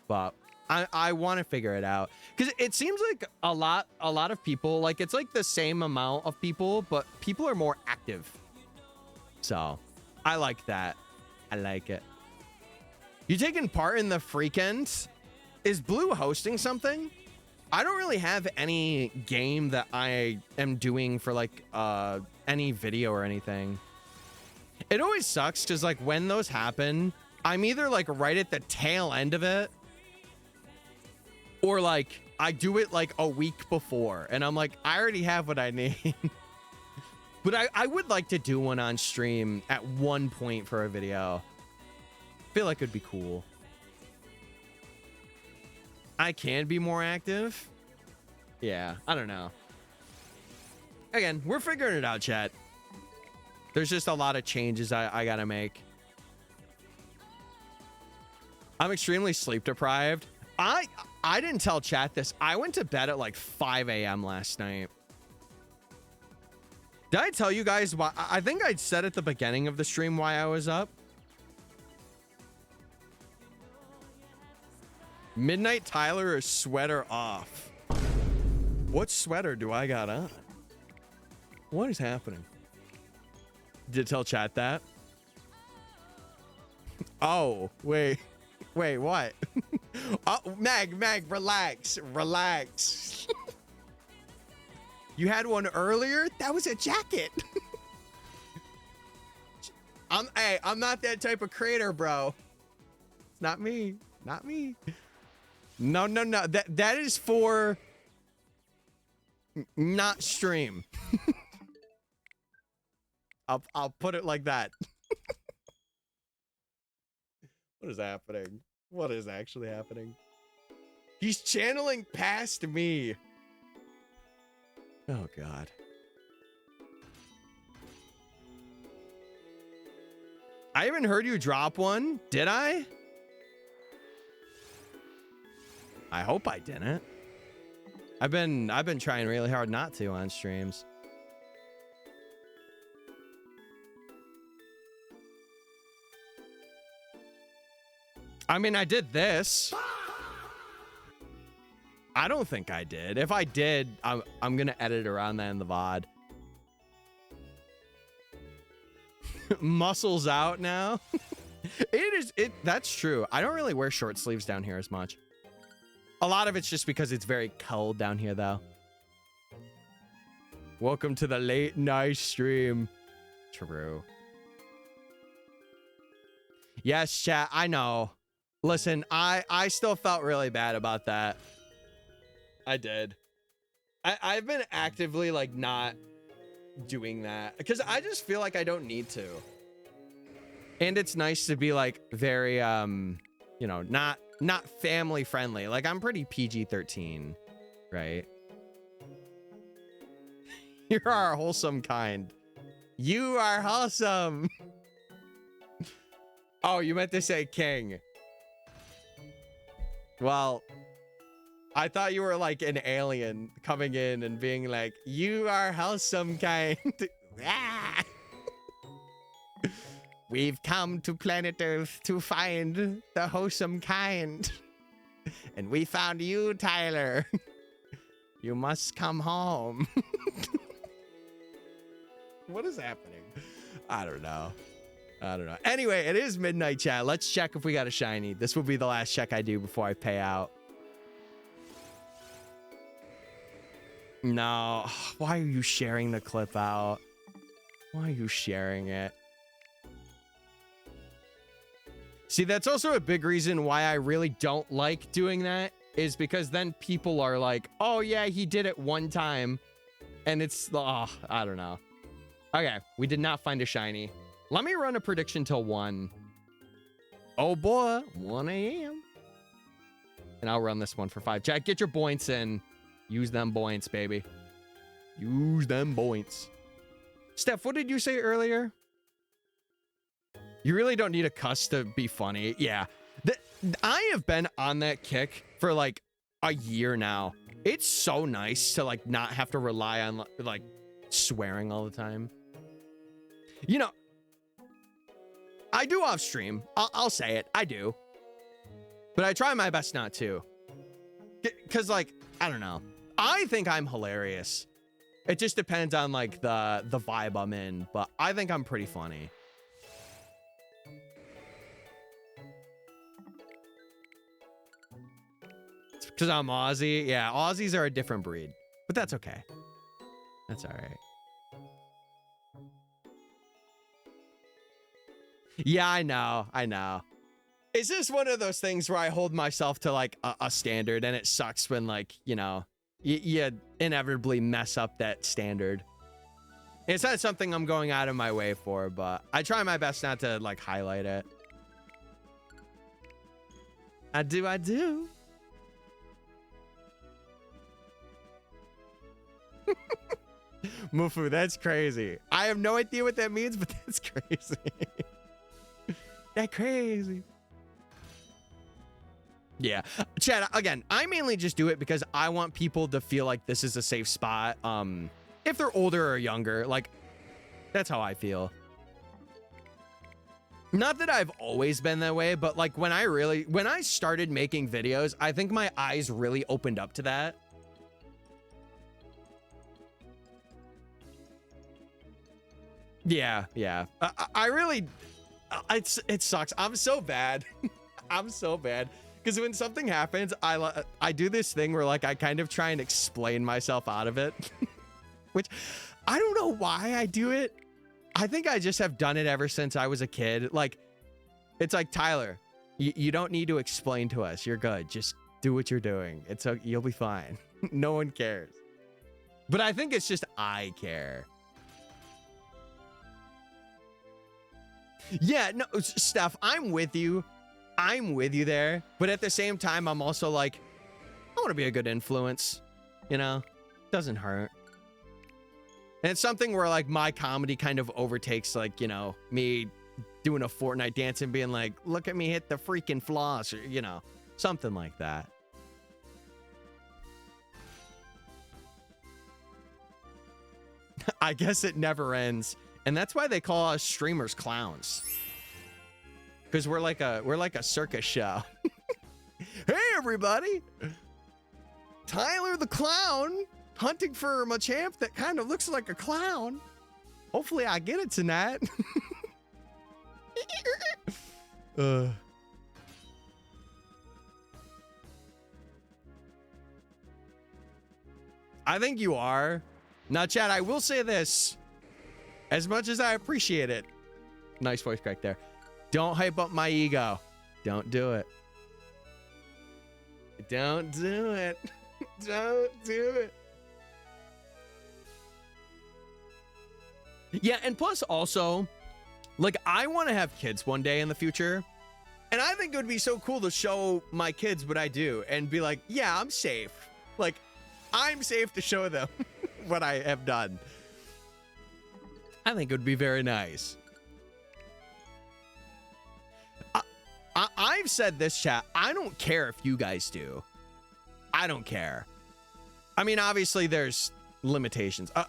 but I want to figure it out because it seems like a lot of people, like it's like the same amount of people, but people are more active. So I like that. I like it. You taking part in the Freakend? Is Blue hosting something? I don't really have any game that I am doing for like any video or anything. It always sucks because like when those happen, I'm either like right at the tail end of it or like I do it like a week before and I'm like, I already have what I need. But I would like to do one on stream at one point for a video. I feel like it'd be cool. I can be more active. Yeah, I don't know. Again, we're figuring it out, chat. There's just a lot of changes I gotta make. I'm extremely sleep deprived. I didn't tell chat this. I went to bed at like 5 a.m. last night. Did I tell you guys why? I think I said at the beginning of the stream why I was up. Midnight Tyler is sweater off. What sweater do I got on? What is happening? Did it tell chat that? Oh, wait, what? Oh, Mag, relax. You had one earlier? That was a jacket. I'm not that type of creator, bro. It's not me. No. That is for not stream. I'll put it like that. What is happening? What is actually happening? He's channeling past me. Oh God. I haven't heard you drop one, did I? I hope I didn't. I've been trying really hard not to on streams. I mean, I did this. I don't think I did. If I did, I'm gonna edit around that in the VOD. Muscles out now. That's true. I don't really wear short sleeves down here as much. A lot of it's just because it's very cold down here, though. Welcome to the late night stream. True. Yes, chat, I know. Listen, I still felt really bad about that. I did. I've been actively, like, not doing that. Because I just feel like I don't need to. And it's nice to be, like, very, you know, not family friendly. Like, I'm pretty PG-13, right? You are wholesome kind. You are wholesome. Oh, you meant to say king. Well, I thought you were like an alien coming in and being like, you are wholesome kind. We've come to planet Earth to find the wholesome kind. And we found you, Tyler. You must come home. What is happening? I don't know. Anyway, it is midnight, chat. Let's check if we got a shiny. This will be the last check I do before I pay out. No. Why are you sharing the clip out? Why are you sharing it? See, that's also a big reason why I really don't like doing that, is because then people are like, oh yeah, he did it one time. And it's, oh, I don't know. Okay, we did not find a shiny. Let me run a prediction till 1. Oh boy, 1 a.m. And I'll run this one for 5. Jack, get your points in. Use them points, baby. Use them points. Steph, what did you say earlier? You really don't need a cuss to be funny. Yeah. I have been on that kick for like a year now. It's so nice to like not have to rely on like swearing all the time. You know, I do off stream. I'll say it. I do. But I try my best not to. Because like, I don't know. I think I'm hilarious. It just depends on like the vibe I'm in. But I think I'm pretty funny. Because I'm Aussie. Yeah, Aussies are a different breed. But that's okay. That's all right. Yeah, I know. It's just one of those things where I hold myself to like a standard, and it sucks when like, you know, you inevitably mess up that standard. It's not something I'm going out of my way for, but I try my best not to like highlight it. I do. Mufu, that's crazy. I have no idea what that means, but that's crazy. That's crazy. Yeah. Chad, again, I mainly just do it because I want people to feel like this is a safe spot. If they're older or younger, like, that's how I feel. Not that I've always been that way, but like when I started making videos, I think my eyes really opened up to that. Yeah. I really, it sucks. I'm so bad. I'm so bad. Because when something happens, I do this thing where like I kind of try and explain myself out of it. Which I don't know why I do it. I think I just have done it ever since I was a kid. Like, it's like, Tyler, you don't need to explain to us. You're good. Just do what you're doing. You'll be fine. No one cares. But I think it's just I care. Yeah, no, Steph, I'm with you. I'm with you there. But at the same time, I'm also like, I want to be a good influence. You know? Doesn't hurt. And it's something where like my comedy kind of overtakes like, you know, me doing a Fortnite dance and being like, look at me hit the freaking floss, or, you know, something like that. I guess it never ends. And that's why they call us streamers clowns. Because we're like a circus show. Hey everybody! Tyler the Clown hunting for a Machamp that kind of looks like a clown. Hopefully I get it tonight. I think you are. Now, Chad, I will say this. As much as I appreciate it. Nice voice crack there. Don't hype up my ego. Don't do it. Don't do it. Don't do it. Yeah, and plus also, like, I want to have kids one day in the future. And I think it would be so cool to show my kids what I do and be like, yeah, I'm safe. Like, I'm safe to show them what I have done. I think it would be very nice. I've said this, chat. I don't care if you guys do. I don't care. I mean, obviously, there's limitations. Okay,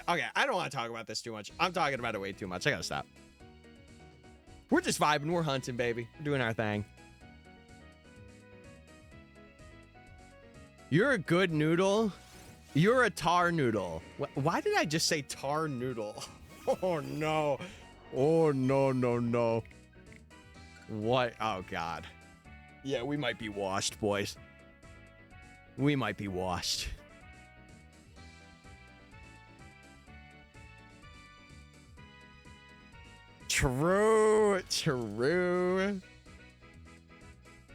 I don't want to talk about this too much. I'm talking about it way too much. I gotta stop. We're just vibing. We're hunting, baby. We're doing our thing. You're a good noodle. You're a tar noodle. Why did I just say tar noodle? Oh no. Oh no, no, no. What? Oh God. Yeah, we might be washed, boys. We might be washed. True. True.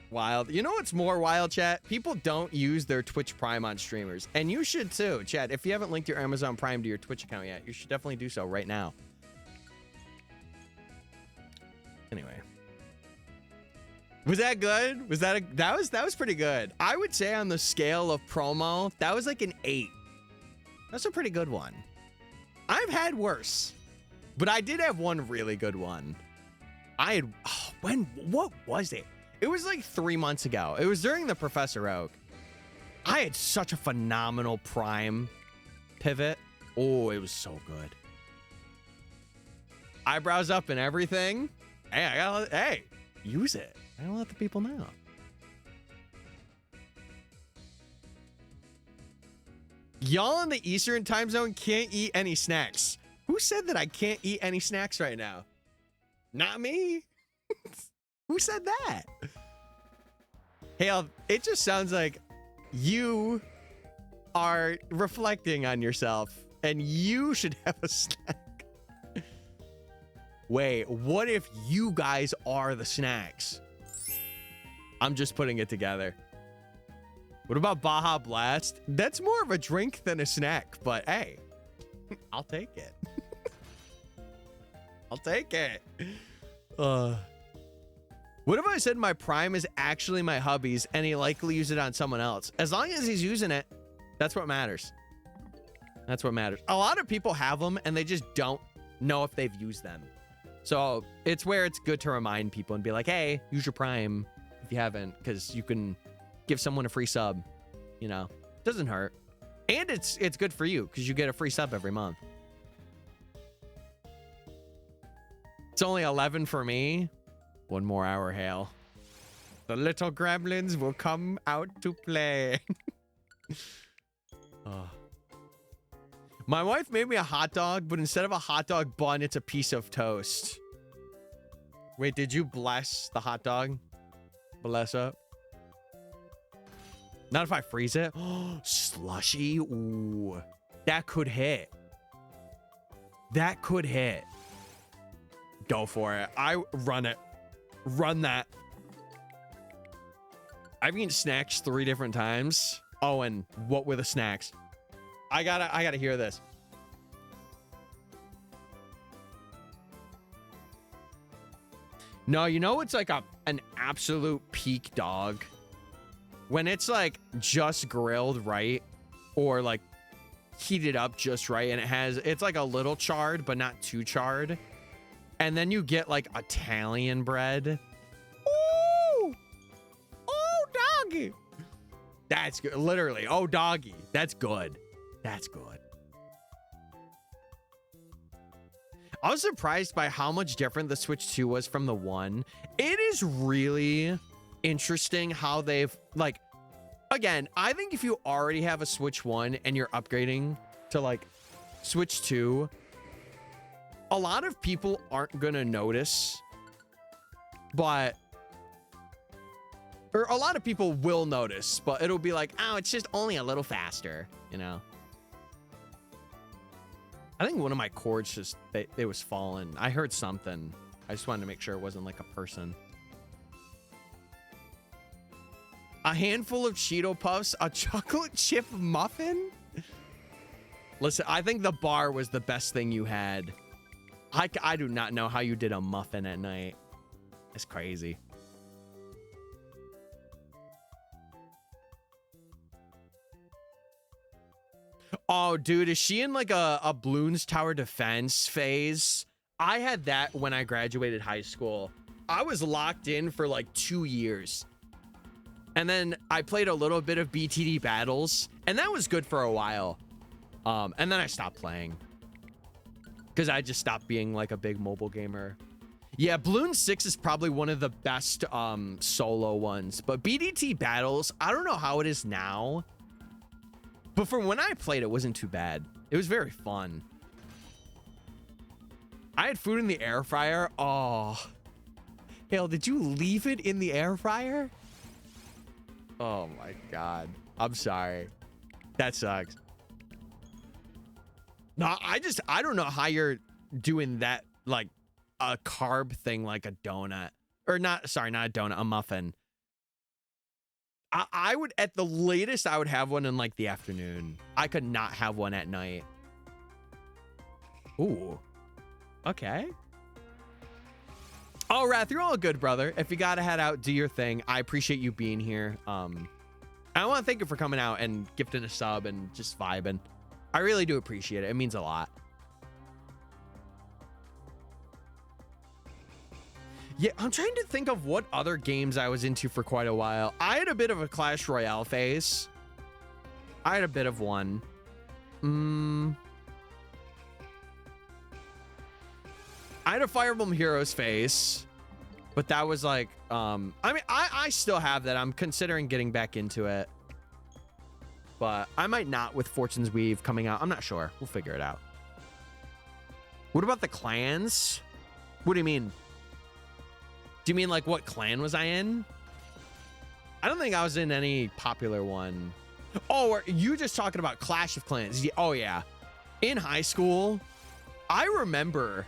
Wild. You know what's more wild, chat? People don't use their Twitch Prime on streamers. And you should too, chat. If you haven't linked your Amazon Prime to your Twitch account yet, you should definitely do so right now. Anyway. Was that good? Was that that was pretty good. I would say on the scale of promo, that was like an 8. That's a pretty good one. I've had worse, but I did have one really good one. I had, what was it? It was like 3 months ago. It was during the Professor Oak. I had such a phenomenal Prime pivot. Oh, it was so good. Eyebrows up and everything. Hey, use it. I gotta let the people know. Y'all in the Eastern time zone can't eat any snacks. Who said that I can't eat any snacks right now? Not me. Who said that? Hale, it just sounds like you are reflecting on yourself and you should have a snack. Wait, what if you guys are the snacks? I'm just putting it together. What about Baja Blast? That's more of a drink than a snack, but hey, I'll take it. I'll take it. What if I said my Prime is actually my hubby's and he likely used it on someone else? As long as he's using it, that's what matters. That's what matters. A lot of people have them and they just don't know if they've used them. So it's where it's good to remind people and be like, hey, use your Prime if you haven't, because you can give someone a free sub, you know, doesn't hurt. And it's good for you because you get a free sub every month. It's only 11 for me. One more hour, Hale. The little gremlins will come out to play. Oh. My wife made me a hot dog, but instead of a hot dog bun, it's a piece of toast. Wait, did you bless the hot dog? Bless up. Not if I freeze it. Oh, slushy. Ooh, that could hit. That could hit. Go for it. I run it. Run that. I've eaten snacks 3 different times. Oh, and what were the snacks? I gotta hear this. No, you know it's like an absolute peak dog? When it's like just grilled right, or like heated up just right, and it's like a little charred, but not too charred. And then you get like Italian bread. Ooh! Oh, doggy! That's good. Literally, oh, doggy. That's good. That's good. I was surprised by how much different the Switch 2 was from the 1. It is really interesting how they've, like, again, I think if you already have a Switch 1 and you're upgrading to, like, Switch 2, a lot of people aren't going to notice, but, or a lot of people will notice, but it'll be like, oh, it's just only a little faster, you know? I think one of my cords just, it was falling. I heard something. I just wanted to make sure it wasn't like a person. A handful of Cheeto Puffs, a chocolate chip muffin? Listen, I think the bar was the best thing you had. I do not know how you did a muffin at night. It's crazy. Oh, dude, is she in like a Bloons Tower Defense phase? I had that when I graduated high school. I was locked in for like 2 years. And then I played a little bit of BTD Battles, and that was good for a while. And then I stopped playing because I just stopped being like a big mobile gamer. Yeah, Bloons 6 is probably one of the best solo ones, but BDT Battles, I don't know how it is now. But from when I played, it wasn't too bad. It was very fun. I had food in the air fryer. Oh. Hale, did you leave it in the air fryer? Oh my God. I'm sorry. That sucks. No, I don't know how you're doing that, like a carb thing, like a donut. Or not, sorry, not a donut, a muffin. I would, at the latest, I would have one in like the afternoon. I could not have one at night. Ooh. Okay. Oh, Wrath, you're all good, brother. If you gotta head out, do your thing. I appreciate you being here. I want to thank you for coming out and gifting a sub and just vibing. I really do appreciate it. It means a lot. Yeah, I'm trying to think of what other games I was into for quite a while. I had a bit of a Clash Royale phase. I had a bit of one. I had a Fire Emblem Heroes phase, but that was like, I mean, I still have that. I'm considering getting back into it, but I might not with Fortune's Weave coming out. I'm not sure. We'll figure it out. What about the clans? What do you mean? Do you mean like what clan was I in? I don't think I was in any popular one. Oh, are you just talking about Clash of Clans? Oh yeah. In high school, I remember,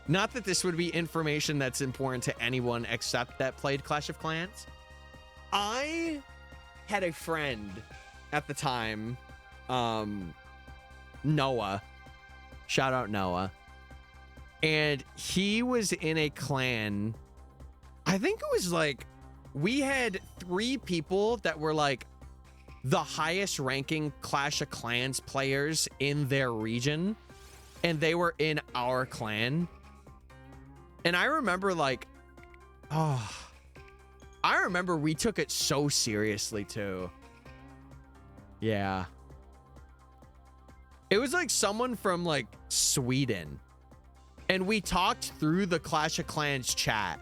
not that this would be information that's important to anyone except that played Clash of Clans. I had a friend at the time, Noah. Shout out Noah. And he was in a clan. I think it was like, we had 3 people that were like the highest ranking Clash of Clans players in their region. And they were in our clan. And I remember like, I remember we took it so seriously too. Yeah. It was like someone from like Sweden. And we talked through the Clash of Clans chat.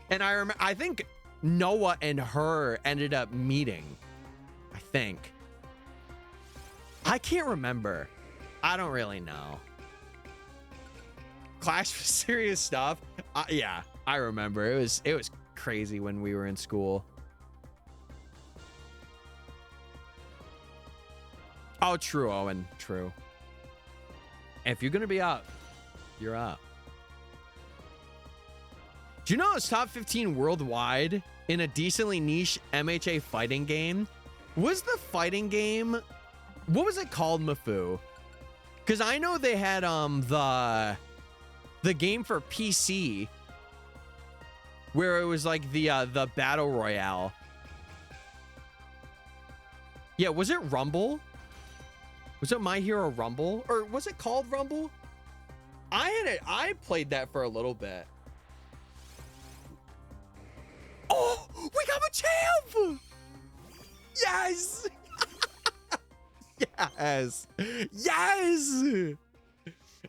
And I think Noah and her ended up meeting. I think. I can't remember. I don't really know. Clash was serious stuff. Yeah, I remember. It was crazy when we were in school. Oh, true, Owen. True. If you're gonna be up, you're up. Do you know it's top 15 worldwide in a decently niche MHA fighting game? Was the fighting game, what was it called, Mafu? Because I know they had the game for PC where it was like the battle royale. Yeah, was it Rumble? Was it My Hero Rumble? Or was it called Rumble? I played that for a little bit. Oh, we got a champ! Yes! Yes! Yes!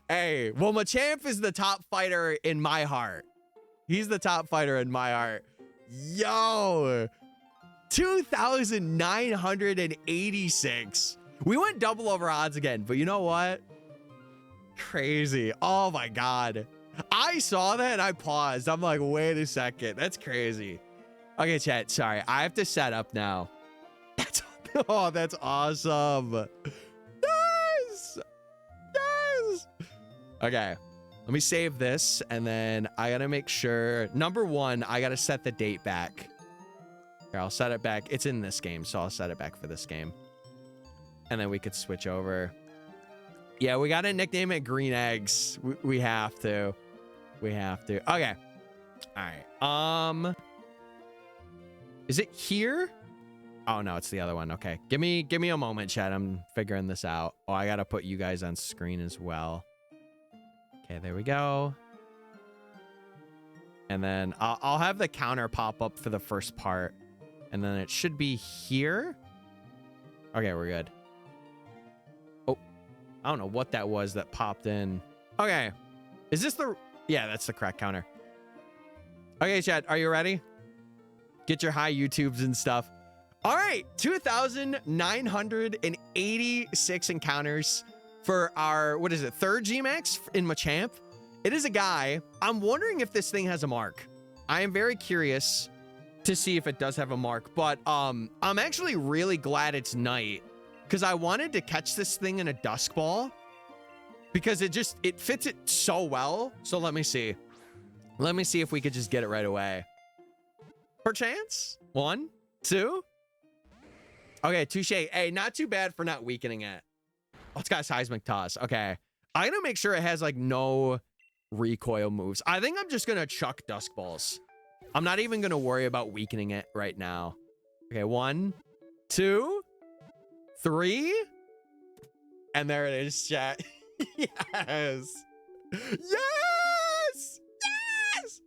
Hey, well, Machamp is the top fighter in my heart. He's the top fighter in my heart. Yo! 2,986. We went double over odds again, but you know what? Crazy. Oh my God. I saw that and I paused. I'm like, wait a second. That's crazy. Okay, chat. Sorry. I have to set up now. Oh, that's awesome. Yes! Yes! Okay. Let me save this, and then I gotta make sure. Number 1, I gotta set the date back. Here, I'll set it back. It's in this game, so I'll set it back for this game. And then we could switch over. Yeah, we gotta nickname it Green Eggs. We have to. We have to. Okay. All right. Is it here? Oh no, it's the other one. Okay. Give me a moment, chat. I'm figuring this out. Oh, I gotta put you guys on screen as well. Okay, there we go. And then I'll have the counter pop up for the first part. And then it should be here. Okay, we're good. Oh, I don't know what that was that popped in. Okay. Is this the... Yeah, that's the correct counter. Okay, chat, are you ready? Get your high YouTubes and stuff. All right, 2,986 encounters, for our, what is it, 3rd Gmax in Machamp. It is a guy. I'm wondering if this thing has a mark. I am very curious to see if it does have a mark, but I'm actually really glad it's night because I wanted to catch this thing in a dusk ball because it fits it so well. So let me see. Let me see if we could just get it right away. Perchance? 1, 2. Okay, touche. Hey, not too bad for not weakening it. Oh, it's got seismic toss. Okay. I'm gonna make sure it has like no recoil moves. I think I'm just gonna chuck dusk balls. I'm not even gonna worry about weakening it right now. Okay, 1, 2, 3. And there it is, chat. Yes. Yes! Yes!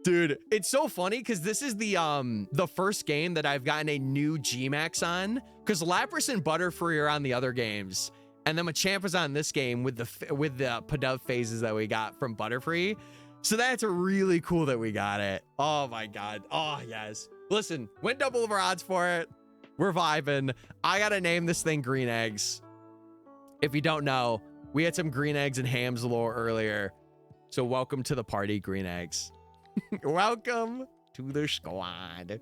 Dude, it's so funny because this is the first game that I've gotten a new Gmax on, because Lapras and Butterfree are on the other games, and then Machamp is on this game with the Pidove phases that we got from Butterfree. So that's really cool that we got it. Oh my god. Oh yes. Listen, went double over odds for it. We're vibing. I gotta name this thing Green Eggs. If you don't know, we had some Green Eggs and Hams lore earlier. So welcome to the party, Green Eggs. Welcome to the squad.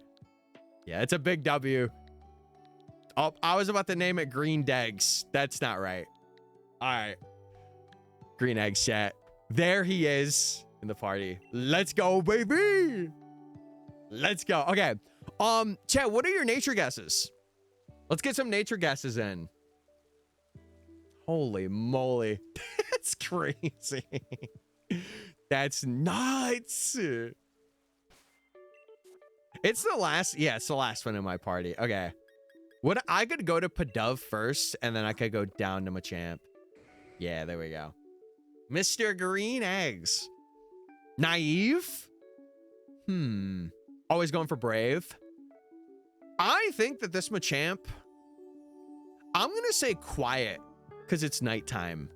Yeah, it's a big W. Oh, I was about to name it Green Degs. That's not right. All right. Green Eggs chat. There he is in the party. Let's go, baby. Let's go. Okay. Chat, what are your nature guesses? Let's get some nature guesses in. Holy moly. That's crazy. That's nuts. It's the last, yeah, it's the last one in my party. Okay. What, I could go to Pidove first, and then I could go down to Machamp. Yeah, there we go. Mr. Green Eggs. Naive? Always going for Brave. I think that this Machamp, I'm going to say quiet, because it's nighttime.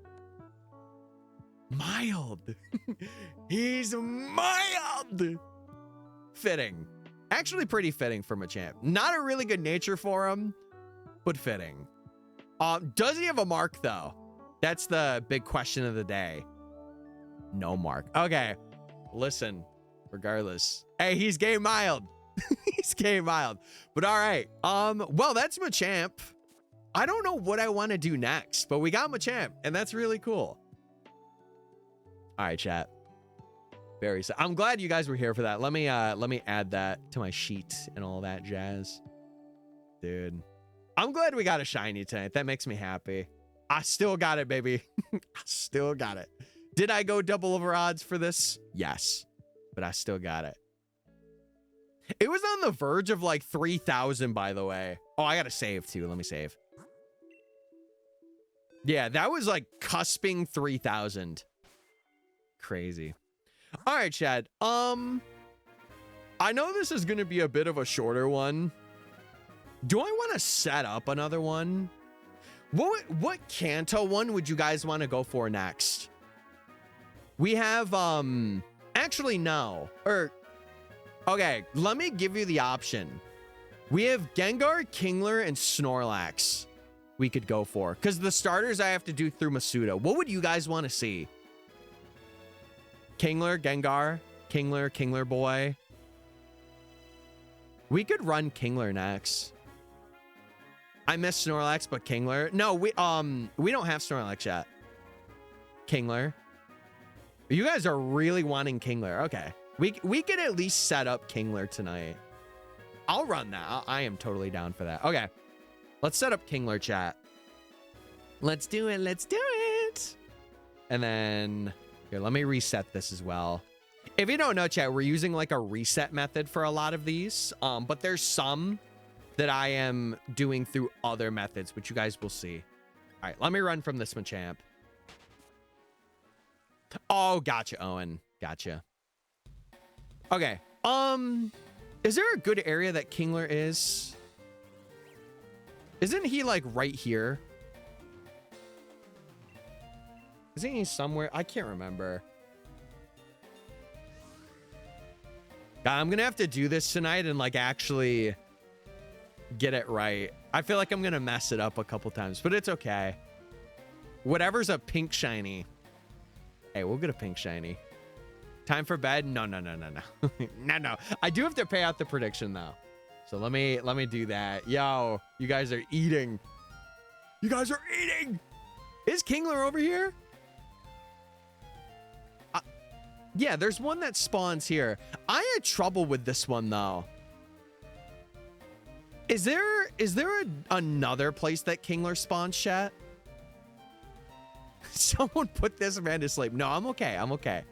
Mild. He's mild. Fitting. Actually pretty fitting for Machamp. Not a really good nature for him, but fitting. Does he have a mark though? That's the big question of the day. No mark. Okay. Listen, regardless. Hey, he's game mild. He's game mild. But all right. Well, that's Machamp. I don't know what I want to do next, but we got Machamp, and that's really cool. All right, chat. Very sad. I'm glad you guys were here for that. Let me add that to my sheet and all that jazz. Dude. I'm glad we got a shiny tonight. That makes me happy. I still got it, baby. I still got it. Did I go double over odds for this? Yes. But I still got it. It was on the verge of like 3,000, by the way. Oh, I got to save too. Let me save. Yeah, that was like cusping 3,000. Crazy. All right, Chad. I know this is going to be a bit of a shorter one. Do I want to set up another one? What Kanto one would you guys want to go for next? We have, actually, no. Okay, let me give you the option. We have Gengar, Kingler, and Snorlax we could go for. Because the starters I have to do through Masuda. What would you guys want to see? Kingler, Gengar, Kingler boy. We could run Kingler next. I miss Snorlax, but Kingler. No, we don't have Snorlax yet. Kingler. You guys are really wanting Kingler. Okay. We could at least set up Kingler tonight. I'll run that. I am totally down for that. Okay. Let's set up Kingler, chat. Let's do it. Let's do it. And then here, let me reset this as well. If you don't know, chat, we're using like a reset method for a lot of these. But there's some that I am doing through other methods, which you guys will see. All right, let me run from this Machamp. Oh, gotcha, Owen. Gotcha. Okay. Is there a good area that Kingler is? Isn't he like right here? Isn't he somewhere? I can't remember. God, I'm gonna have to do this tonight and like actually get it right. I feel like I'm gonna mess it up a couple times, but it's okay. Whatever's a pink shiny. Hey, we'll get a pink shiny. Time for bed? No. No. I do have to pay out the prediction though. So let me do that. Yo, you guys are eating. You guys are eating. Is Kingler over here? Yeah, there's one that spawns here. I had trouble with this one though. Is there another place that Kingler spawns, chat? Someone put this man to sleep. No, I'm okay. I'm okay.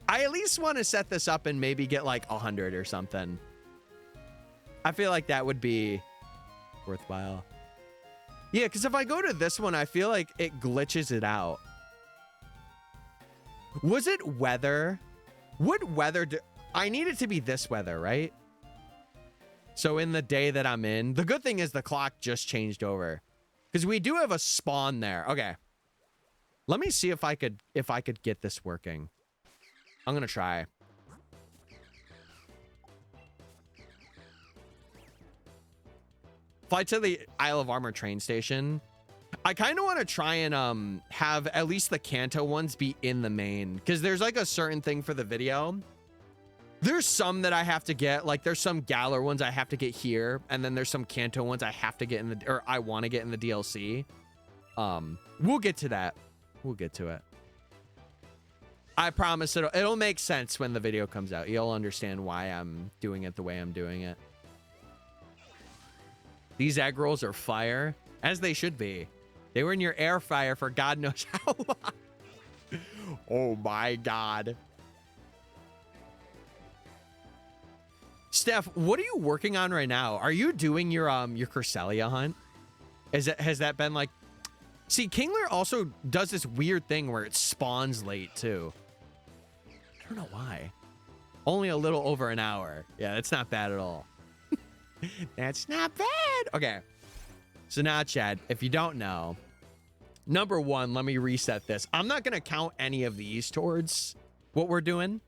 I at least want to set this up and maybe get like 100 or something. I feel like that would be worthwhile. Yeah, because if I go to this one, I feel like it glitches it out. Was it weather? What weather I need it to be this weather, right? So in the day that I'm in, the good thing is the clock just changed over because we do have a spawn there. Okay. Let me see if I could get this working. I'm going to try. Fly to the Isle of Armor train station. I kind of want to try and have at least the Kanto ones be in the main because there's like a certain thing for the video. There's some that I have to get, like there's some Galar ones I have to get here, and then there's some Kanto ones I have to get in the, or I want to get in the DLC. We'll get to that. We'll get to it. I promise it'll make sense when the video comes out. You'll understand why I'm doing it the way I'm doing it. These egg rolls are fire, as they should be. They were in your air fryer for God knows how long. Oh my God. Steph, what are you working on right now? Are you doing your Cresselia hunt? Has that been like... See, Kingler also does this weird thing where it spawns late too. I don't know why. Only a little over an hour. Yeah, that's not bad at all. That's not bad. Okay. So now, Chad, if you don't know, number one, let me reset this. I'm not going to count any of these towards what we're doing,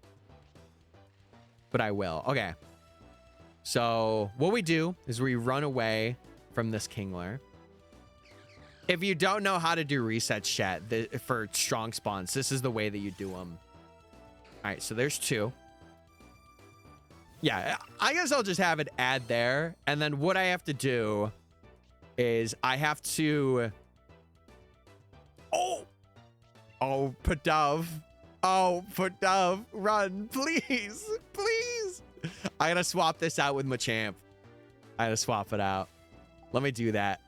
but I will. Okay. So what we do is we run away from this Kingler. If you don't know how to do resets, chat, for strong spawns, this is the way that you do them. All right, so there's 2. Yeah, I guess I'll just have it add there. And then what I have to do is I have to... Oh, Padav. Oh, Padav, run, please, please. I gotta swap this out with Machamp. I gotta swap it out. Let me do that.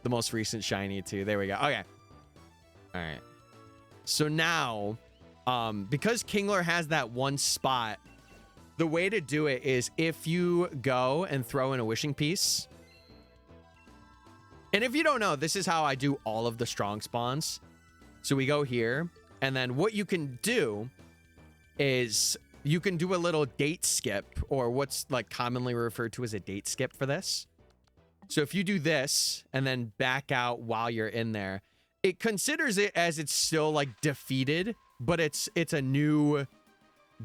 The most recent shiny too. There we go. Okay. All right. So now, because Kingler has that one spot, the way to do it is if you go and throw in a wishing piece. And if you don't know, this is how I do all of the strong spawns. So we go here, and then what you can do is you can do a little date skip, or what's like commonly referred to as a date skip for this. So if you do this and then back out while you're in there, it considers it as it's still like defeated, but it's a new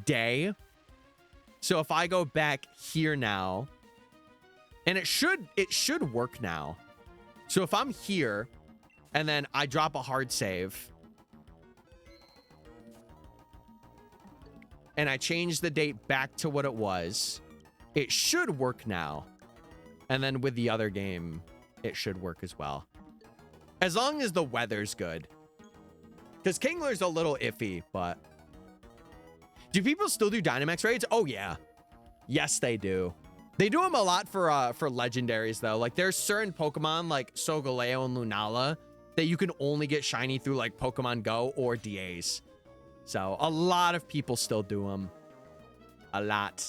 day. So if I go back here now, and it should work now. So if I'm here and then I drop a hard save and I change the date back to what it was, it should work now. And then with the other game, it should work as well. As long as the weather's good. Because Kingler's a little iffy, but... Do people still do Dynamax raids? Oh, yeah. Yes, they do. They do them a lot for legendaries, though. Like, there's certain Pokemon, like Solgaleo and Lunala, that you can only get shiny through, like, Pokemon Go or DAs. So, a lot of people still do them. A lot.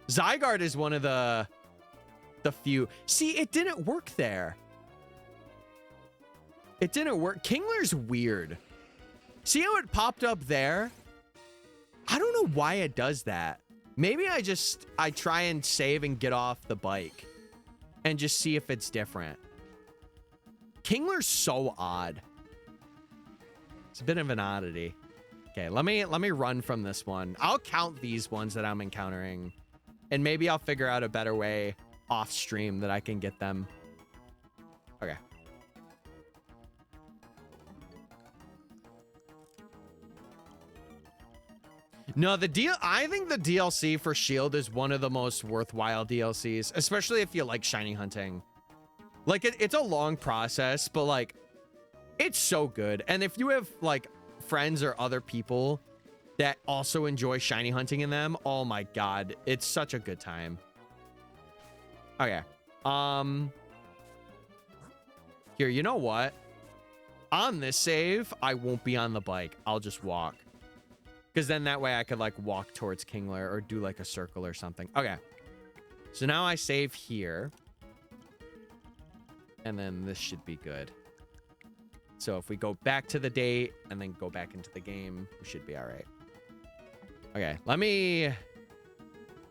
Zygarde is one of the few. See, it didn't work there. It didn't work. Kingler's weird. See how it popped up there? I don't know why it does that. Maybe I try and save and get off the bike and just see if it's different. Kingler's so odd. It's a bit of an oddity. Okay, let me run from this one. I'll count these ones that I'm encountering, and maybe I'll figure out a better way off stream that I can get them. Okay. No, I think the DLC for Shield is one of the most worthwhile DLCs, especially if you like shiny hunting. Like it's a long process, but like it's so good. And if you have like friends or other people that also enjoy shiny hunting in them, oh my god, it's such a good time. Okay. Here, you know what? On this save, I won't be on the bike. I'll just walk. Because then that way I could like walk towards Kingler or do like a circle or something. Okay. So now I save here. And then this should be good. So if we go back to the date and then go back into the game, we should be all right. Okay,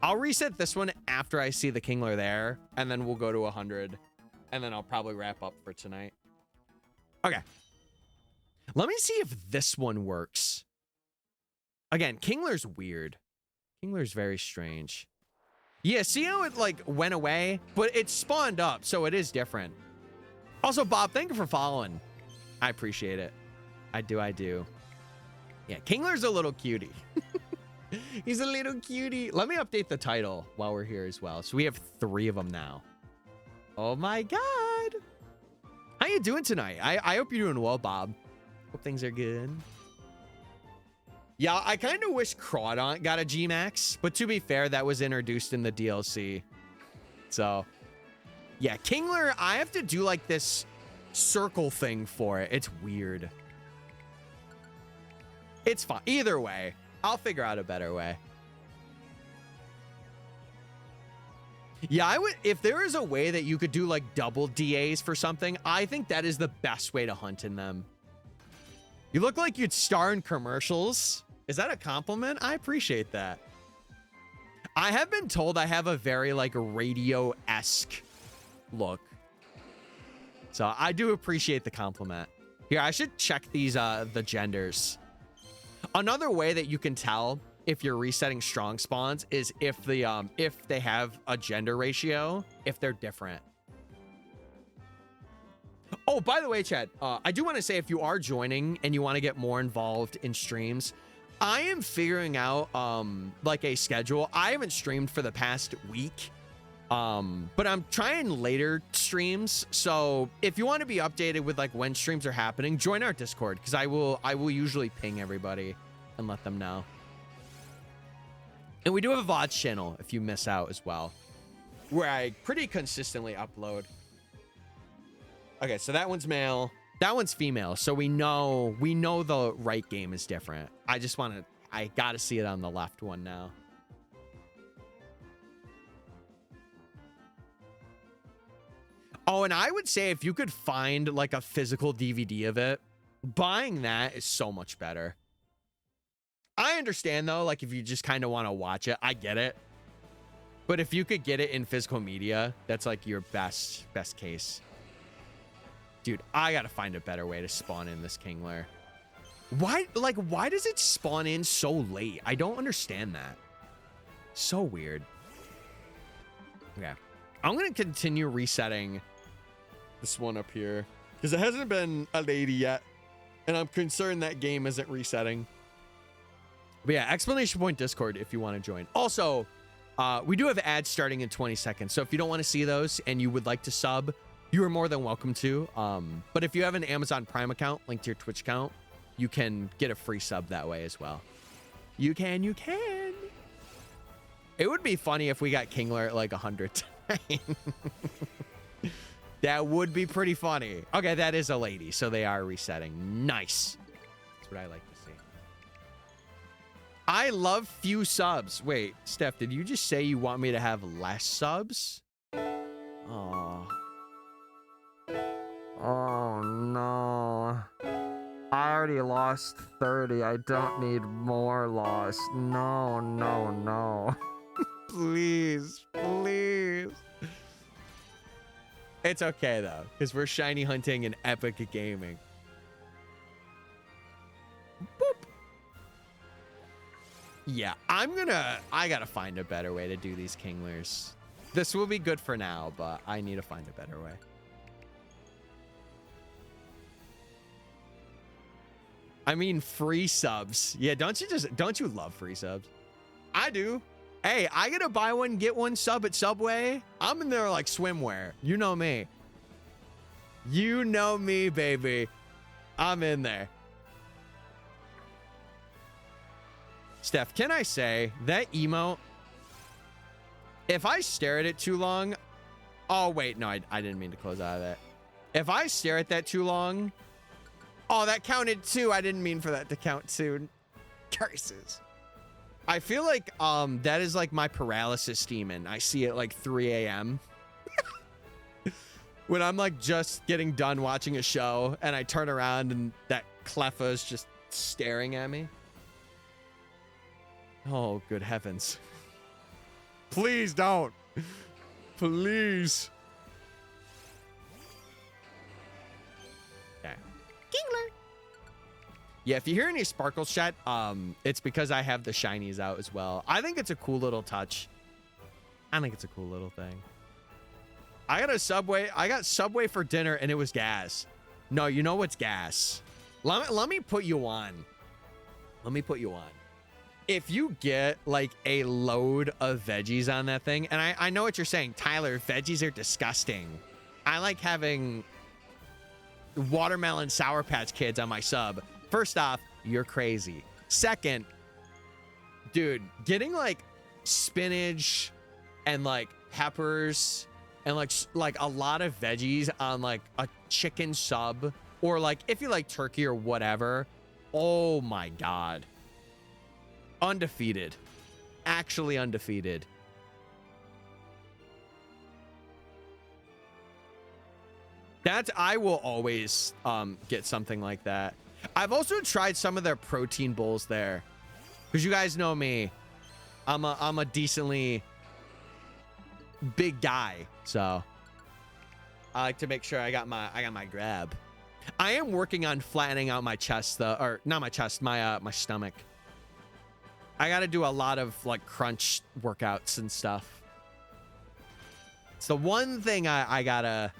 I'll reset this one after I see the Kingler there, and then we'll go to 100, and then I'll probably wrap up for tonight. Okay. Let me see if this one works. Again, Kingler's weird. Kingler's very strange. Yeah, see how it like went away? But it spawned up, so it is different. Also, Bob, thank you for following. I appreciate it. I do. Yeah, Kingler's a little cutie. He's a little cutie. Let me update the title while we're here as well. So we have 3 of them now. Oh my god. How you doing tonight? I hope you're doing well, Bob. Hope things are good. Yeah, I kind of wish Crawdaunt got a G-Max, but to be fair, that was introduced in the DLC. So, yeah, Kingler, I have to do like this circle thing for it. It's weird. It's fine. Either way, I'll figure out a better way. Yeah, I would, if there is a way that you could do like double DAs for something, I think that is the best way to hunt in them. You look like you'd star in commercials. Is that a compliment? I appreciate that. I have been told I have a very like radio-esque look. So I do appreciate the compliment. Here, I should check these the genders. Another way that you can tell if you're resetting strong spawns is if they have a gender ratio, if they're different. Oh, by the way, Chad, I do want to say if you are joining and you want to get more involved in streams, I am figuring out like a schedule. I haven't streamed for the past week, but I'm trying later streams. So if you want to be updated with like when streams are happening, join our Discord because I will usually ping everybody and let them know. And we do have a VOD channel if you miss out as well, where I pretty consistently upload. Okay, so that one's male. That one's female. So we know the right game is different. I gotta see it on the left one now. Oh, and I would say if you could find like a physical DVD of it, buying that is so much better. I understand though, like if you just kind of want to watch it, I get it. But if you could get it in physical media, that's like your best case. Dude, I gotta find a better way to spawn in this Kingler. Why does it spawn in so late? I don't understand that. So weird. Okay. I'm gonna continue resetting this one up here because it hasn't been a lady yet. And I'm concerned that game isn't resetting. But yeah, exclamation point Discord if you want to join. Also, we do have ads starting in 20 seconds. So if you don't want to see those and you would like to sub, you are more than welcome to. But if you have an Amazon Prime account linked to your Twitch account, you can get a free sub that way as well. You can. It would be funny if we got Kingler at like 100 times. That would be pretty funny. Okay, that is a lady, so they are resetting. Nice. That's what I like to see. I love few subs. Wait, Steph, did you just say you want me to have less subs? Oh. Oh, no. I already lost 30. I don't need more loss. No. Please. It's okay, though, because we're shiny hunting and epic gaming. Boop. Yeah, I gotta find a better way to do these Kinglers. This will be good for now, but I need to find a better way. I mean, free subs. Yeah, don't you love free subs? I do. Hey, I gotta buy one, get one sub at Subway. I'm in there like swimwear. You know me. You know me, baby. I'm in there. Steph, can I say that emote? If I stare at it too long, oh wait, no, I didn't mean to close out of that. If I stare at that too long, oh, that counted too. I didn't mean for that to count too. Curses. I feel like that is like my paralysis demon. I see it like 3 a.m. when I'm like just getting done watching a show and I turn around and that Cleffa is just staring at me. Oh, good heavens. Please don't. Please. Okay. Kingler. Yeah, if you hear any sparkles chat, it's because I have the shinies out as well. I think it's a cool little touch. I think it's a cool little thing. I got Subway for dinner and it was gas. No, you know what's gas? Let me put you on. Let me put you on. If you get like a load of veggies on that thing, and I know what you're saying, Tyler, veggies are disgusting. I like having watermelon Sour Patch Kids on my sub. First off, you're crazy. Second, dude, getting like spinach and like peppers and like a lot of veggies on like a chicken sub, or like if you like turkey or whatever, oh my God. Undefeated. Actually undefeated. I will always get something like that. I've also tried some of their protein bowls there, because you guys know me. I'm a decently big guy, so I like to make sure I got my grab. I am working on flattening out my chest though, or not my chest, my stomach. I got to do a lot of like crunch workouts and stuff. It's the one thing I gotta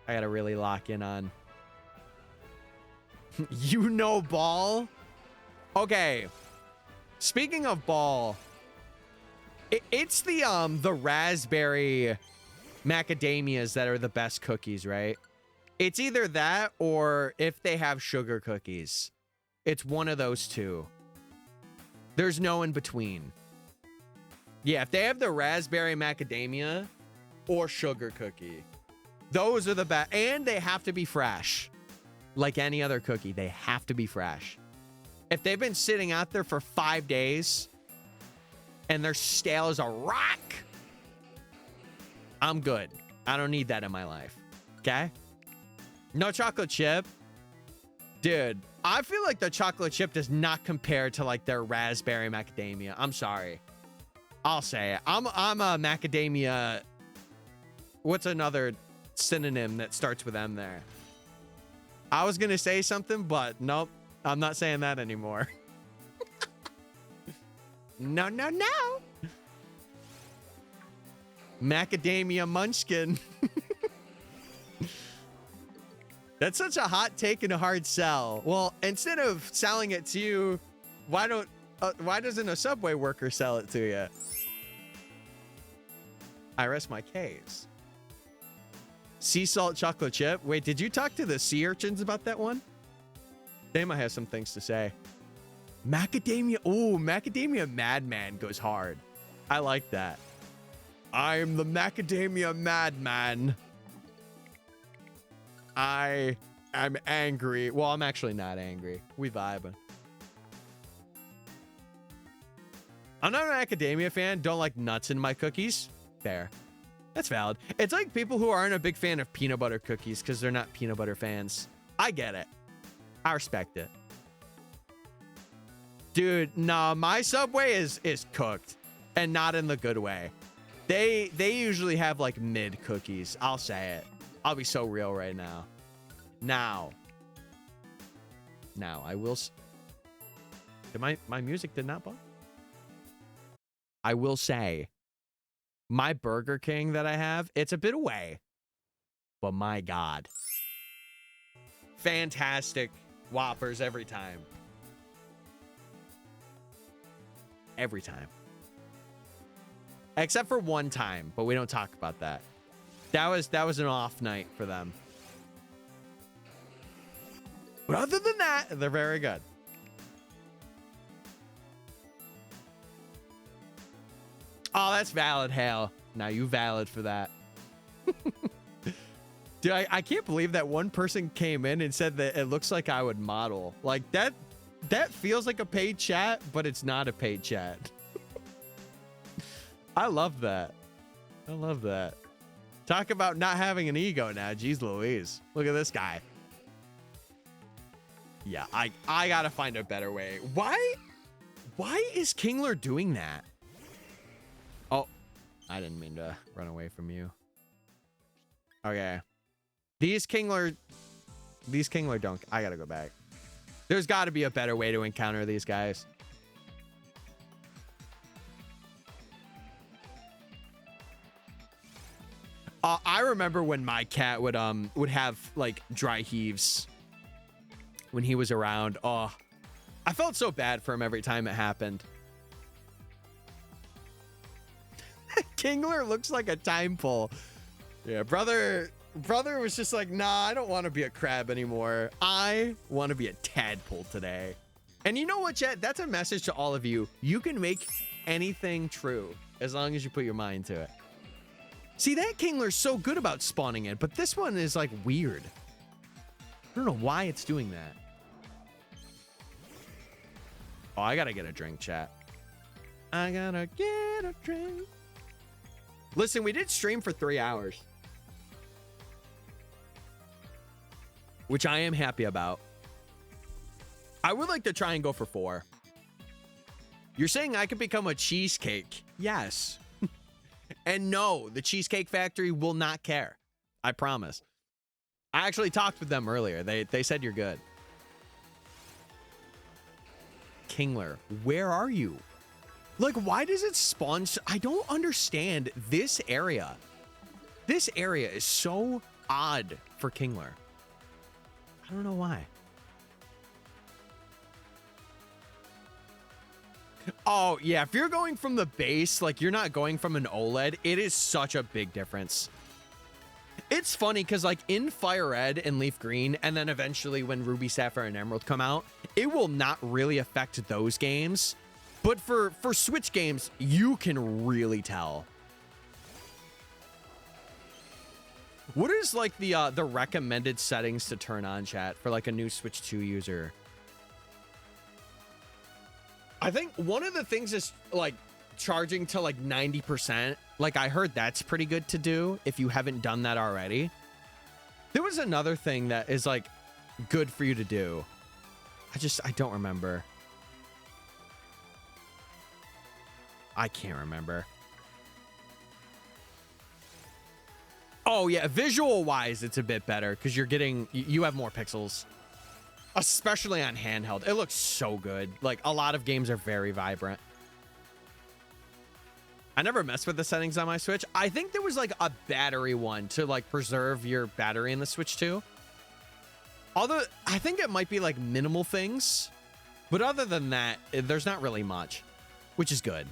really lock in on. You know ball? Okay. Speaking of ball, it's the raspberry macadamias that are the best cookies, right? It's either that or if they have sugar cookies. It's one of those two. There's no in between. Yeah, if they have the raspberry macadamia or sugar cookie, those are the best. And they have to be fresh. Like any other cookie, they have to be fresh. If they've been sitting out there for 5 days and they're stale as a rock, I'm good. I don't need that in my life. Okay? No chocolate chip. Dude, I feel like the chocolate chip does not compare to like their raspberry macadamia. I'm sorry. I'll say it. I'm a macadamia. What's another synonym that starts with M there? I was going to say something, but nope. I'm not saying that anymore. No, no, no. Macadamia munchkin. That's such a hot take and a hard sell. Well, instead of selling it to you, why doesn't a Subway worker sell it to you? I rest my case. Sea salt chocolate chip. Wait, did you talk to the sea urchins about that one? They might have some things to say. Macadamia. Oh, macadamia madman goes hard. I like that. I'm the macadamia madman. I am angry. Well, I'm actually not angry. We vibing. I'm not an macadamia fan. Don't like nuts in my cookies. Fair. That's valid. It's like people who aren't a big fan of peanut butter cookies because they're not peanut butter fans. I get it. I respect it. Dude, nah, my Subway is cooked and not in the good way. They usually have like mid cookies. I'll say it. I'll be so real right now. Now, I will. My music did not bump. I will say, my Burger King that I have, it's a bit away, but my God, fantastic Whoppers every time. Every time. Except for one time, but we don't talk about that. That was an off night for them. But other than that, they're very good. Oh, that's valid, Hale. Now you valid for that. Dude, I can't believe that one person came in and said that it looks like I would model. Like, that feels like a paid chat, but it's not a paid chat. I love that. I love that. Talk about not having an ego now. Jeez Louise. Look at this guy. Yeah, I gotta find a better way. Why is Kingler doing that? Oh, I didn't mean to run away from you. Okay. These Kingler don't. I gotta go back. There's got to be a better way to encounter these guys. I remember when my cat would have like dry heaves when he was around. Oh, I felt so bad for him every time it happened. Kingler looks like a time pole. Yeah, brother was just like, nah, I don't want to be a crab anymore. I want to be a tadpole today. And you know what, chat? That's a message to all of you. You can make anything true as long as you put your mind to it. See, that Kingler's so good about spawning it, but this one is like weird. I don't know why it's doing that. Oh, I gotta get a drink, chat. I gotta get a drink. Listen, we did stream for 3 hours, which I am happy about. I would like to try and go for 4. You're saying I could become a cheesecake? Yes. And no, the Cheesecake Factory will not care. I promise. I actually talked with them earlier. They said you're good. Kingler, where are you? Like, why does it spawn? I don't understand this area. This area is so odd for Kingler. I don't know why. Oh, yeah. If you're going from the base, like you're not going from an OLED, it is such a big difference. It's funny because like in Fire Red and Leaf Green, and then eventually when Ruby, Sapphire, and Emerald come out, it will not really affect those games. But for Switch games, you can really tell. What is like the recommended settings to turn on, chat, for like a new Switch 2 user? I think one of the things is like charging to like 90%. Like I heard that's pretty good to do if you haven't done that already. There was another thing that is like good for you to do. I don't remember. I can't remember. Oh yeah, visual wise, it's a bit better because you have more pixels, especially on handheld. It looks so good. Like a lot of games are very vibrant. I never messed with the settings on my Switch. I think there was like a battery one to like preserve your battery in the Switch 2. Although I think it might be like minimal things, but other than that, there's not really much, which is good.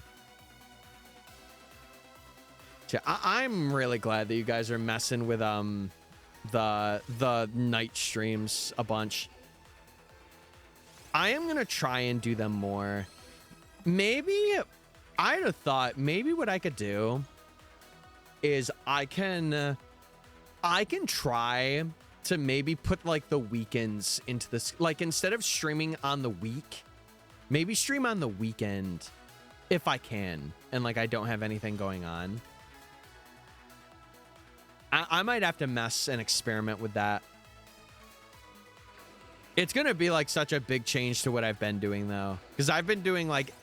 I'm really glad that you guys are messing with the night streams a bunch. I am gonna try and do them more. Maybe I'd have thought maybe what I could do is I can try to maybe put like the weekends into this, like instead of streaming on the week, maybe stream on the weekend if I can, and like I don't have anything going on. I might have to mess and experiment with that. It's gonna be like such a big change to what I've been doing though, because I've been doing like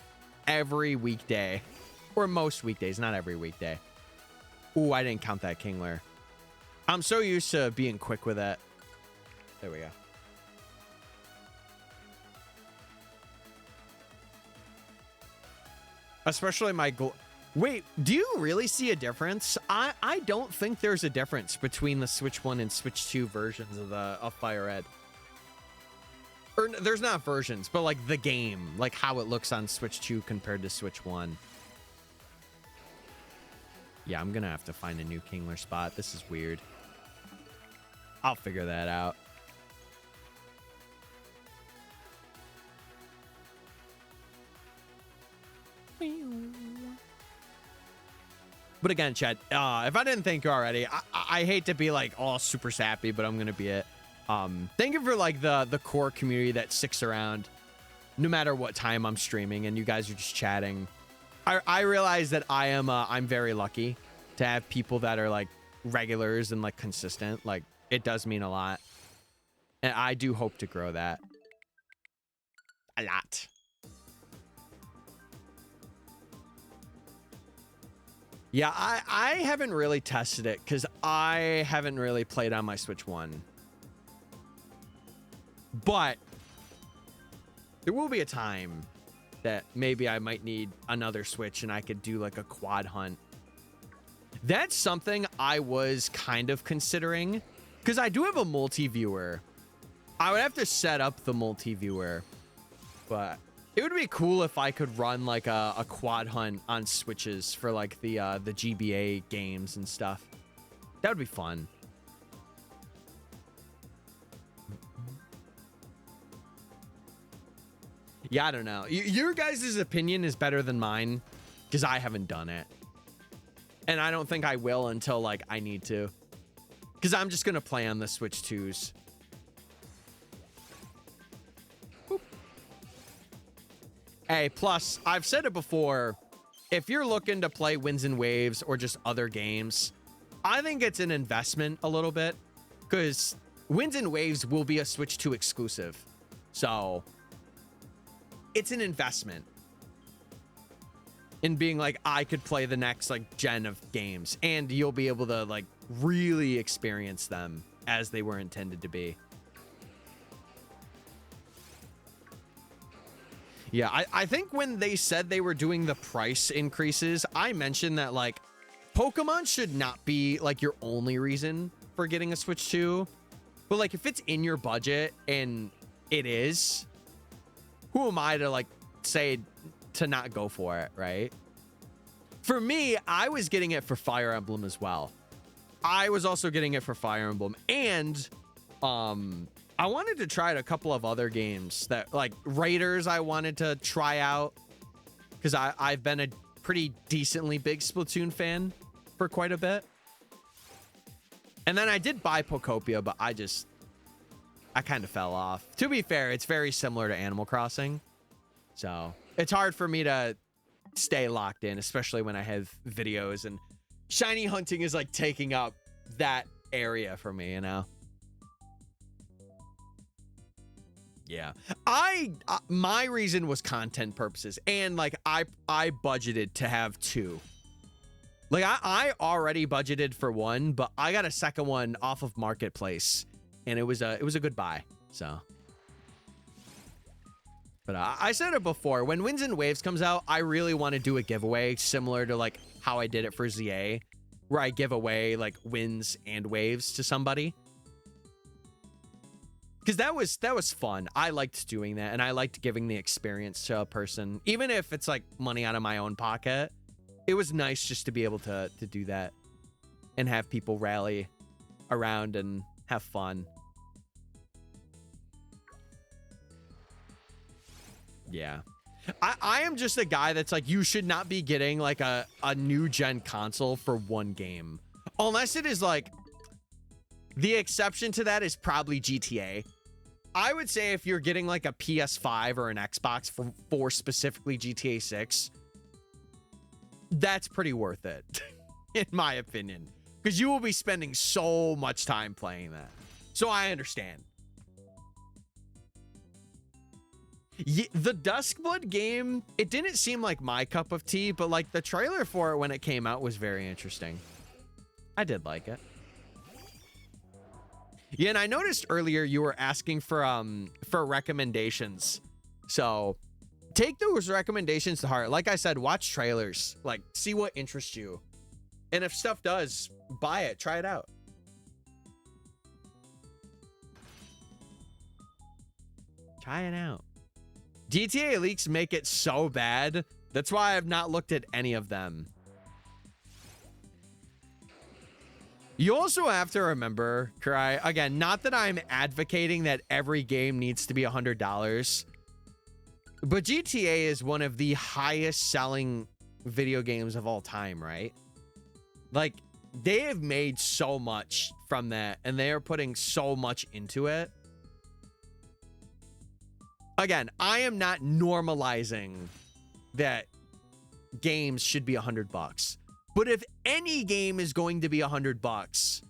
every weekday, or most weekdays, not every weekday. Ooh, I didn't count that Kingler. I'm so used to being quick with it. There we go. Especially my wait, do you really see a difference? I don't think there's a difference between the Switch 1 and Switch 2 versions of Fire Red. Or there's not versions, but like the game, like how it looks on Switch 2 compared to Switch 1. Yeah, I'm gonna have to find a new Kingler spot. This is weird. I'll figure that out. But again, chat, if I didn't thank you already, I hate to be like all super sappy, but I'm gonna be it. Thank you for like the core community that sticks around no matter what time I'm streaming and you guys are just chatting. I realize that I'm very lucky to have people that are like regulars and like consistent. Like it does mean a lot. And I do hope to grow that a lot. Yeah, I haven't really tested it because I haven't really played on my Switch 1. But there will be a time that maybe I might need another Switch and I could do like a quad hunt. That's something I was kind of considering because I do have a multi-viewer. I would have to set up the multi-viewer, but it would be cool if I could run like a quad hunt on Switches for like the GBA games and stuff. That would be fun. Yeah, I don't know. Your guys' opinion is better than mine because I haven't done it. And I don't think I will until like I need to. Because I'm just going to play on the Switch 2s. Boop. Hey, plus, I've said it before. If you're looking to play Winds and Waves or just other games, I think it's an investment a little bit. Because Winds and Waves will be a Switch 2 exclusive. So it's an investment in being like, I could play the next like gen of games and you'll be able to like really experience them as they were intended to be. Yeah, I think when they said they were doing the price increases, I mentioned that like Pokemon should not be like your only reason for getting a Switch 2. But like if it's in your budget and it is, who am I to like say to not go for it, right? For me, I was getting it for Fire Emblem as well. I was also getting it for Fire Emblem, and I wanted to try a couple of other games that like Raiders I wanted to try out because I've been a pretty decently big Splatoon fan for quite a bit. And then I did buy Pokopia, but I kind of fell off. To be fair, it's very similar to Animal Crossing. So it's hard for me to stay locked in, especially when I have videos and shiny hunting is like taking up that area for me, you know? Yeah. My reason was content purposes. And like I budgeted to have 2. Like I already budgeted for 1, but I got a second one off of Marketplace. And it was a good buy. So, but I said it before, when Winds and Waves comes out, I really want to do a giveaway similar to like how I did it for ZA, where I give away like Winds and Waves to somebody. Because that was fun. I liked doing that, and I liked giving the experience to a person, even if it's like money out of my own pocket. It was nice just to be able to do that and have people rally around and have fun. Yeah. I am just a guy that's like, you should not be getting like a new gen console for one game. Unless it is like, the exception to that is probably GTA. I would say if you're getting like a PS5 or an Xbox for specifically GTA 6, that's pretty worth it, in my opinion. Because you will be spending so much time playing that. So I understand. The Duskblood game, it didn't seem like my cup of tea, but like the trailer for it when it came out was very interesting. I did like it. Yeah, and I noticed earlier you were asking for recommendations. So take those recommendations to heart. Like I said, watch trailers. Like, see what interests you. And if stuff does, buy it. Try it out. Try it out. GTA leaks make it so bad. That's why I've not looked at any of them. You also have to remember, Cry, again, not that I'm advocating that every game needs to be $100, but GTA is one of the highest selling video games of all time, right? Like, they have made so much from that, and they are putting so much into it. Again, I am not normalizing that games should be $100. But if any game is going to be $100,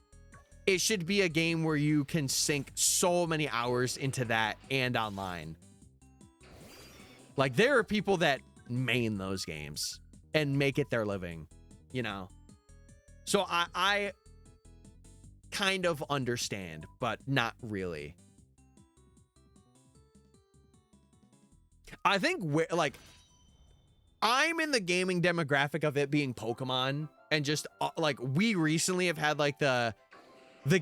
it should be a game where you can sink so many hours into that and online. Like, there are people that main those games and make it their living, you know? So I kind of understand, but not really. I think like, I'm in the gaming demographic of it being Pokemon, and just like, we recently have had like the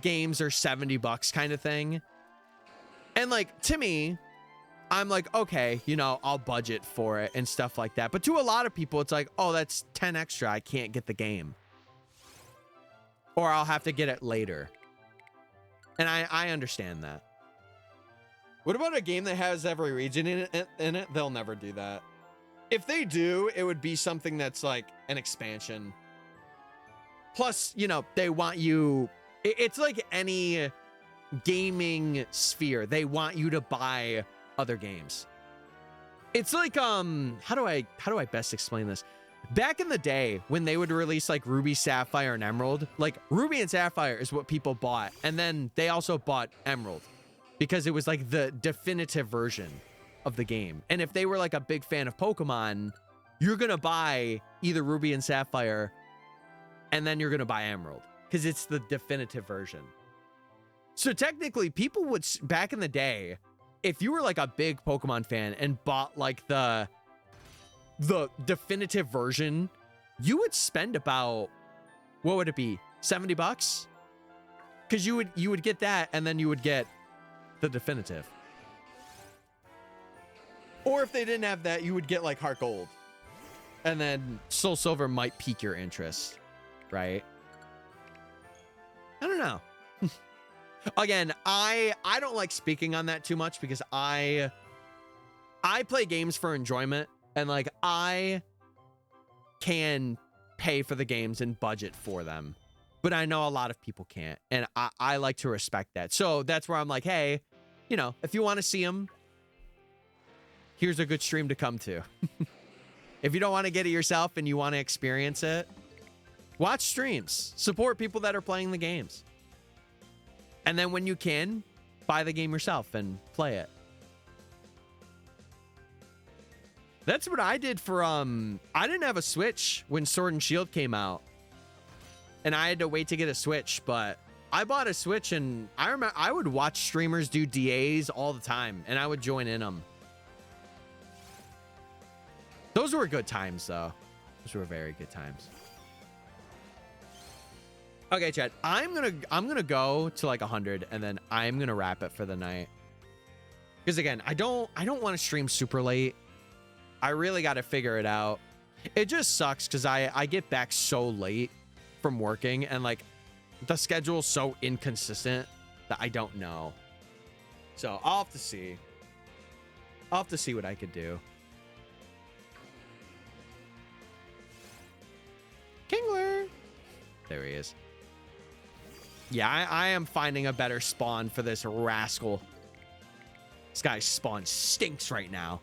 games are $70 kind of thing. And like, to me, I'm like, okay, you know, I'll budget for it and stuff like that. But to a lot of people, it's like, oh, that's 10 extra. I can't get the game. Or I'll have to get it later. And I understand that. What about a game that has every region in it? They'll never do that. If they do, it would be something that's like an expansion. Plus, you know, they want you... It's like any gaming sphere. They want you to buy other games. It's like, how do I best explain this? Back in the day, when they would release like Ruby, Sapphire, and Emerald, like Ruby and Sapphire is what people bought. And then they also bought Emerald because it was like the definitive version of the game. And if they were like a big fan of Pokemon, you're going to buy either Ruby and Sapphire, and then you're going to buy Emerald because it's the definitive version. So technically, people would, back in the day, if you were like a big Pokemon fan and bought like the definitive version, you would spend about, what would it be, $70? Because you would get that, and then you would get the definitive. Or if they didn't have that, you would get like Heart Gold, and then Soul Silver might pique your interest, right? I don't know. Again, I don't like speaking on that too much because I play games for enjoyment, and like, I can pay for the games and budget for them, but I know a lot of people can't, and I like to respect that. So that's where I'm like, hey, you know, if you want to see them, here's a good stream to come to. If you don't want to get it yourself and you want to experience it, watch streams, support people that are playing the games. And then when you can, buy the game yourself and play it. That's what I did for, I didn't have a Switch when Sword and Shield came out, and I had to wait to get a Switch, but I bought a Switch, and I remember I would watch streamers do DAs all the time, and I would join in them. Those were good times, though. Those were very good times. Okay, Chad, I'm gonna go to like 100, and then I'm gonna wrap it for the night. Because again, I don't want to stream super late. I really got to figure it out. It just sucks because I get back so late from working, and like the schedule's so inconsistent that I don't know. So I'll have to see. I'll have to see what I could do. Kingler. There he is. Yeah, I am finding a better spawn for this rascal. This guy's spawn stinks right now.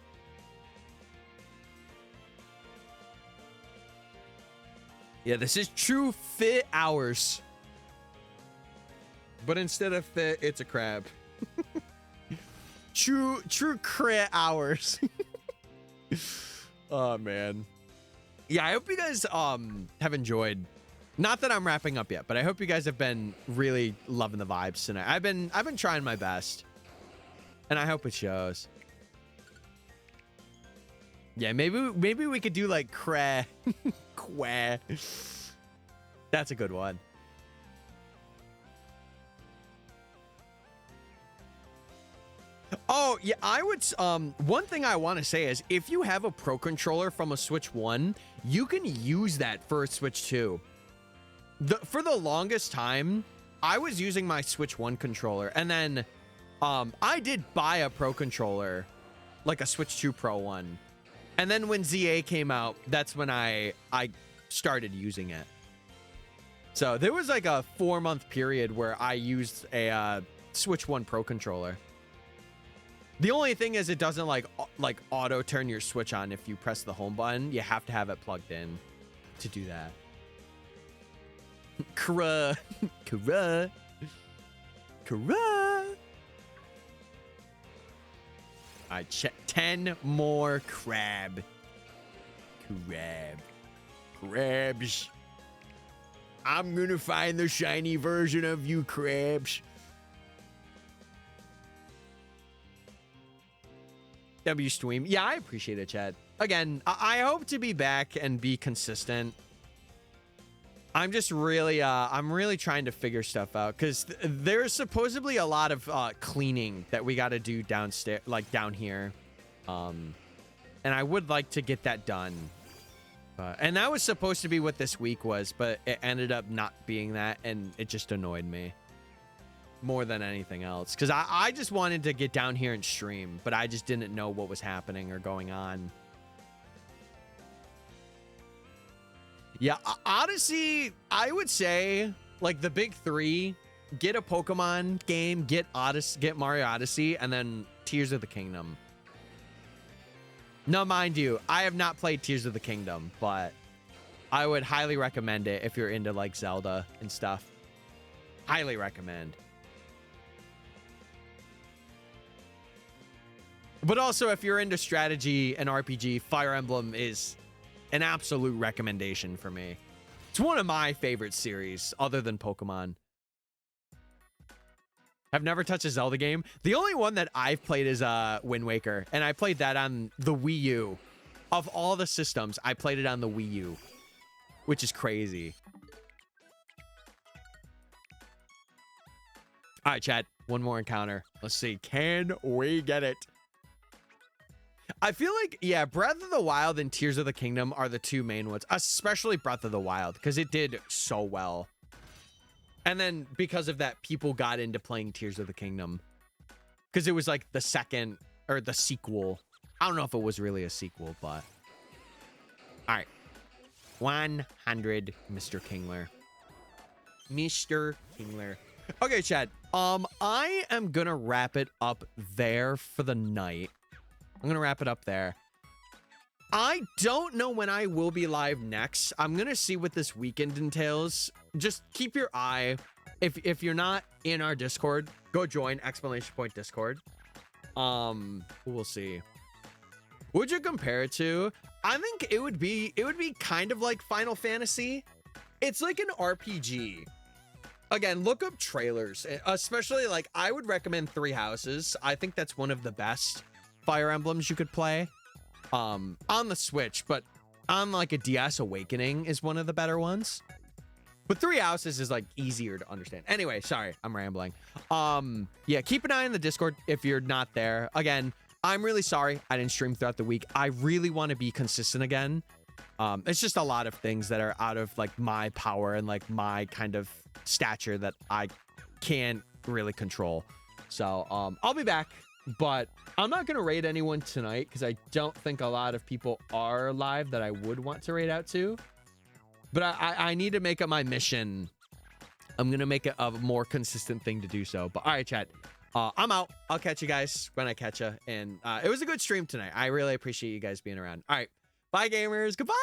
Yeah, this is true fit hours. But instead of fit, it's a crab. True crit hours. Oh, man. Yeah, I hope you guys have enjoyed. Not that I'm wrapping up yet, but I hope you guys have been really loving the vibes tonight. I've been trying my best, and I hope it shows. Yeah, maybe we could do like Quah. That's a good one. Oh, yeah, I would, one thing I want to say is if you have a Pro Controller from a Switch 1, you can use that for a Switch 2. For the longest time, I was using my Switch 1 controller, and then I did buy a Pro Controller, like a Switch 2 Pro one. And then when ZA came out, that's when I started using it. So there was like a 4-month period where I used a Switch 1 Pro Controller. The only thing is it doesn't like auto turn your Switch on if you press the home button. You have to have it plugged in to do that. Kara. Kara. Kara. I check 10 more crab. Crabs. I'm gonna find the shiny version of you, crabs. Stream. Yeah, I appreciate it, Chad. Again, I hope to be back and be consistent. I'm just really, I'm really trying to figure stuff out because there's supposedly a lot of cleaning that we got to do downstairs, like down here. And I would like to get that done. And that was supposed to be what this week was, but it ended up not being that, and it just annoyed me more than anything else. Because I just wanted to get down here and stream, but I just didn't know what was happening or going on. Yeah, Odyssey, I would say, like, the big three, get a Pokemon game, get Mario Odyssey, and then Tears of the Kingdom. Now, mind you, I have not played Tears of the Kingdom, but I would highly recommend it if you're into, like, Zelda and stuff. Highly recommend. But also, if you're into strategy and RPG, Fire Emblem is an absolute recommendation for me. It's one of my favorite series, other than Pokemon. I've never touched a Zelda game. The only one that I've played is Wind Waker, and I played that on the Wii U. Of all the systems, I played it on the Wii U, which is crazy. All right, chat. One more encounter. Let's see. Can we get it? I feel like, yeah, Breath of the Wild and Tears of the Kingdom are the two main ones, especially Breath of the Wild, because it did so well. And then because of that, people got into playing Tears of the Kingdom because it was like the second or the sequel. I don't know if it was really a sequel, but all right. 100, Mr. Kingler. Mr. Kingler. Okay, Chad. I am gonna wrap it up there for the night. I'm gonna wrap it up there. I don't know when I will be live next. I'm gonna see what this weekend entails. Just keep your eye. If you're not in our Discord, go join ! Discord. We'll see. Would you compare it to? I think it would be kind of like Final Fantasy. It's like an RPG. Again, look up trailers, especially like I would recommend Three Houses. I think that's one of the best Fire Emblems you could play on the Switch, but on like a DS, Awakening is one of the better ones. But Three Houses is like easier to understand. Anyway, sorry, I'm rambling. Yeah, keep an eye on the Discord if you're not there. Again, I'm really sorry I didn't stream throughout the week. I really want to be consistent again. It's just a lot of things that are out of like my power and like my kind of stature that I can't really control. So I'll be back, but I'm not gonna raid anyone tonight because I don't think a lot of people are live that I would want to raid out to. But I need to make it my mission. I'm gonna make it a more consistent thing to do so. But all right, chat. I'm out. I'll catch you guys when I catch you. And it was a good stream tonight. I really appreciate you guys being around. All right. Bye, gamers. Goodbye.